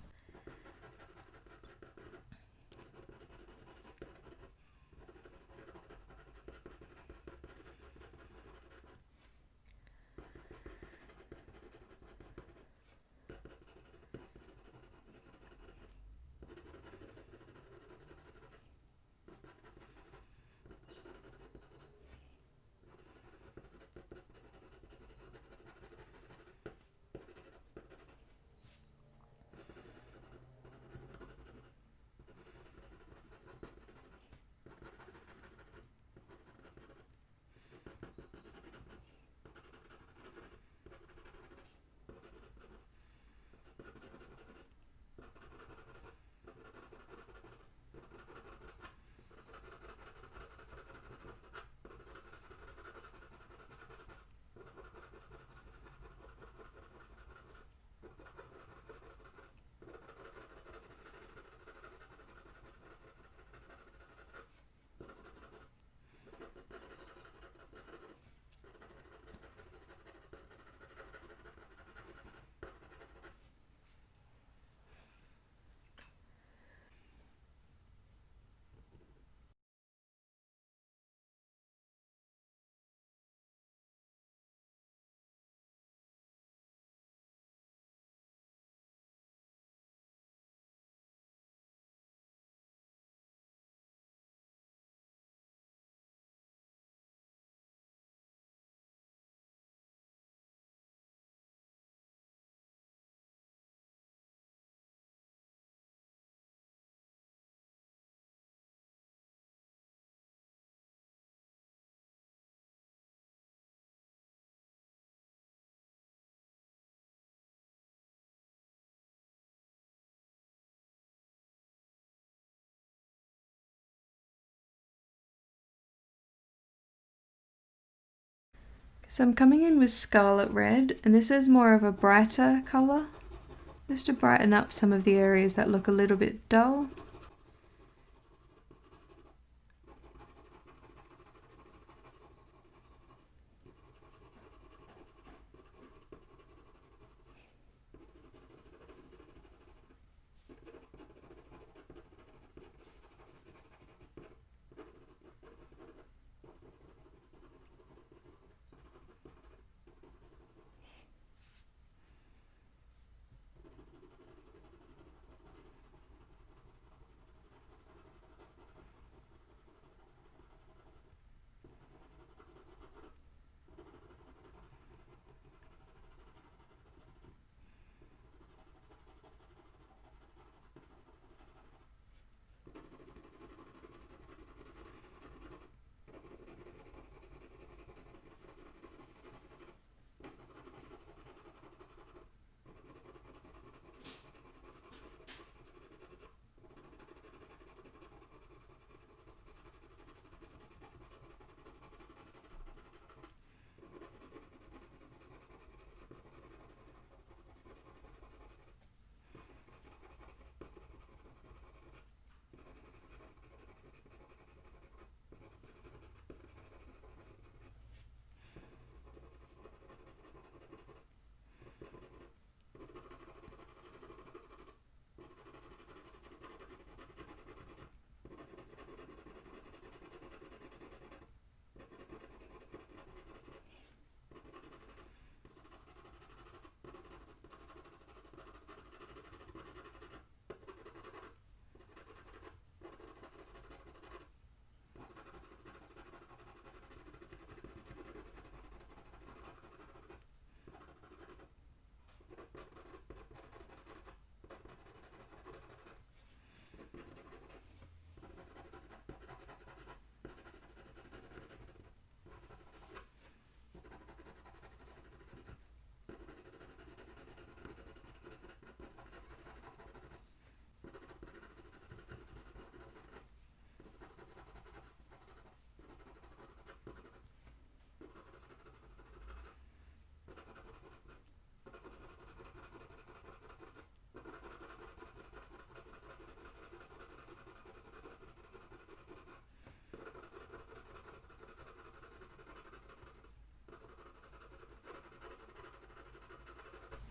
So I'm coming in with Scarlet Red, and this is more of a brighter colour, just to brighten up some of the areas that look a little bit dull.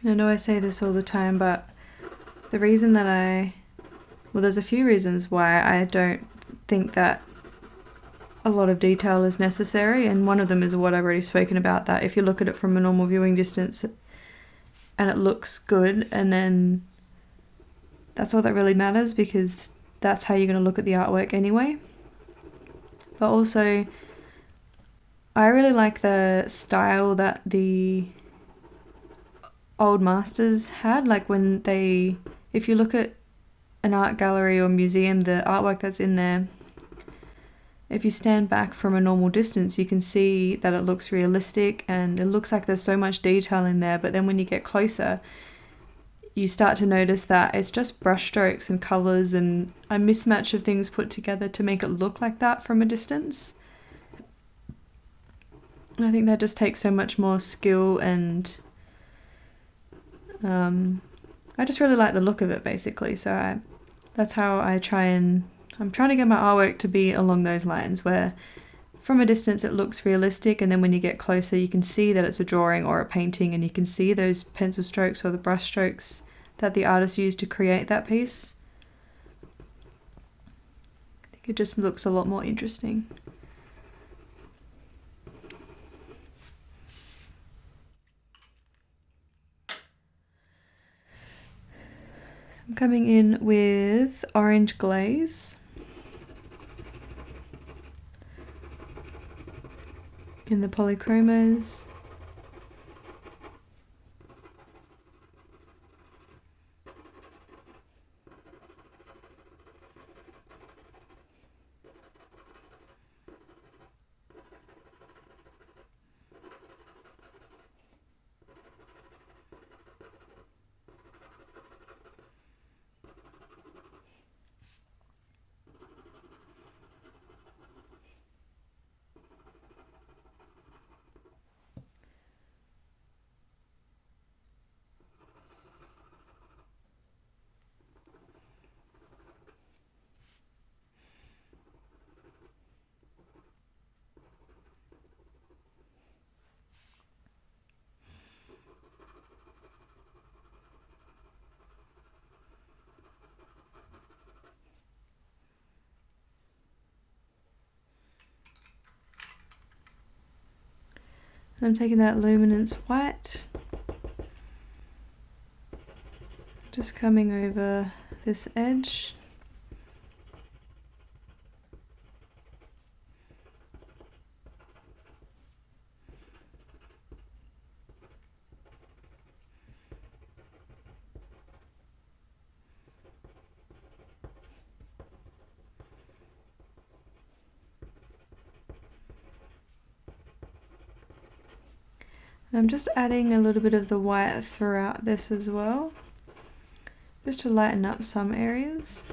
I know I say this all the time, but the reason that well, there's a few reasons why I don't think that a lot of detail is necessary, and one of them is what I've already spoken about, that if you look at it from a normal viewing distance and it looks good, and then that's all that really matters, because that's how you're going to look at the artwork anyway. But also, I really like the style that the old masters had, like when if you look at an art gallery or museum, the artwork that's in there, if you stand back from a normal distance, you can see that it looks realistic and it looks like there's so much detail in there, but then when you get closer, you start to notice that it's just brushstrokes and colours and a mismatch of things put together to make it look like that from a distance. And I think that just takes so much more skill, and I just really like the look of it, basically. So that's how I'm trying to get my artwork to be along those lines, where from a distance it looks realistic, and then when you get closer you can see that it's a drawing or a painting, and you can see those pencil strokes or the brush strokes that the artist used to create that piece. I think it just looks a lot more interesting. So I'm coming in with orange glaze in the polychromos. I'm taking that luminance white, just coming over this edge. I'm just adding a little bit of the white throughout this as well, just to lighten up some areas.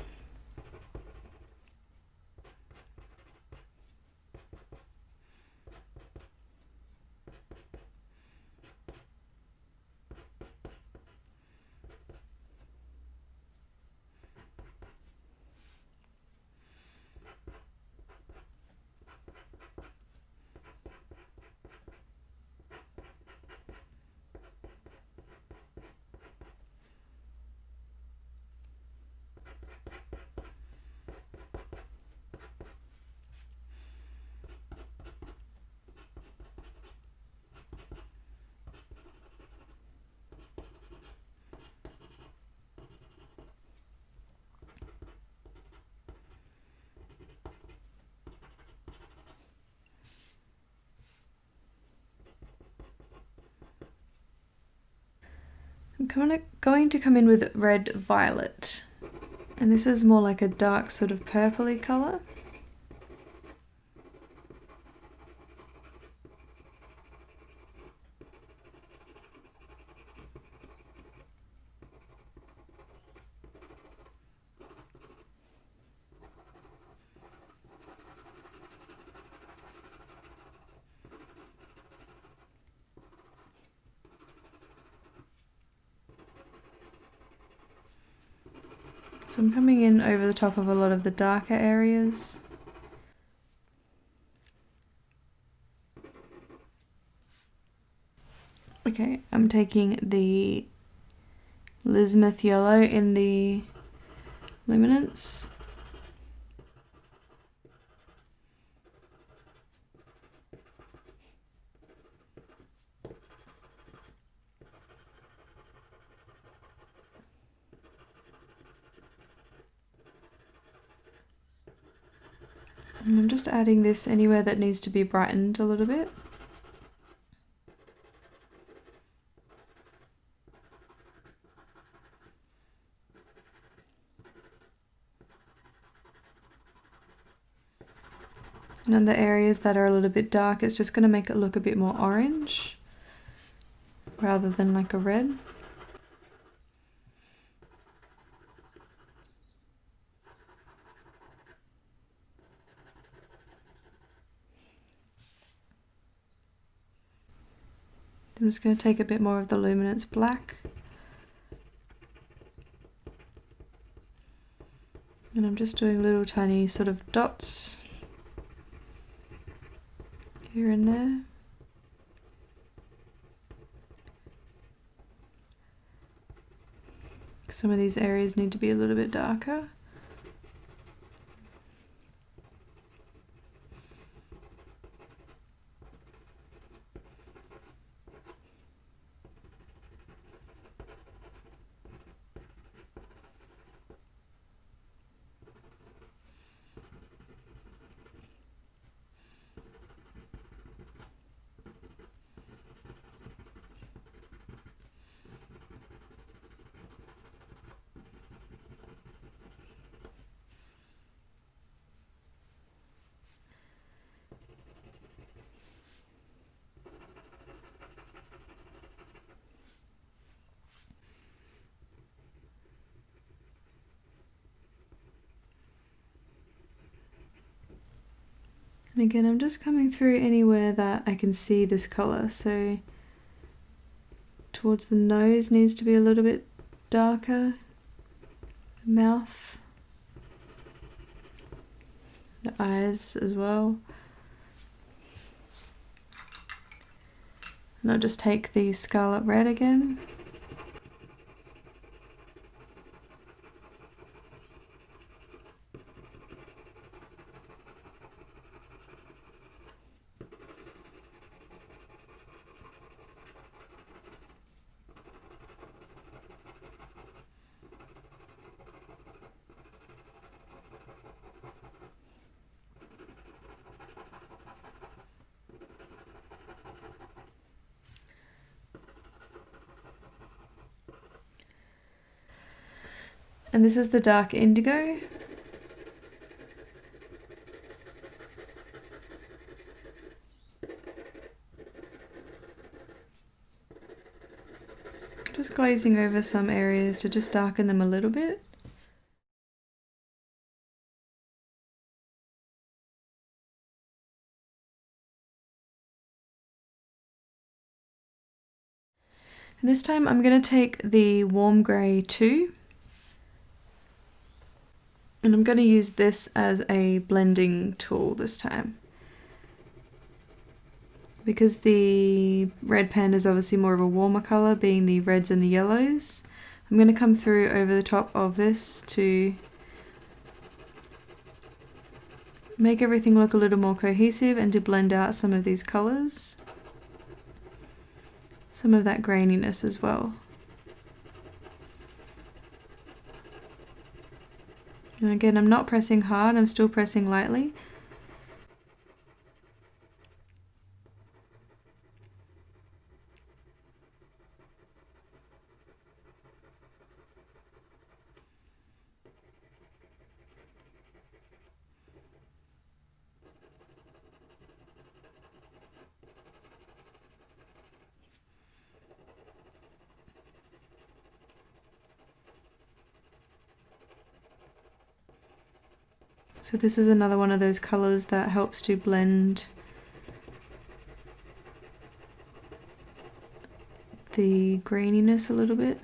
I'm going to come in with red violet, and this is more like a dark sort of purpley colour. So I'm coming in over the top of a lot of the darker areas. Okay, I'm taking the Lismeth yellow in the luminance. And I'm just adding this anywhere that needs to be brightened a little bit. And in the areas that are a little bit dark, it's just going to make it look a bit more orange rather than like a red. I'm just going to take a bit more of the luminance black. And I'm just doing little tiny sort of dots here and there. Some of these areas need to be a little bit darker. And again, I'm just coming through anywhere that I can see this colour. So towards the nose needs to be a little bit darker, the mouth, the eyes as well. And I'll just take the scarlet red again. And this is the dark indigo. Just glazing over some areas to just darken them a little bit. And this time I'm going to take the warm grey 2. And I'm going to use this as a blending tool this time. Because the red panda is obviously more of a warmer colour, being the reds and the yellows, I'm going to come through over the top of this to make everything look a little more cohesive and to blend out some of these colours. Some of that graininess as well. And again, I'm not pressing hard, I'm still pressing lightly. So this is another one of those colours that helps to blend the graininess a little bit.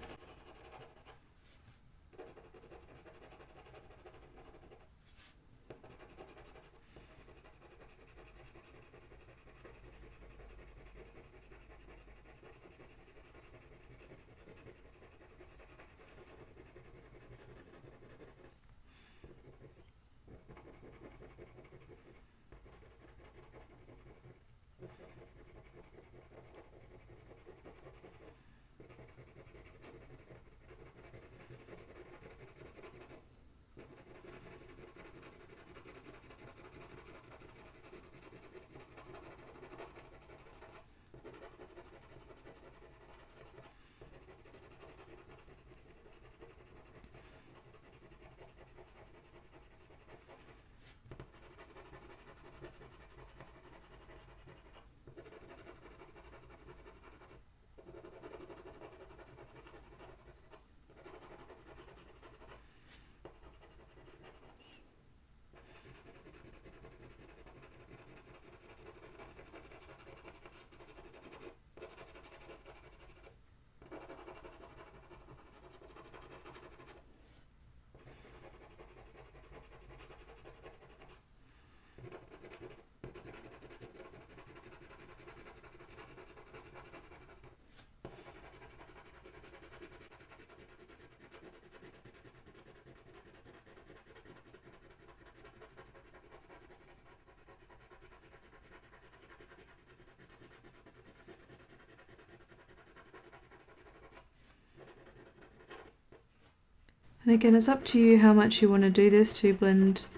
And again, it's up to you how much you want to do this to blend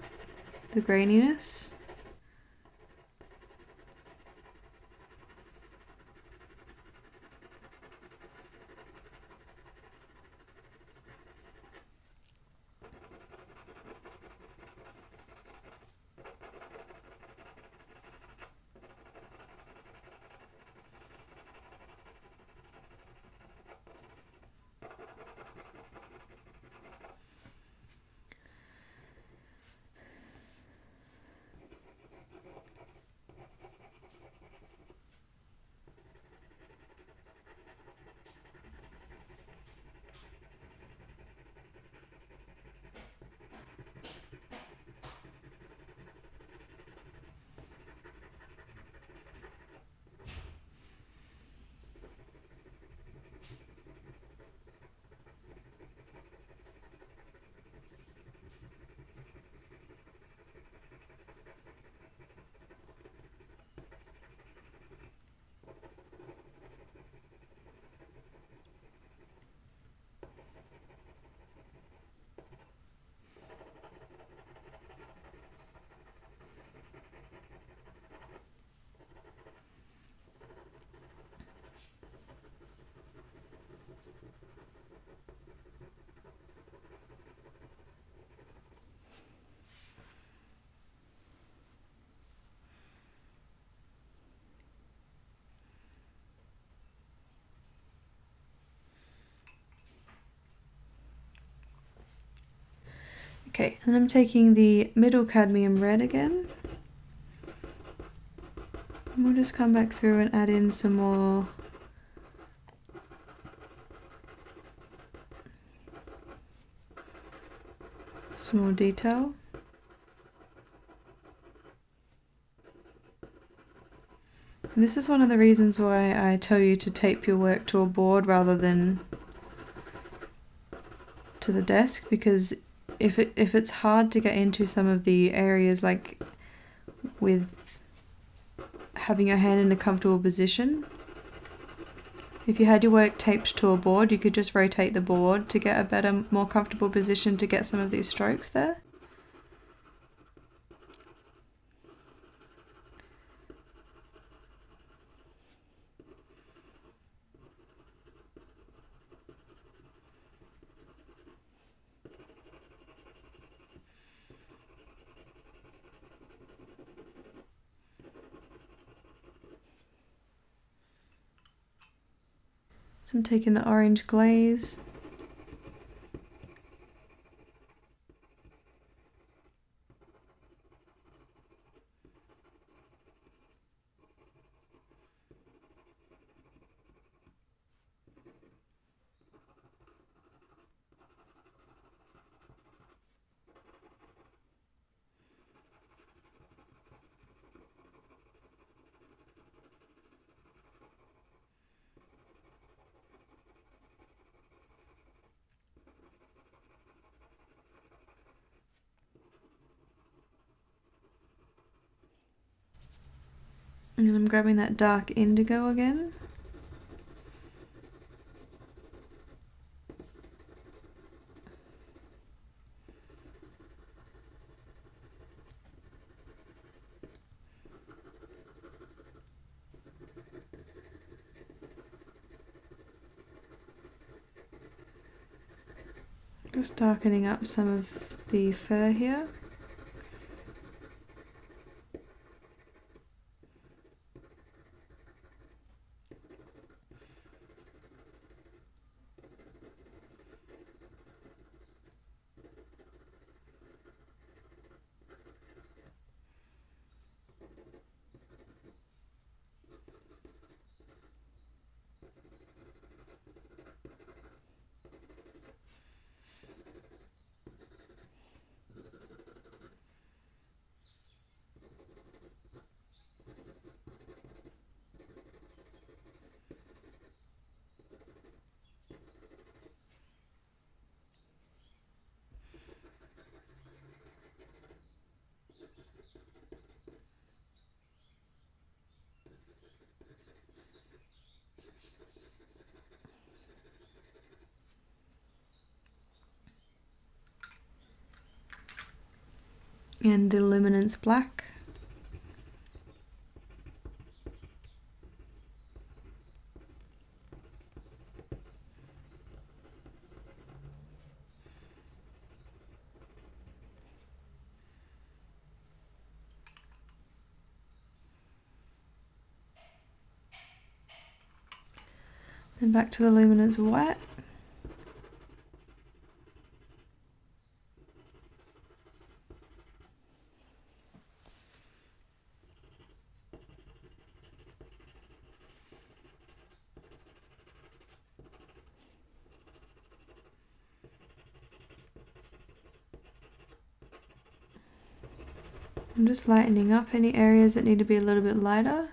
the graininess. Okay, and I'm taking the middle cadmium red again. And we'll just come back through and add in some more detail. And this is one of the reasons why I tell you to tape your work to a board rather than to the desk, because if it's hard to get into some of the areas, like with having your hand in a comfortable position, if you had your work taped to a board, you could just rotate the board to get a better, more comfortable position to get some of these strokes there. So I'm taking the orange glaze. And then I'm grabbing that dark indigo again. Just darkening up some of the fur here. and the luminance black. Then back to the luminance white. I'm just lightening up any areas that need to be a little bit lighter.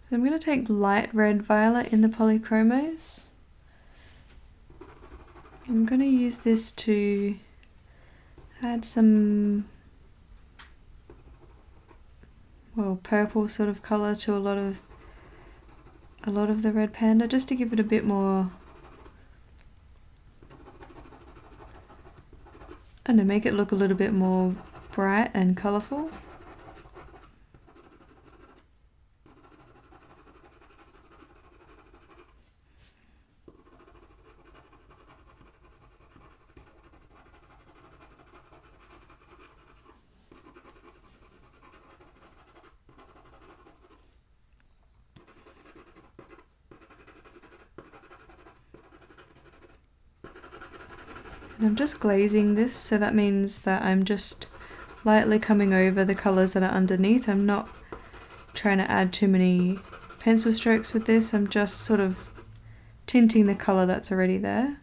So I'm going to take light red violet in the polychromos. I'm going to use this to add some, well, purple sort of colour to a lot of the red panda, just to give it a bit more, and to make it look a little bit more bright and colourful. And I'm just glazing this, so that means that I'm just lightly coming over the colours that are underneath. I'm not trying to add too many pencil strokes with this, I'm just sort of tinting the colour that's already there.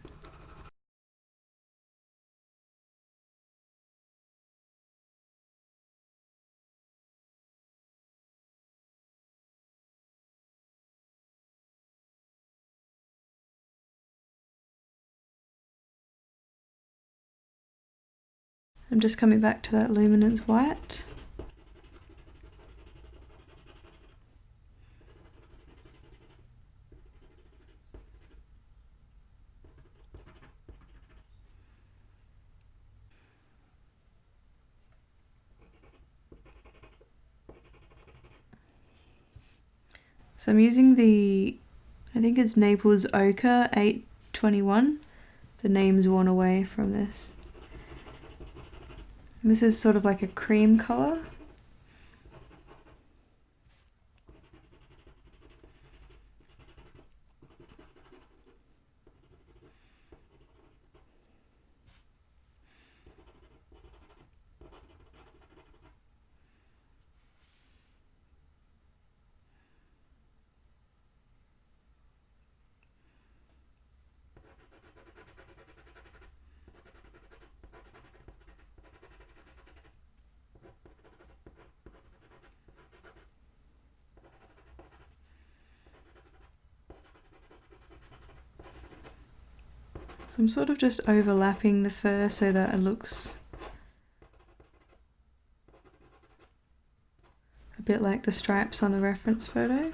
I'm just coming back to that luminance white. So I'm using the, I think it's Naples Ochre 821. The name's worn away from this. And this is sort of like a cream colour. So I'm sort of just overlapping the fur so that it looks a bit like the stripes on the reference photo.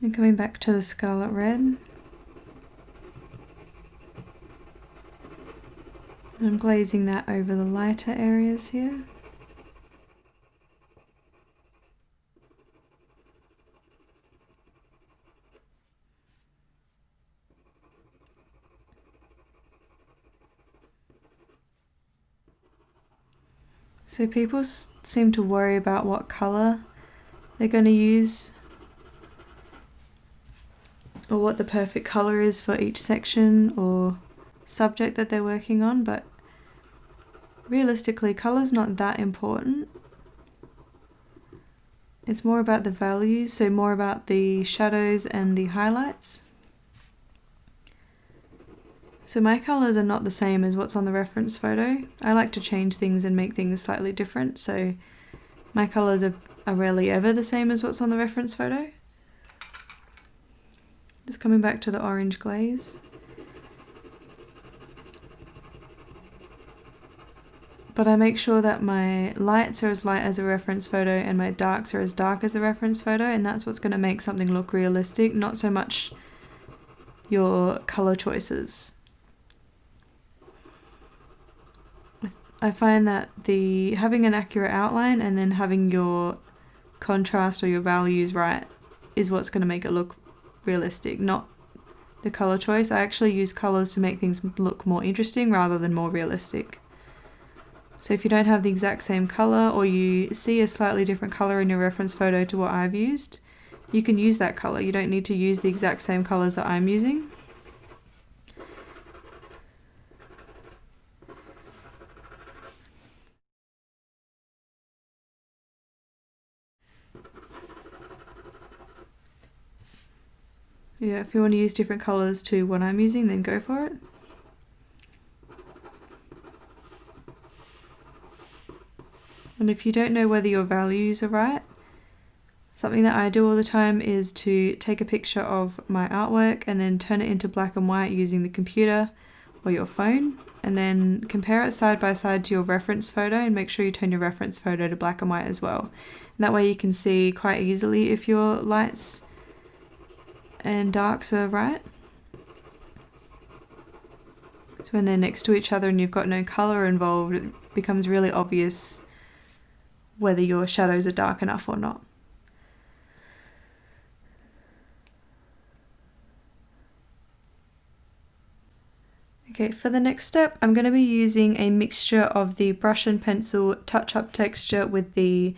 And coming back to the scarlet red. I'm glazing that over the lighter areas here. So people seem to worry about what colour they're going to use, or what the perfect colour is for each section or subject that they're working on, but realistically colour's not that important. It's more about the values, so more about the shadows and the highlights. So my colours are not the same as what's on the reference photo. I like to change things and make things slightly different, so my colours are rarely ever the same as what's on the reference photo. Just coming back to the orange glaze. But I make sure that my lights are as light as a reference photo and my darks are as dark as the reference photo, and that's what's going to make something look realistic, not so much your colour choices. I find that having an accurate outline and then having your contrast or your values right is what's going to make it look realistic, not the colour choice. I actually use colours to make things look more interesting rather than more realistic. So if you don't have the exact same colour, or you see a slightly different colour in your reference photo to what I've used, you can use that colour. You don't need to use the exact same colours that I'm using. Yeah, if you want to use different colours to what I'm using, then go for it. And if you don't know whether your values are right, something that I do all the time is to take a picture of my artwork and then turn it into black and white using the computer or your phone, and then compare it side by side to your reference photo and make sure you turn your reference photo to black and white as well. And that way you can see quite easily if your lights and darks are right. So when they're next to each other and you've got no colour involved, it becomes really obvious whether your shadows are dark enough or not. Okay, for the next step, I'm going to be using a mixture of the brush and pencil touch-up texture with the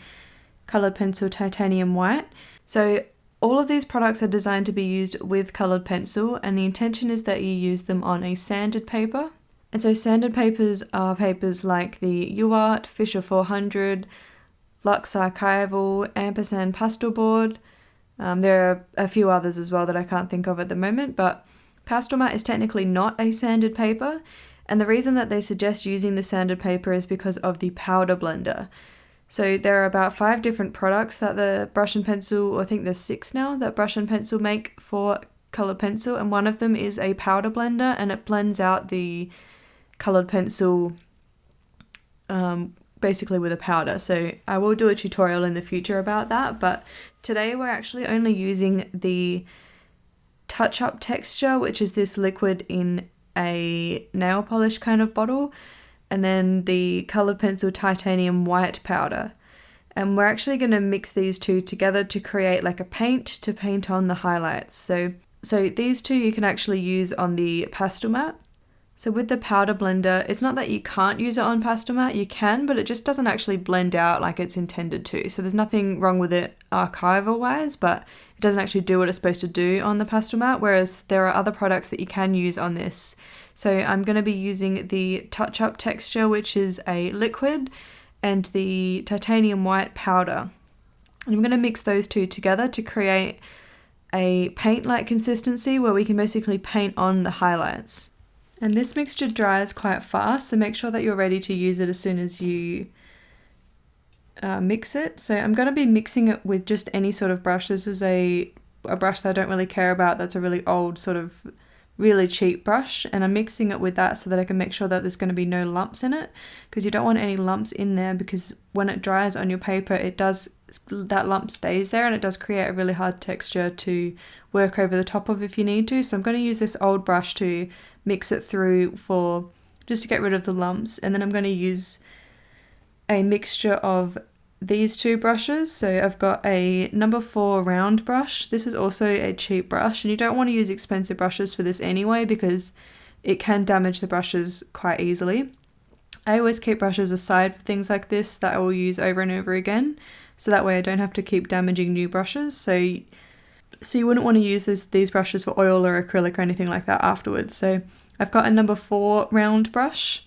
coloured pencil titanium white. So all of these products are designed to be used with coloured pencil, and the intention is that you use them on a sanded paper. And so sanded papers are papers like the UArt, Fisher 400, Lux Archival, Ampersand Pastel Board. There are a few others as well that I can't think of at the moment, but pastel mat is technically not a sanded paper, and the reason that they suggest using the sanded paper is because of the powder blender. So there are about 5 different products that the brush and pencil, or I think there's 6 now, that brush and pencil make for coloured pencil, and one of them is a powder blender, and it blends out the coloured pencil basically with a powder. So I will do a tutorial in the future about that, but today we're actually only using the touch-up texture, which is this liquid in a nail polish kind of bottle, and then the coloured pencil titanium white powder. And we're actually going to mix these two together to create like a paint to paint on the highlights. So these two you can actually use on the pastel mat. So with the powder blender, it's not that you can't use it on pastel mat, you can, but it just doesn't actually blend out like it's intended to. So there's nothing wrong with it archival wise, but it doesn't actually do what it's supposed to do on the pastel mat, whereas there are other products that you can use on this. So I'm going to be using the touch-up texture, which is a liquid, and the titanium white powder. And I'm going to mix those two together to create a paint-like consistency where we can basically paint on the highlights. And this mixture dries quite fast, so make sure that you're ready to use it as soon as you mix it. So I'm going to be mixing it with just any sort of brush. This is a brush that I don't really care about. That's a really old sort of really cheap brush, and I'm mixing it with that so that I can make sure that there's going to be no lumps in it, because you don't want any lumps in there, because when it dries on your paper that lump stays there, and it does create a really hard texture to work over the top of if you need to. So I'm going to use this old brush to mix it through just to get rid of the lumps, and then I'm going to use a mixture of these two brushes. So I've got a number 4 round brush. This is also a cheap brush, and you don't want to use expensive brushes for this anyway, because it can damage the brushes quite easily. I always keep brushes aside for things like this that I will use over and over again, so that way I don't have to keep damaging new brushes. So you wouldn't want to use these brushes for oil or acrylic or anything like that afterwards. So I've got a number 4 round brush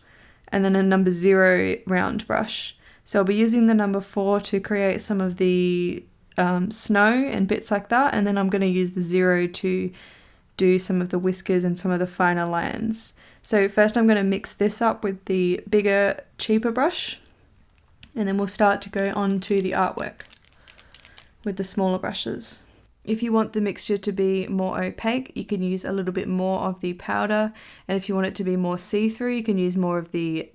and then a number 0 round brush. So I'll be using the number 4 to create some of the snow and bits like that, and then I'm going to use the 0 to do some of the whiskers and some of the finer lines. So first I'm going to mix this up with the bigger, cheaper brush, and then we'll start to go on to the artwork with the smaller brushes. If you want the mixture to be more opaque, you can use a little bit more of the powder, and if you want it to be more see-through, you can use more of the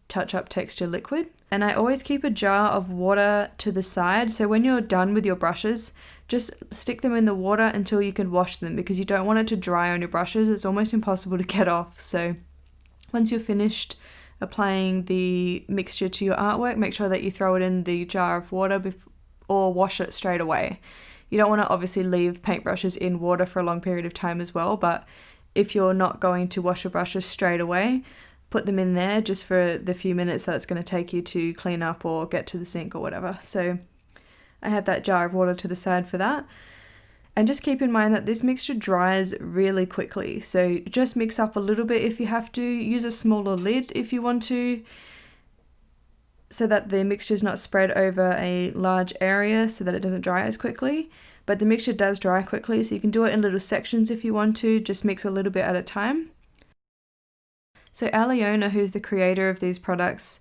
touch-up texture liquid. And I always keep a jar of water to the side, so when you're done with your brushes, just stick them in the water until you can wash them, because you don't want it to dry on your brushes. It's almost impossible to get off. So once you're finished applying the mixture to your artwork, make sure that you throw it in the jar of water or wash it straight away. You don't want to obviously leave paintbrushes in water for a long period of time as well, but if you're not going to wash your brushes straight away, put them in there just for the few minutes that it's going to take you to clean up or get to the sink or whatever. So I have that jar of water to the side for that. And just keep in mind that this mixture dries really quickly. So just mix up a little bit if you have to. Use a smaller lid if you want to, so that the mixture is not spread over a large area so that it doesn't dry as quickly. But the mixture does dry quickly, so you can do it in little sections if you want to. Just mix a little bit at a time. So Aliona, who's the creator of these products,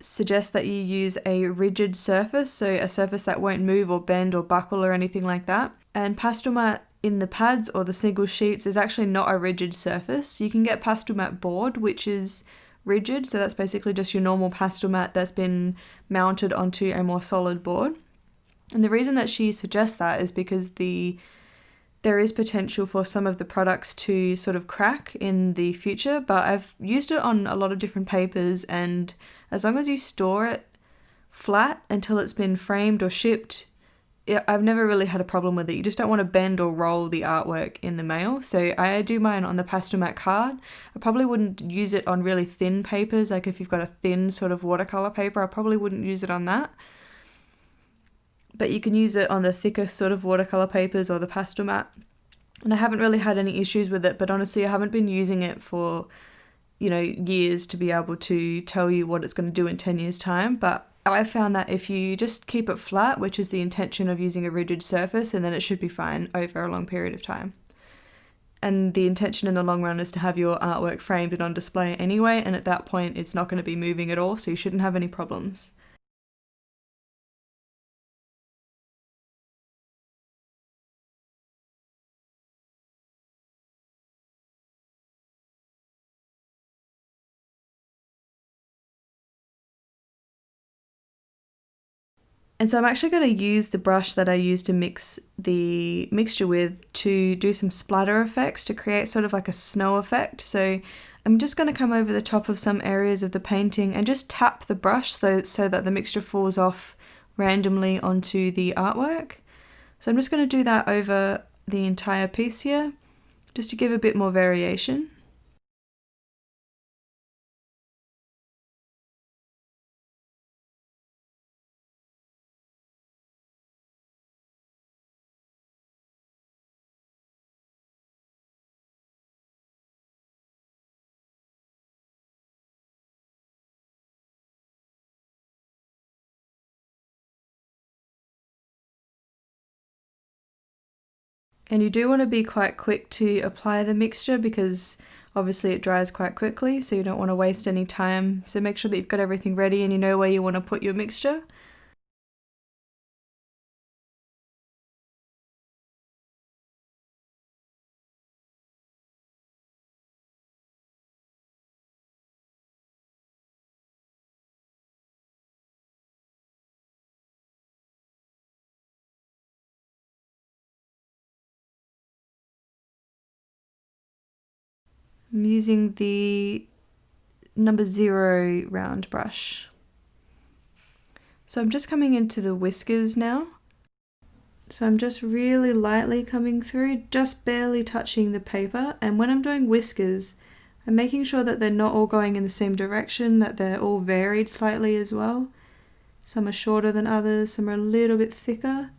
suggests that you use a rigid surface, so a surface that won't move or bend or buckle or anything like that. And pastel mat in the pads or the single sheets is actually not a rigid surface. You can get pastel mat board, which is rigid, so that's basically just your normal pastel mat that's been mounted onto a more solid board. And the reason that she suggests that is because there is potential for some of the products to sort of crack in the future, but I've used it on a lot of different papers, and as long as you store it flat until it's been framed or shipped, I've never really had a problem with it. You just don't want to bend or roll the artwork in the mail. So I do mine on the pastel mat card. I probably wouldn't use it on really thin papers, like if you've got a thin sort of watercolor paper, I probably wouldn't use it on that. But you can use it on the thicker sort of watercolor papers or the pastel mat. And I haven't really had any issues with it, but honestly, I haven't been using it for, years to be able to tell you what it's going to do in 10 years' time. But I found that if you just keep it flat, which is the intention of using a rigid surface, and then it should be fine over a long period of time. And the intention in the long run is to have your artwork framed and on display anyway, and at that point it's not going to be moving at all, so you shouldn't have any problems. And so I'm actually going to use the brush that I used to mix the mixture with to do some splatter effects to create sort of like a snow effect. So I'm just going to come over the top of some areas of the painting and just tap the brush so that the mixture falls off randomly onto the artwork. So I'm just going to do that over the entire piece here, just to give a bit more variation. And you do want to be quite quick to apply the mixture because obviously it dries quite quickly, so you don't want to waste any time. So make sure that you've got everything ready and you know where you want to put your mixture. I'm using the number 0 round brush. So I'm just coming into the whiskers now. So I'm just really lightly coming through, just barely touching the paper. And when I'm doing whiskers, I'm making sure that they're not all going in the same direction, that they're all varied slightly as well. Some are shorter than others, some are a little bit thicker.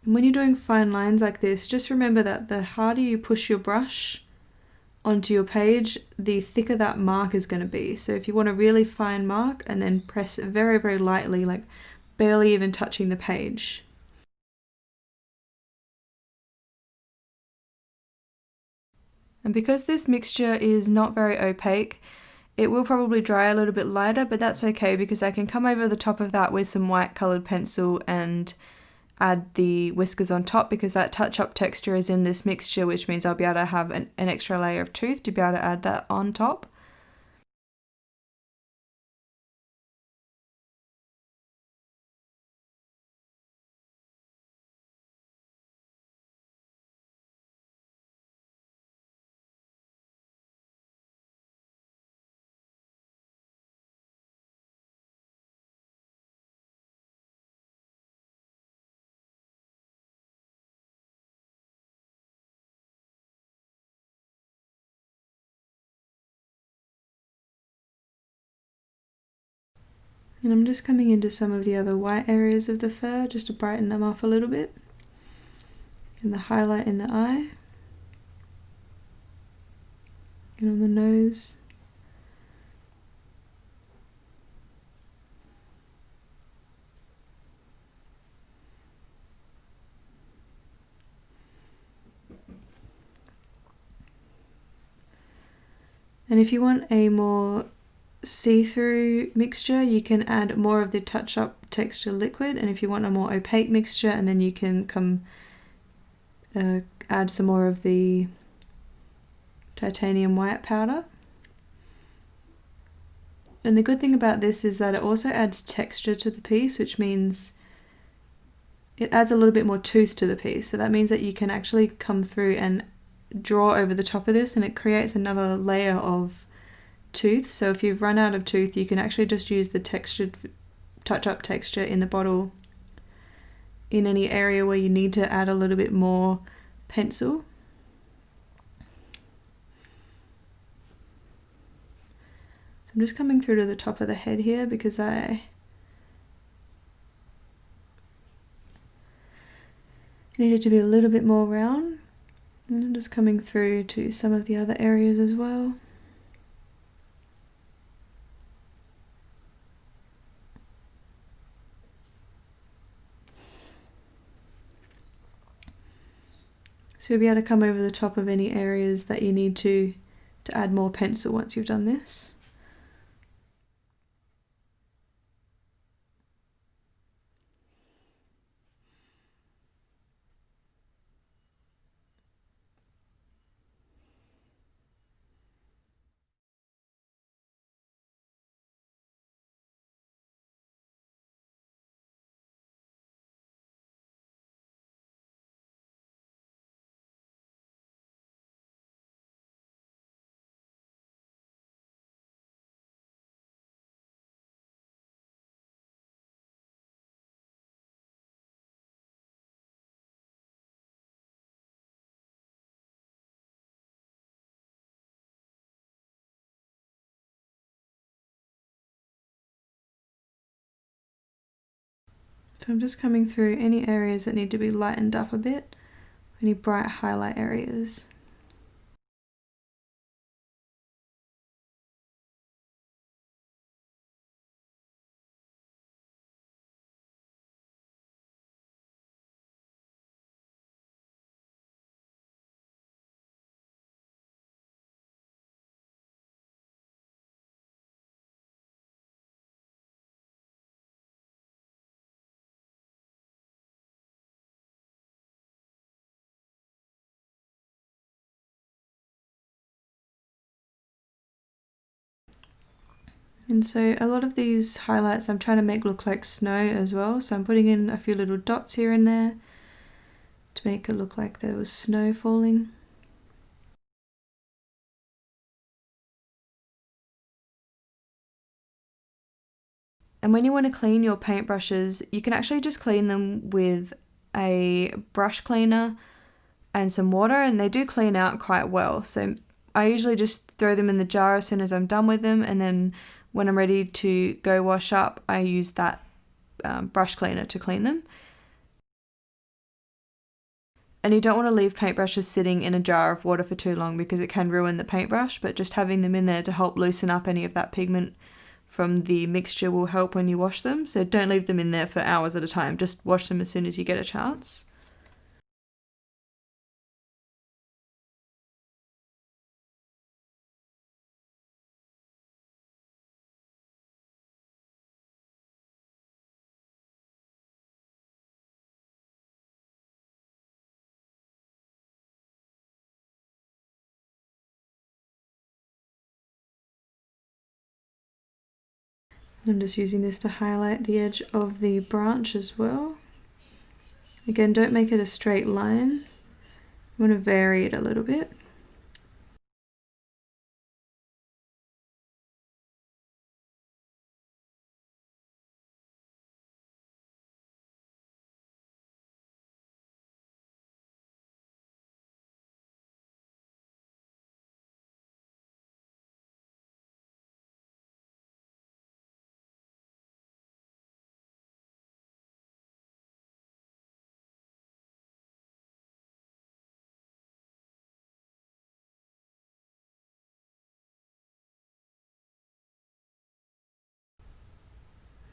And when you're doing fine lines like this, just remember that the harder you push your brush onto your page, the thicker that mark is going to be. So if you want a really fine mark, and then press it very, very lightly, like barely even touching the page. And because this mixture is not very opaque, it will probably dry a little bit lighter, but that's okay because I can come over the top of that with some white coloured pencil and add the whiskers on top, because that touch-up texture is in this mixture, which means I'll be able to have an extra layer of tooth to be able to add that on top. And I'm just coming into some of the other white areas of the fur just to brighten them up a little bit. And the highlight in the eye. And on the nose. And if you want a more see-through mixture, you can add more of the touch-up texture liquid, and if you want a more opaque mixture, and then you can come add some more of the titanium white powder. And the good thing about this is that it also adds texture to the piece, which means it adds a little bit more tooth to the piece. So that means that you can actually come through and draw over the top of this, and it creates another layer of tooth. So if you've run out of tooth, you can actually just use the textured touch-up texture in the bottle in any area where you need to add a little bit more pencil. So I'm just coming through to the top of the head here because I need it to be a little bit more round. And I'm just coming through to some of the other areas as well. So you'll be able to come over the top of any areas that you need to add more pencil once you've done this. So I'm just coming through any areas that need to be lightened up a bit, any bright highlight areas. And so a lot of these highlights I'm trying to make look like snow as well, so I'm putting in a few little dots here and there to make it look like there was snow falling. And when you want to clean your paintbrushes, you can actually just clean them with a brush cleaner and some water, and they do clean out quite well. So I usually just throw them in the jar as soon as I'm done with them, and then when I'm ready to go wash up, I use that brush cleaner to clean them. And you don't want to leave paintbrushes sitting in a jar of water for too long because it can ruin the paintbrush, but just having them in there to help loosen up any of that pigment from the mixture will help when you wash them. So don't leave them in there for hours at a time, just wash them as soon as you get a chance. I'm just using this to highlight the edge of the branch as well. Again, don't make it a straight line. You want to vary it a little bit.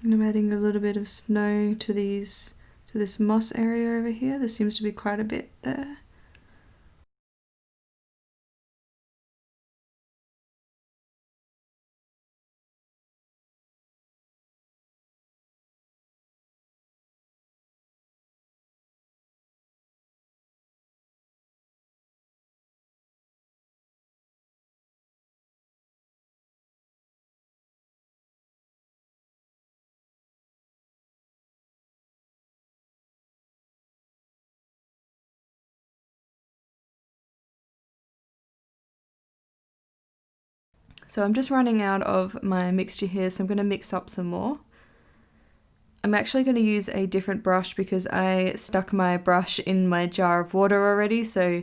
And I'm adding a little bit of snow to this moss area over here. There seems to be quite a bit there. So I'm just running out of my mixture here, so I'm going to mix up some more. I'm actually going to use a different brush because I stuck my brush in my jar of water already, so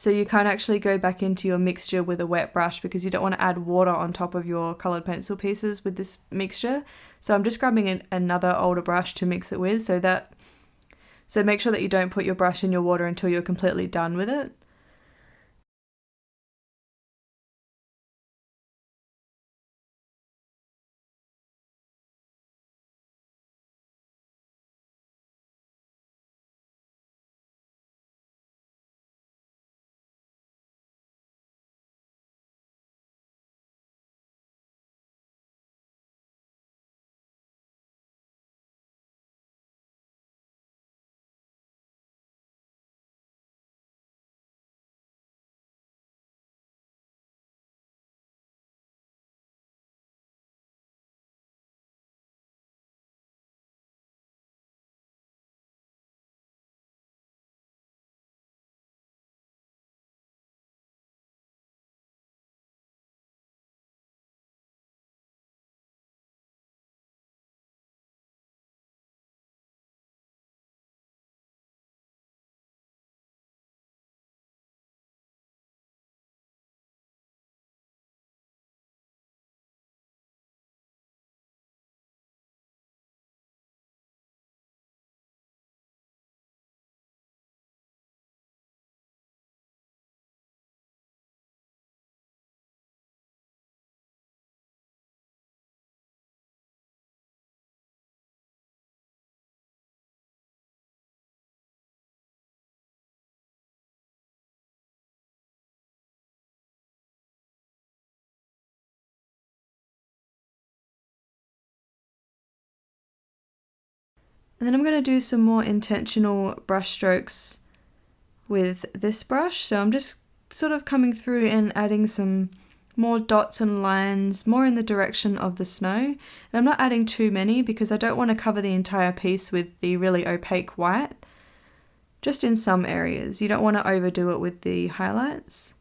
you can't actually go back into your mixture with a wet brush because you don't want to add water on top of your coloured pencil pieces with this mixture. So I'm just grabbing another older brush to mix it with, so make sure that you don't put your brush in your water until you're completely done with it. And then I'm going to do some more intentional brush strokes with this brush. So I'm just sort of coming through and adding some more dots and lines, more in the direction of the snow. And I'm not adding too many because I don't want to cover the entire piece with the really opaque white. Just in some areas. You don't want to overdo it with the highlights.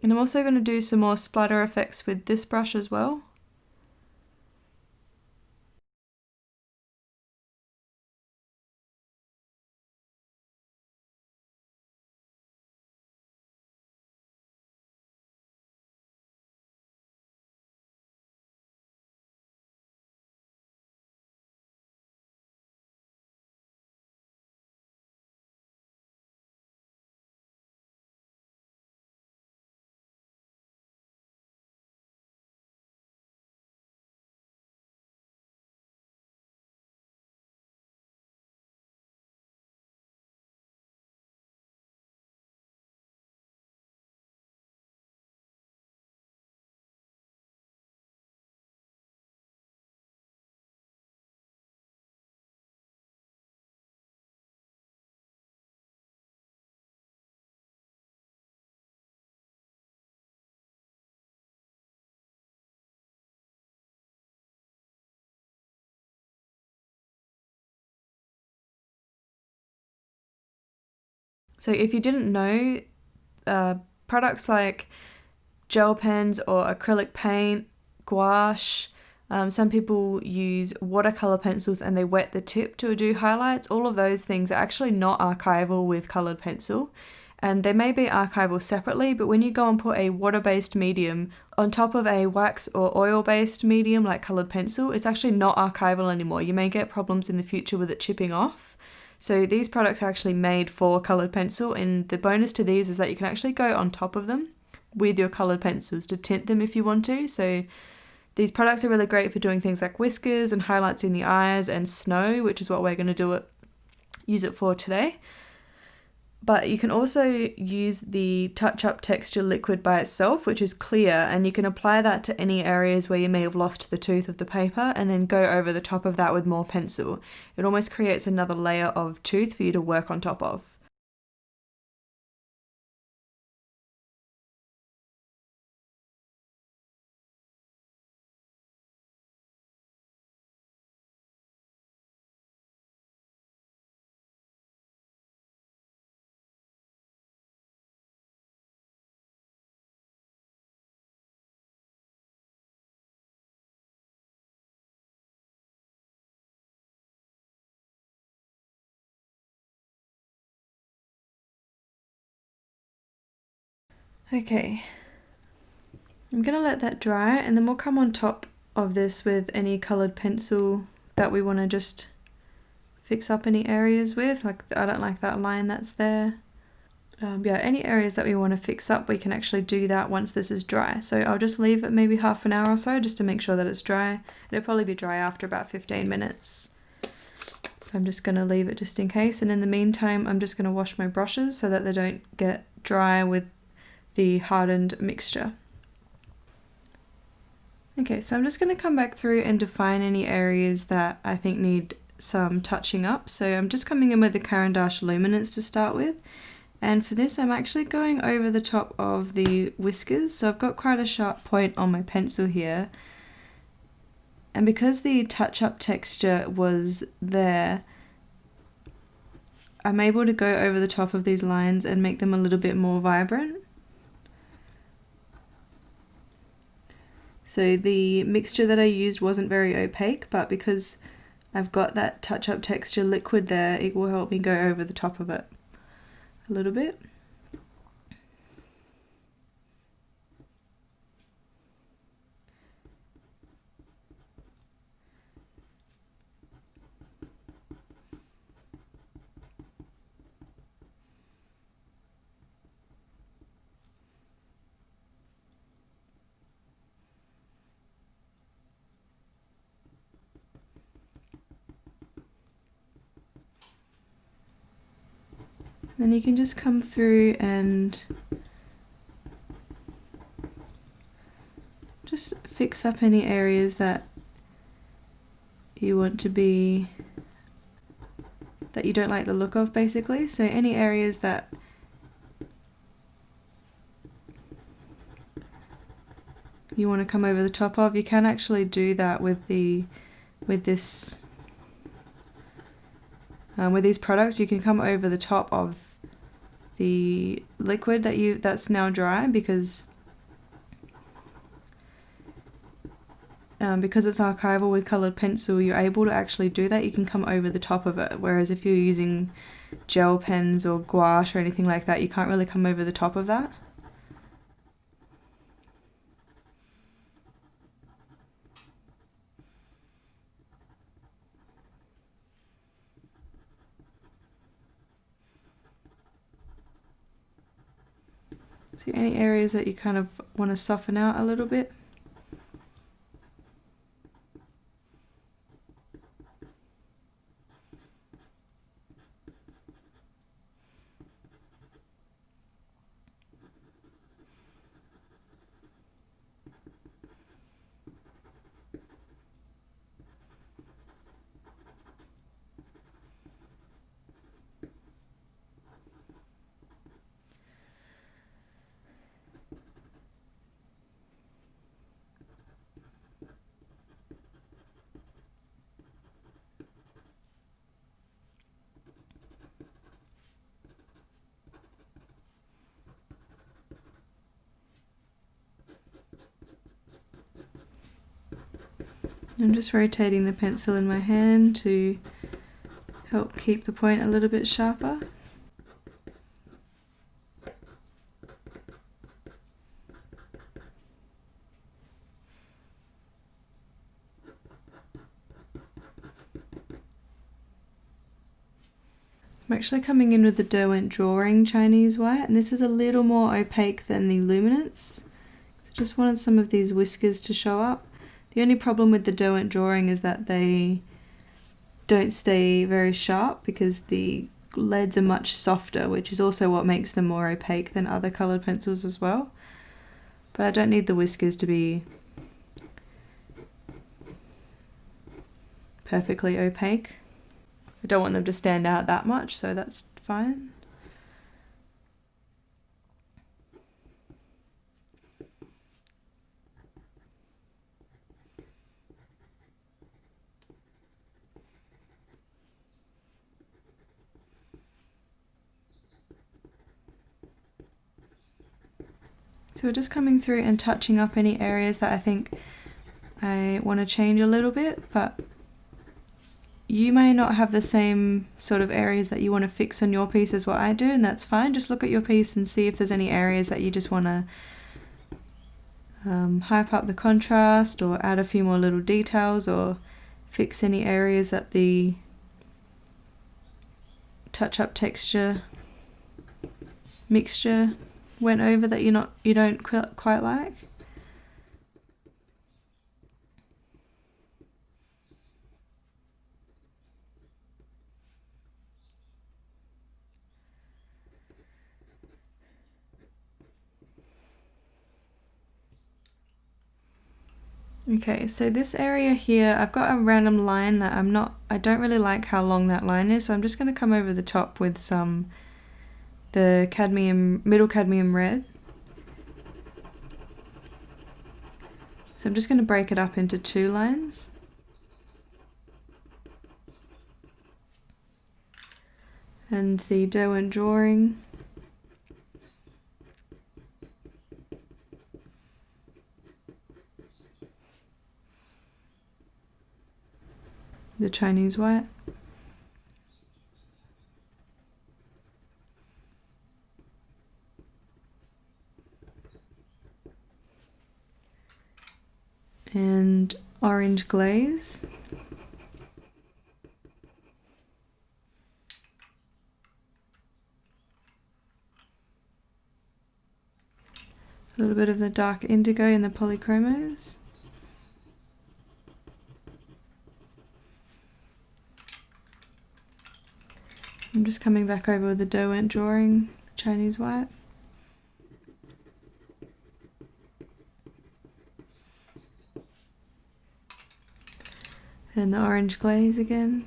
And I'm also going to do some more splatter effects with this brush as well. So if you didn't know, products like gel pens or acrylic paint, gouache, some people use watercolor pencils and they wet the tip to do highlights. All of those things are actually not archival with colored pencil. And they may be archival separately, but when you go and put a water-based medium on top of a wax or oil-based medium like colored pencil, it's actually not archival anymore. You may get problems in the future with it chipping off. So these products are actually made for colored pencil, and the bonus to these is that you can actually go on top of them with your colored pencils to tint them if you want to. So these products are really great for doing things like whiskers and highlights in the eyes and snow, which is what we're going to use it for today. But you can also use the Touch Up Texture liquid by itself, which is clear, and you can apply that to any areas where you may have lost the tooth of the paper and then go over the top of that with more pencil. It almost creates another layer of tooth for you to work on top of. Okay, I'm going to let that dry and then we'll come on top of this with any coloured pencil that we want to just fix up any areas with. Like, I don't like that line that's there. Yeah, any areas that we want to fix up, we can actually do that once this is dry. So I'll just leave it maybe half an hour or so just to make sure that it's dry. It'll probably be dry after about 15 minutes. I'm just going to leave it just in case, and in the meantime I'm just going to wash my brushes so that they don't get dry with the hardened mixture. Okay, so I'm just going to come back through and define any areas that I think need some touching up. So I'm just coming in with the Caran d'Ache Luminance to start with, And for this I'm actually going over the top of the whiskers, so I've got quite a sharp point on my pencil here. And because the touch-up texture was there, I'm able to go over the top of these lines and make them a little bit more vibrant. So the mixture that I used wasn't very opaque, but because I've got that touch-up texture liquid there, it will help me go over the top of it a little bit. Then you can just come through and just fix up any areas that you want to be, that you don't like the look of, basically. So any areas that you want to come over the top of, you can actually do that with these products. You can come over the top of the liquid that's now dry, because it's archival with colored pencil, you're able to actually do that. You can come over the top of it, whereas if you're using gel pens or gouache or anything like that, you can't really come over the top of that. So any areas that you kind of want to soften out a little bit. I'm just rotating the pencil in my hand to help keep the point a little bit sharper. I'm actually coming in with the Derwent Drawing Chinese White, and this is a little more opaque than the Luminance. So just wanted some of these whiskers to show up. The only problem with the Derwent Drawing is that they don't stay very sharp because the leads are much softer, which is also what makes them more opaque than other coloured pencils as well. But I don't need the whiskers to be perfectly opaque. I don't want them to stand out that much, so that's fine. So we're just coming through and touching up any areas that I think I want to change a little bit, but you may not have the same sort of areas that you want to fix on your piece as what I do, and that's fine. Just look at your piece and see if there's any areas that you just want to hype up the contrast or add a few more little details, or fix any areas that the touch-up texture mixture went over that you don't quite like. Okay, so this area here, I've got a random line that I don't really like how long that line is, so I'm just going to come over the top with some the middle cadmium red. So I'm just going to break it up into 2 lines. And the Derwent drawing. The Chinese white. And orange glaze. A little bit of the dark indigo in the polychromos. I'm just coming back over with the Derwent drawing, Chinese white. And the orange glaze again.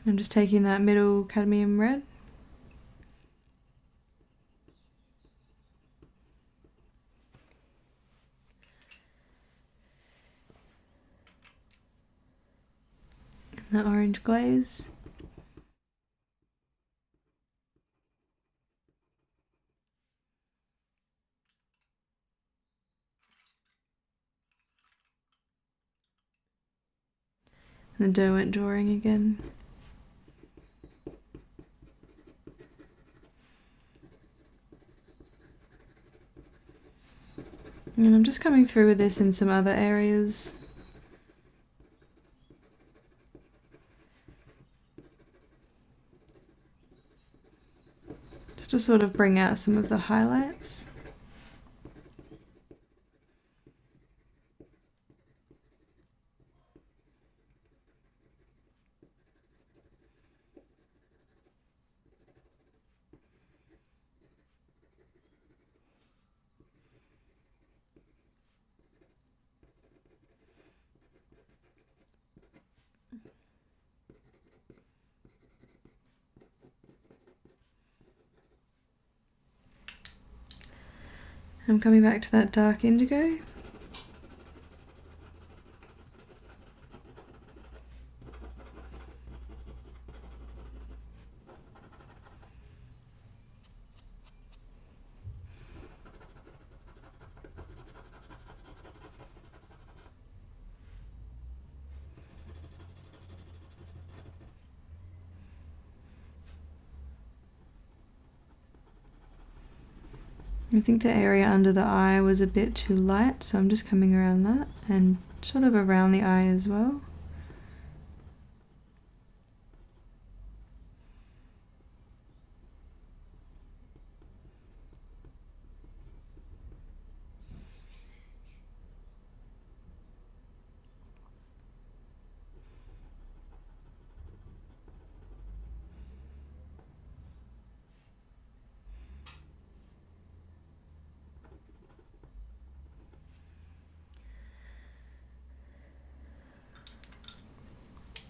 I'm just taking that middle cadmium red. And the orange glaze. And the Derwent drawing again. And I'm just coming through with this in some other areas. Just to sort of bring out some of the highlights. I'm coming back to that dark indigo. I think the area under the eye was a bit too light, so I'm just coming around that and sort of around the eye as well.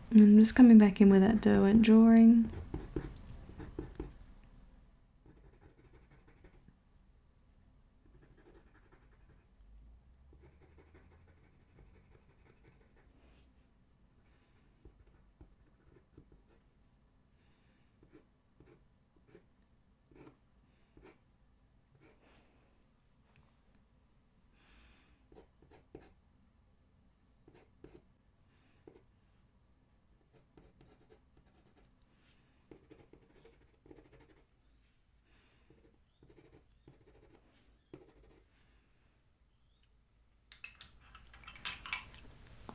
And I'm just coming back in with that Derwent drawing.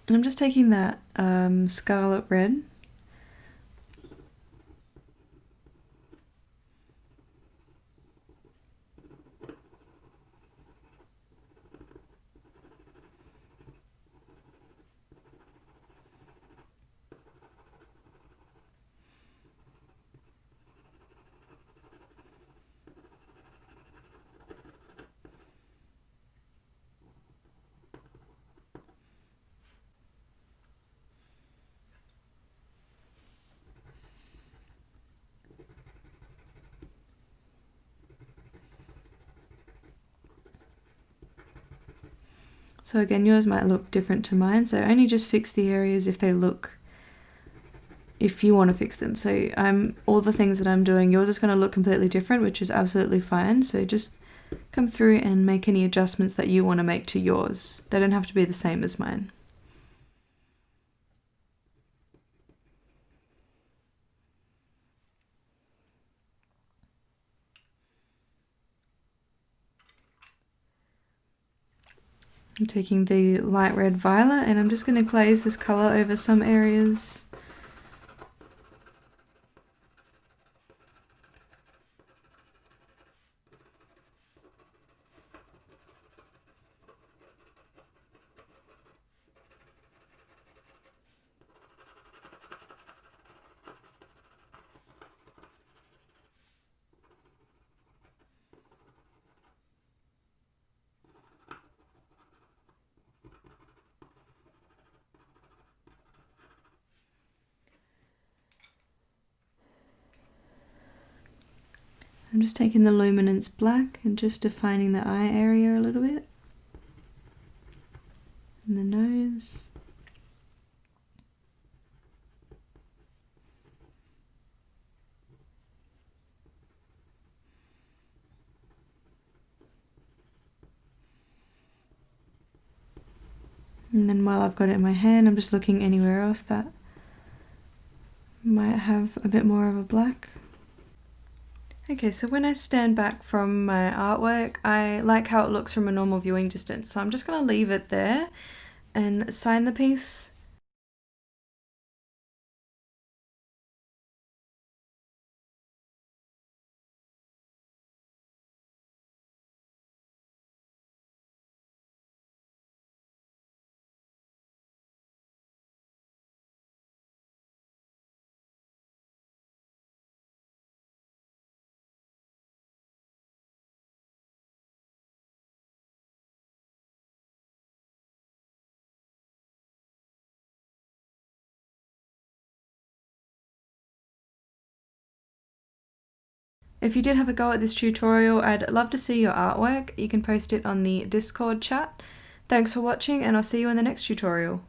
And I'm just taking that scarlet red. So again, yours might look different to mine, so only just fix the areas if you want to fix them. So all the things that I'm doing, yours is going to look completely different, which is absolutely fine. So just come through and make any adjustments that you want to make to yours. They don't have to be the same as mine. I'm taking the light red violet and I'm just going to glaze this colour over some areas. I'm just taking the luminance black and just defining the eye area a little bit. And the nose. And then while I've got it in my hand, I'm just looking anywhere else that might have a bit more of a black. Okay, so when I stand back from my artwork, I like how it looks from a normal viewing distance. So I'm just going to leave it there and sign the piece. If you did have a go at this tutorial, I'd love to see your artwork. You can post it on the Discord chat. Thanks for watching and I'll see you in the next tutorial.